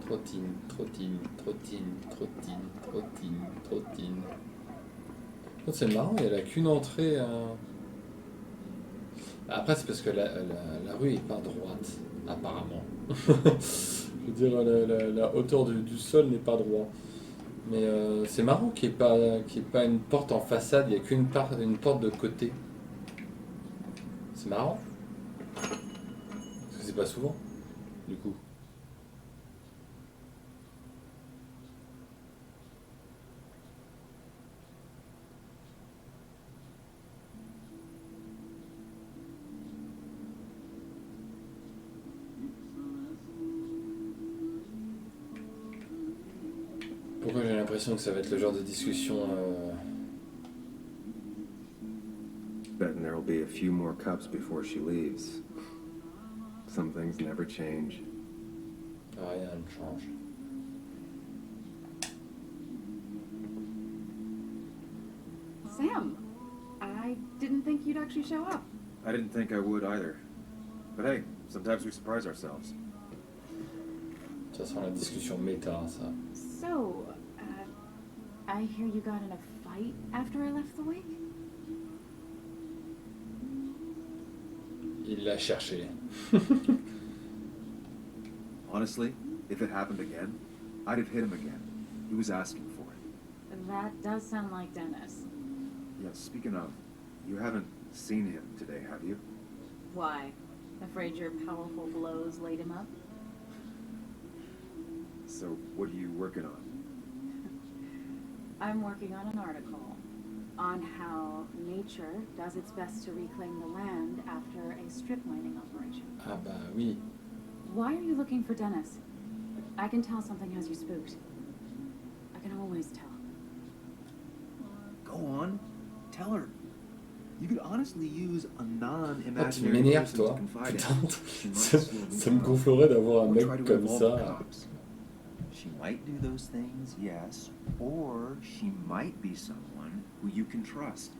Trottine, trottine, trottine, trottine, trottine, trottine. Oh, c'est marrant, il n'y a qu'une entrée. Après, c'est parce que la rue est pas droite, apparemment. Je veux dire, la hauteur du sol n'est pas droit. Mais c'est marrant qu'il n'y ait pas une porte en façade, il n'y a qu'une une porte de côté. C'est marrant. Parce que c'est pas souvent, du coup. Pourquoi j'ai l'impression que ça va être le genre de discussion Betting there'll be a few more cups before she leaves. Some things never change. Rien ne change. Sam, I didn't think you'd actually show up. I didn't think I would either. But hey, sometimes we surprise ourselves. Ça sent la discussion méta, ça. So, I hear you got in a fight after I left the wake? Il l'a cherché. Honestly, if it happened again, I'd have hit him again. He was asking for it. That does sound like Dennis. Yeah, speaking of, you haven't seen him today, have you? Why? Afraid your powerful blows laid him up? So, what are you working on? I'm working on an article on how nature does its best to reclaim the land after a strip mining operation. Ah bah oui. Why are you looking for Dennis? I can tell something has you spooked. I can always tell. Go on, tell her. You could honestly use a Oh, tu non-imaginary m'énerves, person to toi. confide Putain, in. ça me gonflerait d'avoir un mec comme ça. She might do those things, yes, or she might be someone who you can trust,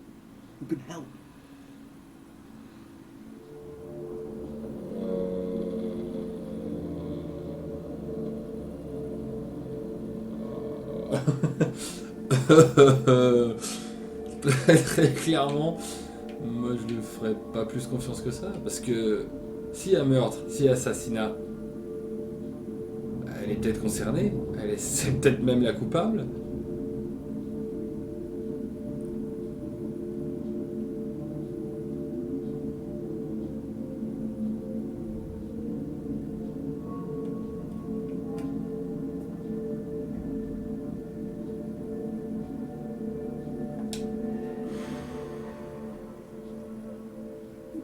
who can help. Très clairement, moi je lui ferais pas plus confiance que ça, parce que s'il y a meurtre, s'il y a assassinat, elle est peut-être concernée, c'est peut-être même la coupable.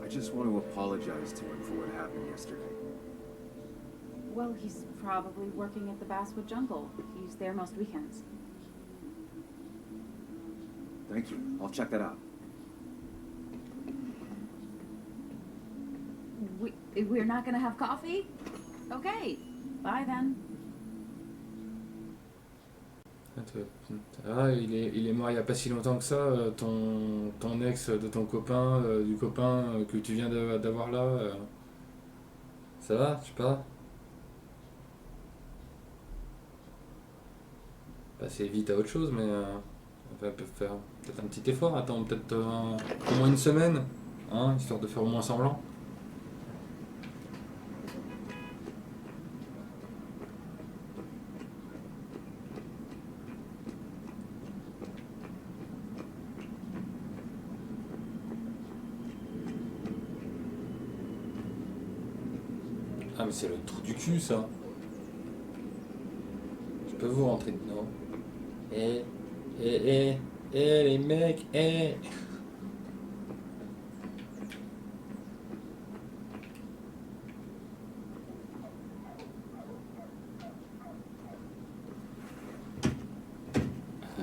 I just want to apologize to him for what happened yesterday. Well, he's probably working at the Basswood Jungle. He's there most weekends. Thank you. I'll check that out. We're not gonna have coffee? Okay, bye then. Ah, il est mort il n'y a pas si longtemps que ça, ton ex de ton copain, du copain que tu viens d'avoir là. Ça va, je sais pas. Passer vite à autre chose, mais on va faire peut-être un petit effort. Attends, peut-être au moins une semaine, hein, histoire de faire au moins semblant. Ah mais c'est le trou du cul ça. Je peux vous rentrer dedans. Les mecs,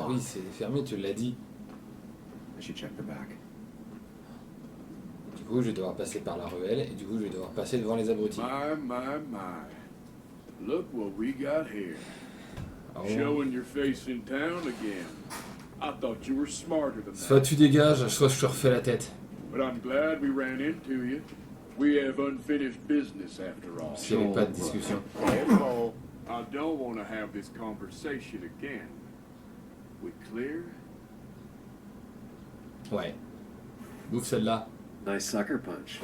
Ah oui, c'est fermé, tu l'as dit. I should check the back. Du coup, je vais devoir passer par la ruelle et du coup, je vais devoir passer devant les abrutis. My. Look what we got here. Oh. Showing your face in town again. I thought you were smarter than that. Soit tu dégages, soit je te refais la tête. But I'm glad we ran into you. We have unfinished business after all. S'il n'y avait pas de discussion. Careful. I don't want to have this conversation again. We clear? Ouais. Bouffe celle-là. Nice sucker punch.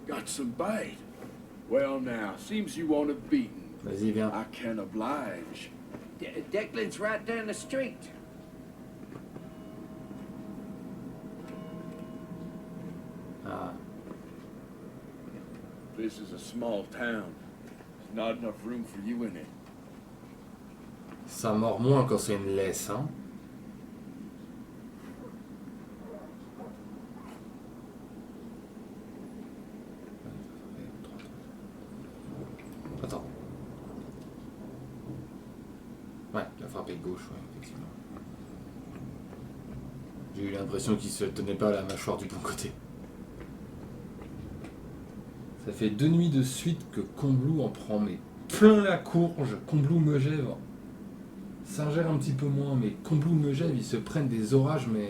Got some bite. Well now, seems you want it beaten. Vas-y, viens. I can oblige. Declan's right down the street. Ah. This is a small town. There's not enough room for you in it. Ça mord moins quand c'est une laisse, hein. Attends. Ouais, il a frappé gauche, ouais, effectivement. J'ai eu l'impression qu'il se tenait pas à la mâchoire du bon côté. Ça fait 2 nuits de suite que Combloux en prend mais plein la courge. Combloux Megève. Saint-Gère un petit peu moins, mais Combloux Megève, ils se prennent des orages, mais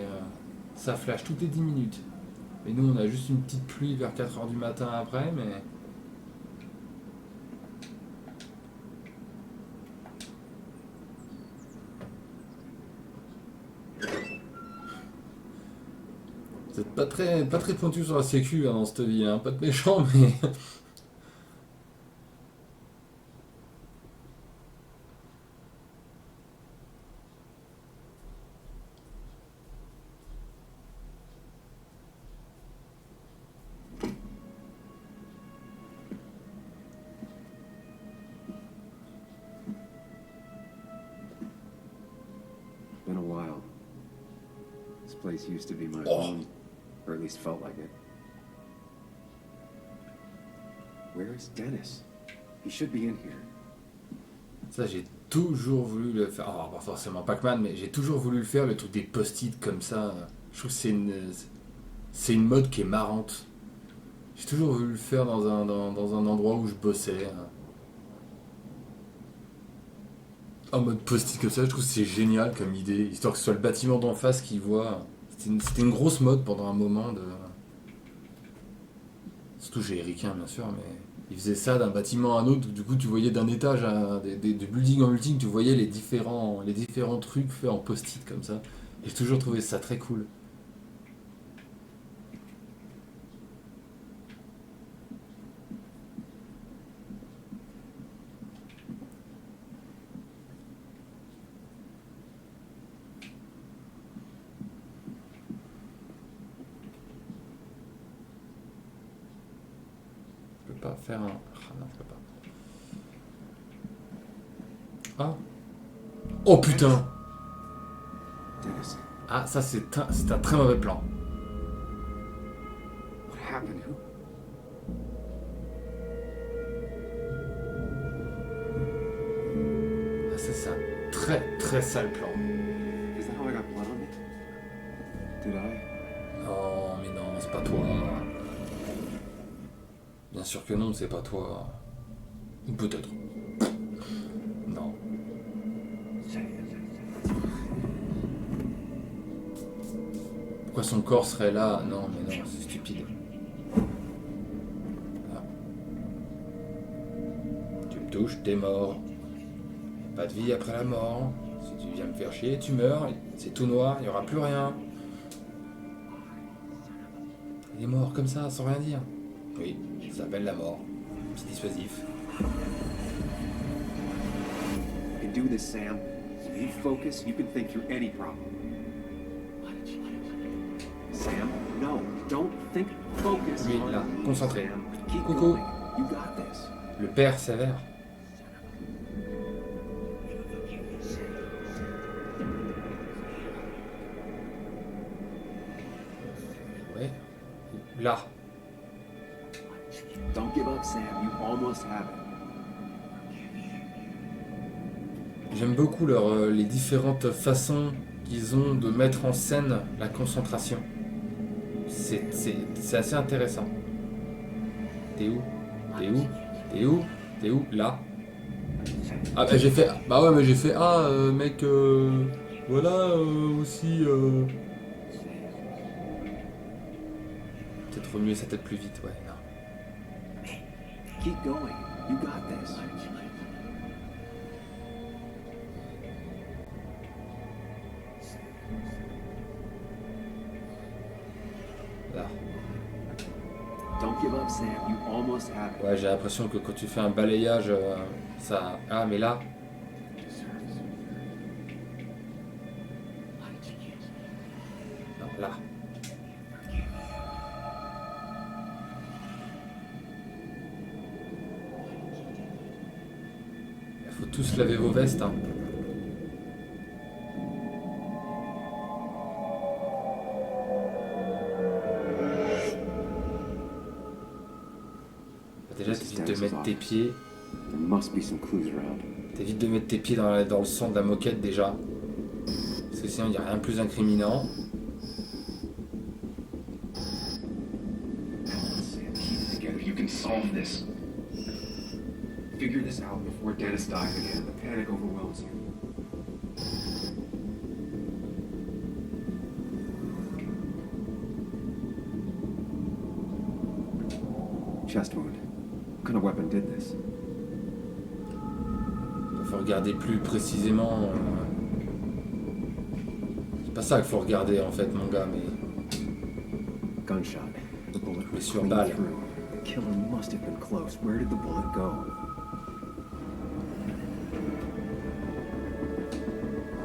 ça flash toutes les 10 minutes. Et nous, on a juste une petite pluie vers 4h du matin après, mais... Vous êtes pas très pointu sur la sécu hein, dans cette vie, hein. Pas de méchant, mais... Been a while. This place used to be my home, or at least felt like it. Where is Dennis? He should be in here. Ça, j'ai toujours voulu le faire. Oh, pas forcément Pac-Man, mais j'ai toujours voulu le faire, le truc des post-it comme ça. Je trouve que c'est une mode qui est marrante. J'ai toujours voulu le faire dans un endroit où je bossais. En mode post-it comme ça, je trouve que c'est génial comme idée, histoire que ce soit le bâtiment d'en face qui voit. C'était une grosse mode pendant un moment de... Surtout chez ricain bien sûr, mais ils faisaient ça d'un bâtiment à un autre, du coup tu voyais d'un étage à des buildings en building, tu voyais les différents trucs faits en post-it comme ça. Et j'ai toujours trouvé ça très cool. Faire un... Ah non, je peux pas. Ah. Oh putain. Ah, ça c'est un très mauvais plan. What happened? Ah, ça c'est un très sale plan. Is that how I got blood on me? Did I? Oh mais non, c'est pas toi. Bien sûr que non, c'est pas toi. Ou peut-être. Pourquoi son corps serait là? Non, mais non, c'est stupide. Ah. Tu me touches, t'es mort. Pas de vie après la mort. Si tu viens me faire chier, tu meurs. C'est tout noir, il n'y aura plus rien. Il est mort comme ça, sans rien dire. Oui, ça s'appelle la mort. Petit dispositif. You can do this, Sam. If you focus, you can think through any problem. Sam, no, don't think. Focus. Lui, là, concentré. Keep Coucou. going. You got this. Le père sévère. Ouais. Là. Don't give up, Sam. You almost have it. J'aime beaucoup les différentes façons qu'ils ont de mettre en scène la concentration. C'est assez intéressant. T'es où? T'es où? T'es où? T'es où? Là. Ah bah j'ai fait... Bah ouais mais j'ai fait... Ah mec... voilà aussi... Peut-être remuer sa tête plus vite, ouais. Non. Keep going. You got this. Là. Don't give up, Sam. You almost have it. Ouais, j'ai l'impression que quand tu fais un balayage, ça... Ah, mais là... Non, là. Il faut tous laver vos vestes, hein. Déjà, t'évites de mettre tes pieds. T'évites de mettre tes pieds dans le sang de la moquette déjà. Parce que sinon, il n'y a rien de plus incriminant. You can solve this. Figure this out before Dennis dies again. The panic overwhelms you. Chest wound. What kind of weapon did this? Il faut regarder plus précisément. C'est pas ça qu'il faut regarder en fait, mon gars, mais. Gunshot. The bullet Mais was sur clean balle. through. The killer must have been close. Where did the bullet go?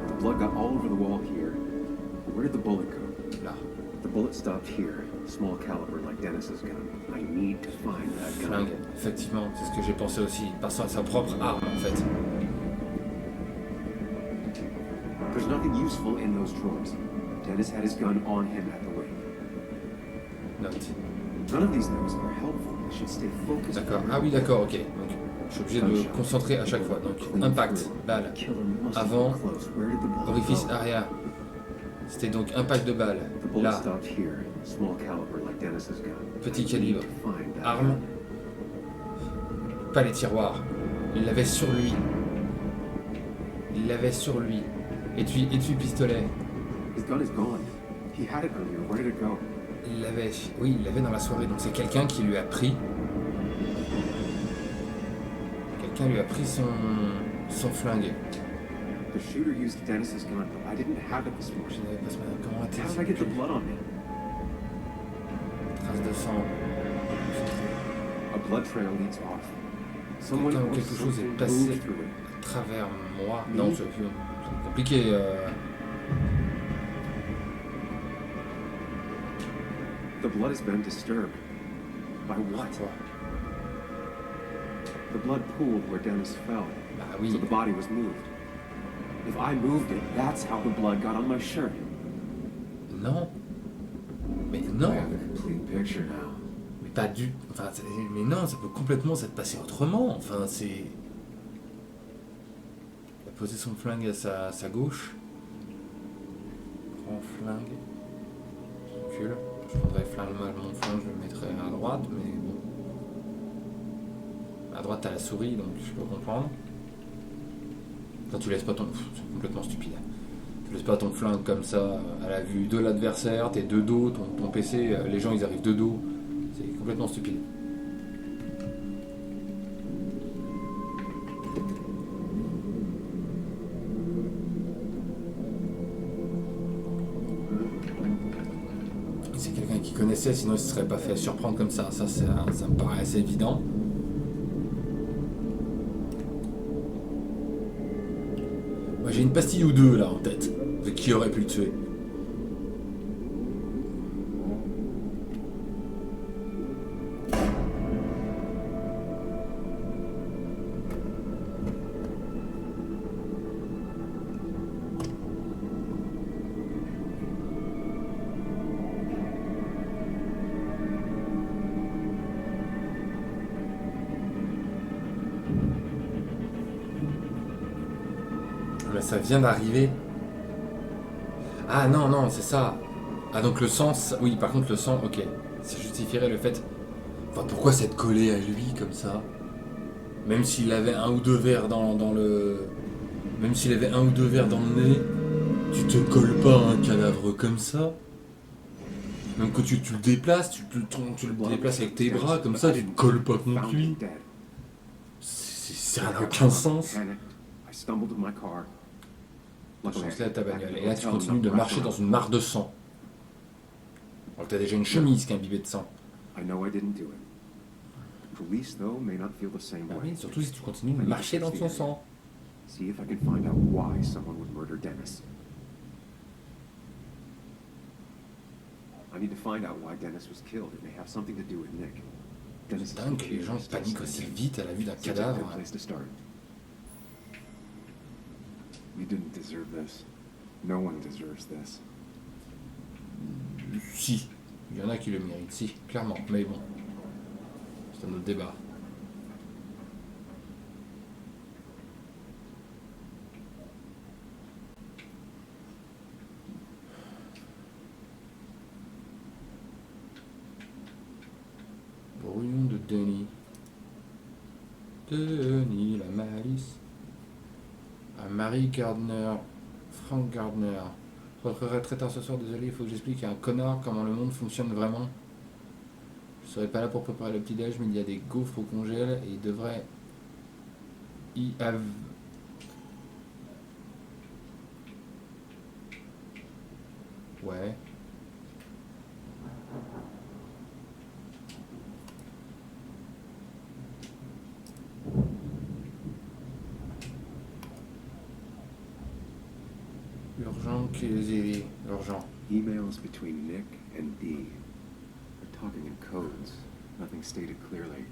The blood got all over the wall here. Where did the bullet go? Là. The bullet stopped here. Small caliber like Dennis's gun. I need to find that gun. Flingue, effectivement, c'est ce que j'ai pensé aussi. Par sa propre arme en fait. There's nothing useful in those drawers. Dennis had his gun on him at the wake. Note. None of these notes are helpful. I should stay focused. D'accord. Ah oui, d'accord, ok. Donc, je suis obligé de me concentrer à chaque fois. Donc, impact, balle. Avant, orifice arrière. C'était donc impact de balle. Là. Petit calibre. Arme. Pas les tiroirs. Il l'avait sur lui. Il l'avait sur lui. Étui pistolet. Il l'avait. Oui, il l'avait dans la soirée. Donc c'est quelqu'un qui lui a pris. Quelqu'un lui a pris son flingue. The shooter used Dennis's gun, but I didn't have it this morning. Comment a-t-il How did I get the blood on me? Trace de sang. A blood trail leads off. Someone or Quelque chose est something passé moved through it. à travers moi. Non, c'est compliqué. The blood has been disturbed. By what? The blood pooled where Dennis fell. Bah oui. So the body was moved. If I moved it, that's how the blood got on my shirt. Non. Mais non. I have the complete picture now. Mais pas du... Enfin, mais non, ça peut complètement s'être passé autrement. Enfin, c'est... Il a posé son flingue à sa gauche. Grand flingue. Cul. Je prendrais mon flingue, je le mettrais à droite, mais bon. À droite, t'as la souris, donc je peux comprendre. Quand tu laisses pas ton... C'est complètement stupide. Tu laisses pas ton flingue comme ça, à la vue de l'adversaire, t'es de dos, ton PC, les gens ils arrivent de dos. C'est complètement stupide. C'est quelqu'un qui connaissait, sinon il se serait pas fait surprendre comme ça. Ça me paraît assez évident. Moi j'ai une pastille ou deux là en tête. De qui aurait pu le tuer? Mais ça vient d'arriver. Ah non, non, c'est ça. Ah donc le sang, oui, par contre le sang, ok. Ça justifierait le fait... Enfin, pourquoi s'être collé à lui comme ça? Même s'il avait un ou deux verres dans le... Même s'il avait un ou deux verres dans le nez, tu te colles pas à un cadavre comme ça. Même quand tu le déplaces, tu le déplaces avec tes bras, comme ça, tu te colles pas contre lui. Ça n'a aucun sens. Lance-la à ta bagnole. Et là, tu continues de marcher dans une mare de sang. Alors que t'as déjà une chemise qui est imbibée de sang. Ah oui, surtout si tu continues de marcher dans son sang. See if I can find out why someone would murder Dennis. I need to find out why Dennis was killed. It may have something to do with Nick. C'est dingue que les gens paniquent aussi vite à la vue d'un cadavre. You didn't deserve this. No one deserves this. Si, il y en a qui le méritent, si, clairement, mais bon, c'est un autre débat. Brouillon de Denis. Denis, la malice. Marie Gardner, Frank Gardner. Votre retraite ce soir, désolé, il faut que j'explique à un connard comment le monde fonctionne vraiment. Je serai pas là pour préparer le petit-déj, mais il y a des gaufres au congèle et il devrait y avoir... Ouais. Urgent, urgent. Emails between Nick and Dee. They're talking in codes. Nothing stated clearly.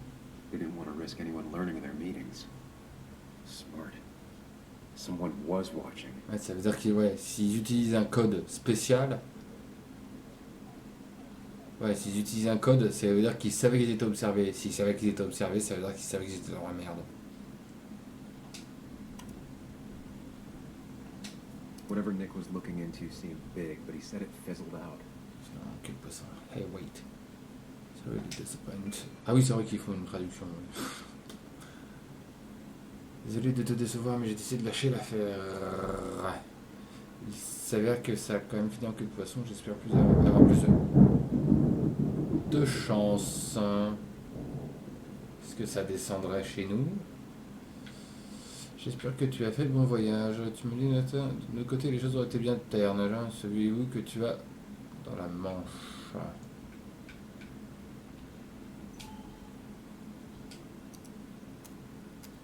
They didn't want to risk anyone learning of their meetings. Smart. Someone was watching. Ouais, ça veut dire que ouais, s'ils utilisent un code spécial, ouais, s'ils utilisent un code, ça veut dire qu'ils savaient qu'ils étaient observés. S'ils savaient qu'ils étaient observés, ça veut dire qu'ils savaient qu'ils étaient dans la merde. Whatever Nick was looking into seemed big, but he said it fizzled out. Hey, wait. Really disappoint. Ah oui, c'est vrai qu'il faut une traduction. Oui. Désolé de te décevoir, mais j'ai décidé de lâcher l'affaire. Il s'avère que ça a quand même fini en queue de poisson. J'espère avoir plus de chance. Est-ce que ça descendrait chez nous? J'espère que tu as fait le bon voyage. Tu me dis, Nathan, de notre côté, les choses auraient été bien ternes. Celui-où que tu as dans la Manche.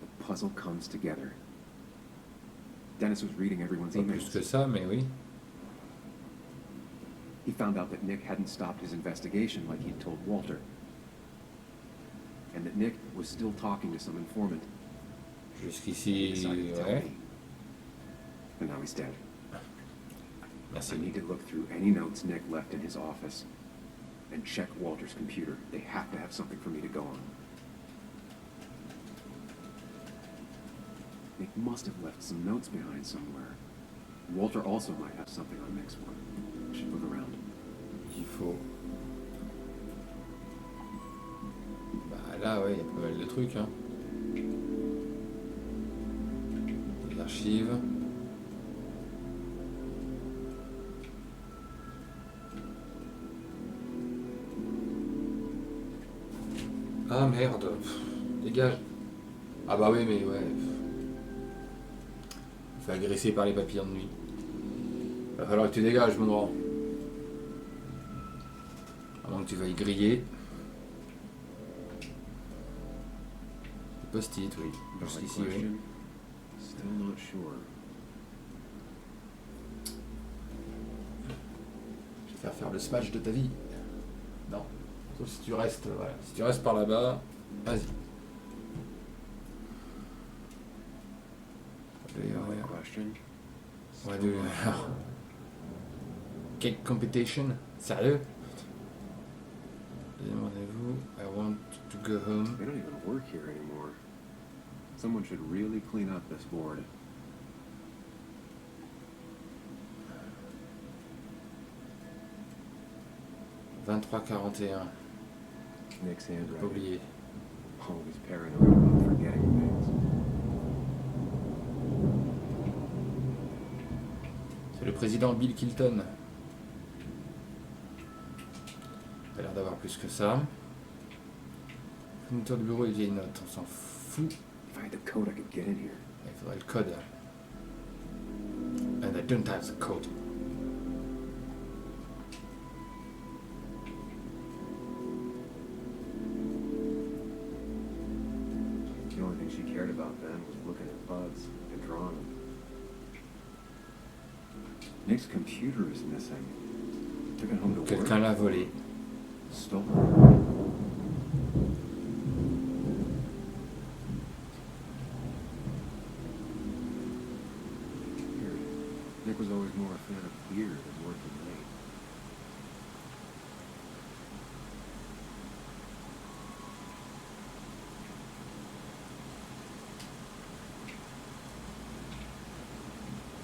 The puzzle comes together. Dennis was reading everyone's emails. Plus que ça, mais oui. He found out that Nick hadn't stopped his investigation like he'd told Walter. And that Nick was still talking to some informant. Jusqu'ici, ouais. And now he's dead. Merci. I need to look through any notes Nick left in his office and check Walter's computer. They have to have something for me to go on. Nick must have left some notes behind somewhere. Walter also might have something on Nick's one. I should look around. Il faut... Bah là, ouais, il y a pas mal de trucs, hein. Archives. Ah merde. Dégage. Ah bah oui, mais ouais. Il fait agresser par les papillons de nuit. Va falloir que tu dégages, mon grand. À moins que tu veuilles griller. Post-it, oui. Juste ici, oui. Still not sure. Je vais faire le smash de ta vie. Non. Sauf si tu restes, voilà. Si tu restes par là-bas, vas-y. Ouais, de... Cake competition? Sérieux? Demandez-vous, I want to go home. They don't even work here anymore. Someone should really clean up this board. « 23-41. Nick's handwriting. Pas oublié. Always paranoid about forgetting things. C'est le président Bill Clinton. Il a l'air d'avoir plus que ça. Fourniture de bureau et vieille note, on s'en fout. If I had the code, I could get in here. Il faudrait le code. And I don't have the code. The only thing she cared about then was looking at bugs and drawing them. Nick's computer is missing. Took it home to work. Quelqu'un l'a volé. Stolen. Weird. Nick was always more a fan of beer than working late.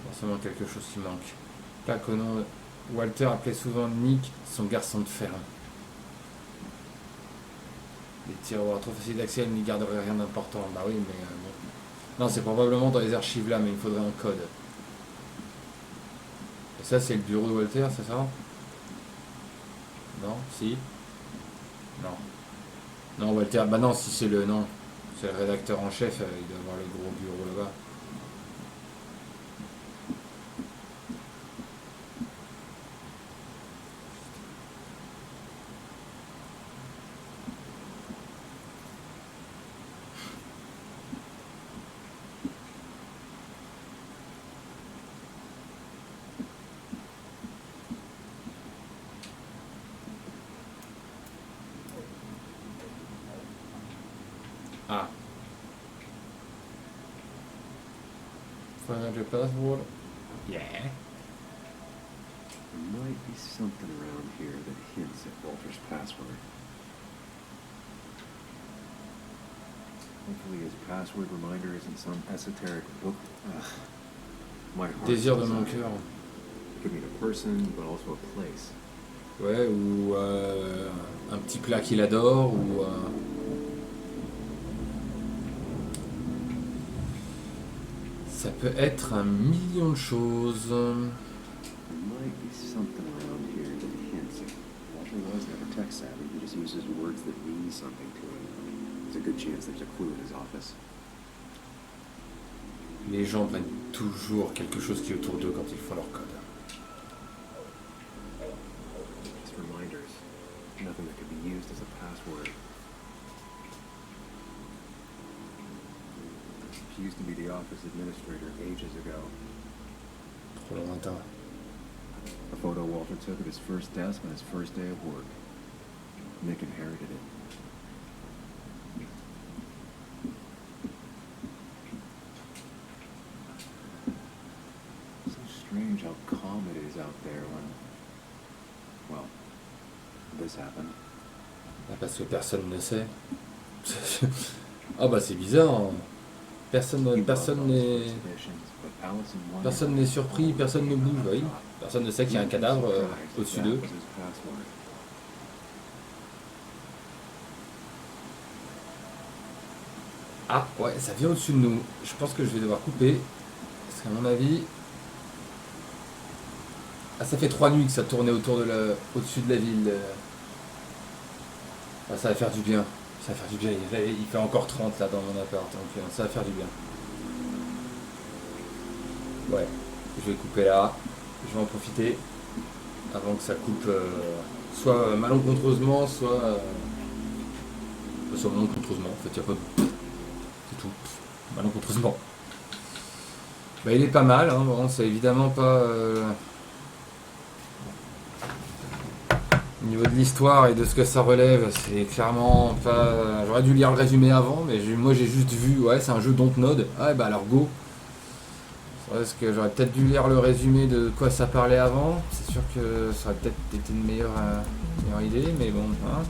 Forcément quelque chose qui manque. Là, qu'on Walter appelait souvent Nick son garçon de fer. Les tiroirs trop faciles d'accès, elle n'y garderait rien d'important. Bah oui, mais bon. Non, c'est probablement dans les archives là, mais il faudrait un code. Et ça, c'est le bureau de Walter, c'est ça? Non? Si? Non. Non, Walter, bah non, si c'est le... Non. C'est le rédacteur en chef, il doit avoir le gros bureau là-bas. Ah. Find your password. Yeah. There might be something around here that hints at Walter's password. Hopefully his password reminder isn't some esoteric book. My heart Désir de mon desire. cœur. It could mean a person, but also a place. Ouais, ou un petit plat qu'il adore, ou... Ça peut être un million de choses. There might be something around here that hints at Walter was never tech savvy. He just uses words that mean something to him. There's a good chance there's a clue in his office. Les gens prennent toujours quelque chose qui est autour d'eux quand ils font leur code. Just reminders. Nothing that could be used as a password. She used to be the office administrator ages ago. Trop lointain. A photo Walter took of his first desk on his first day of work. Nick inherited it. So strange how calm it is out there when, well, this happened. Parce que personne ne sait. Ah bah c'est bizarre. Personne n'est surpris, personne ne bouge, oui. Personne ne sait qu'il y a un cadavre au-dessus d'eux. Ah ouais, ça vient au-dessus de nous. Je pense que je vais devoir couper. Parce qu'à mon avis... Ah, ça fait 3 nuits que ça tournait autour de au-dessus de la ville. Ah, ça va faire du bien. Ça va faire du bien. Il fait encore 30 là dans mon appart, donc ça va faire du bien. Ouais, je vais couper là. Je vais en profiter avant que ça coupe soit malencontreusement, soit malencontreusement. En fait, il n'y a pas de... C'est tout. Malencontreusement. Bah, il est pas mal, hein. Bon, c'est évidemment pas... Au niveau de l'histoire et de ce que ça relève, c'est clairement pas... J'aurais dû lire le résumé avant, mais moi j'ai juste vu, ouais, c'est un jeu DontNod. Ah, bah alors go. Parce que j'aurais peut-être dû lire le résumé de quoi ça parlait avant. C'est sûr que ça aurait peut-être été une meilleure idée, mais bon. Hein.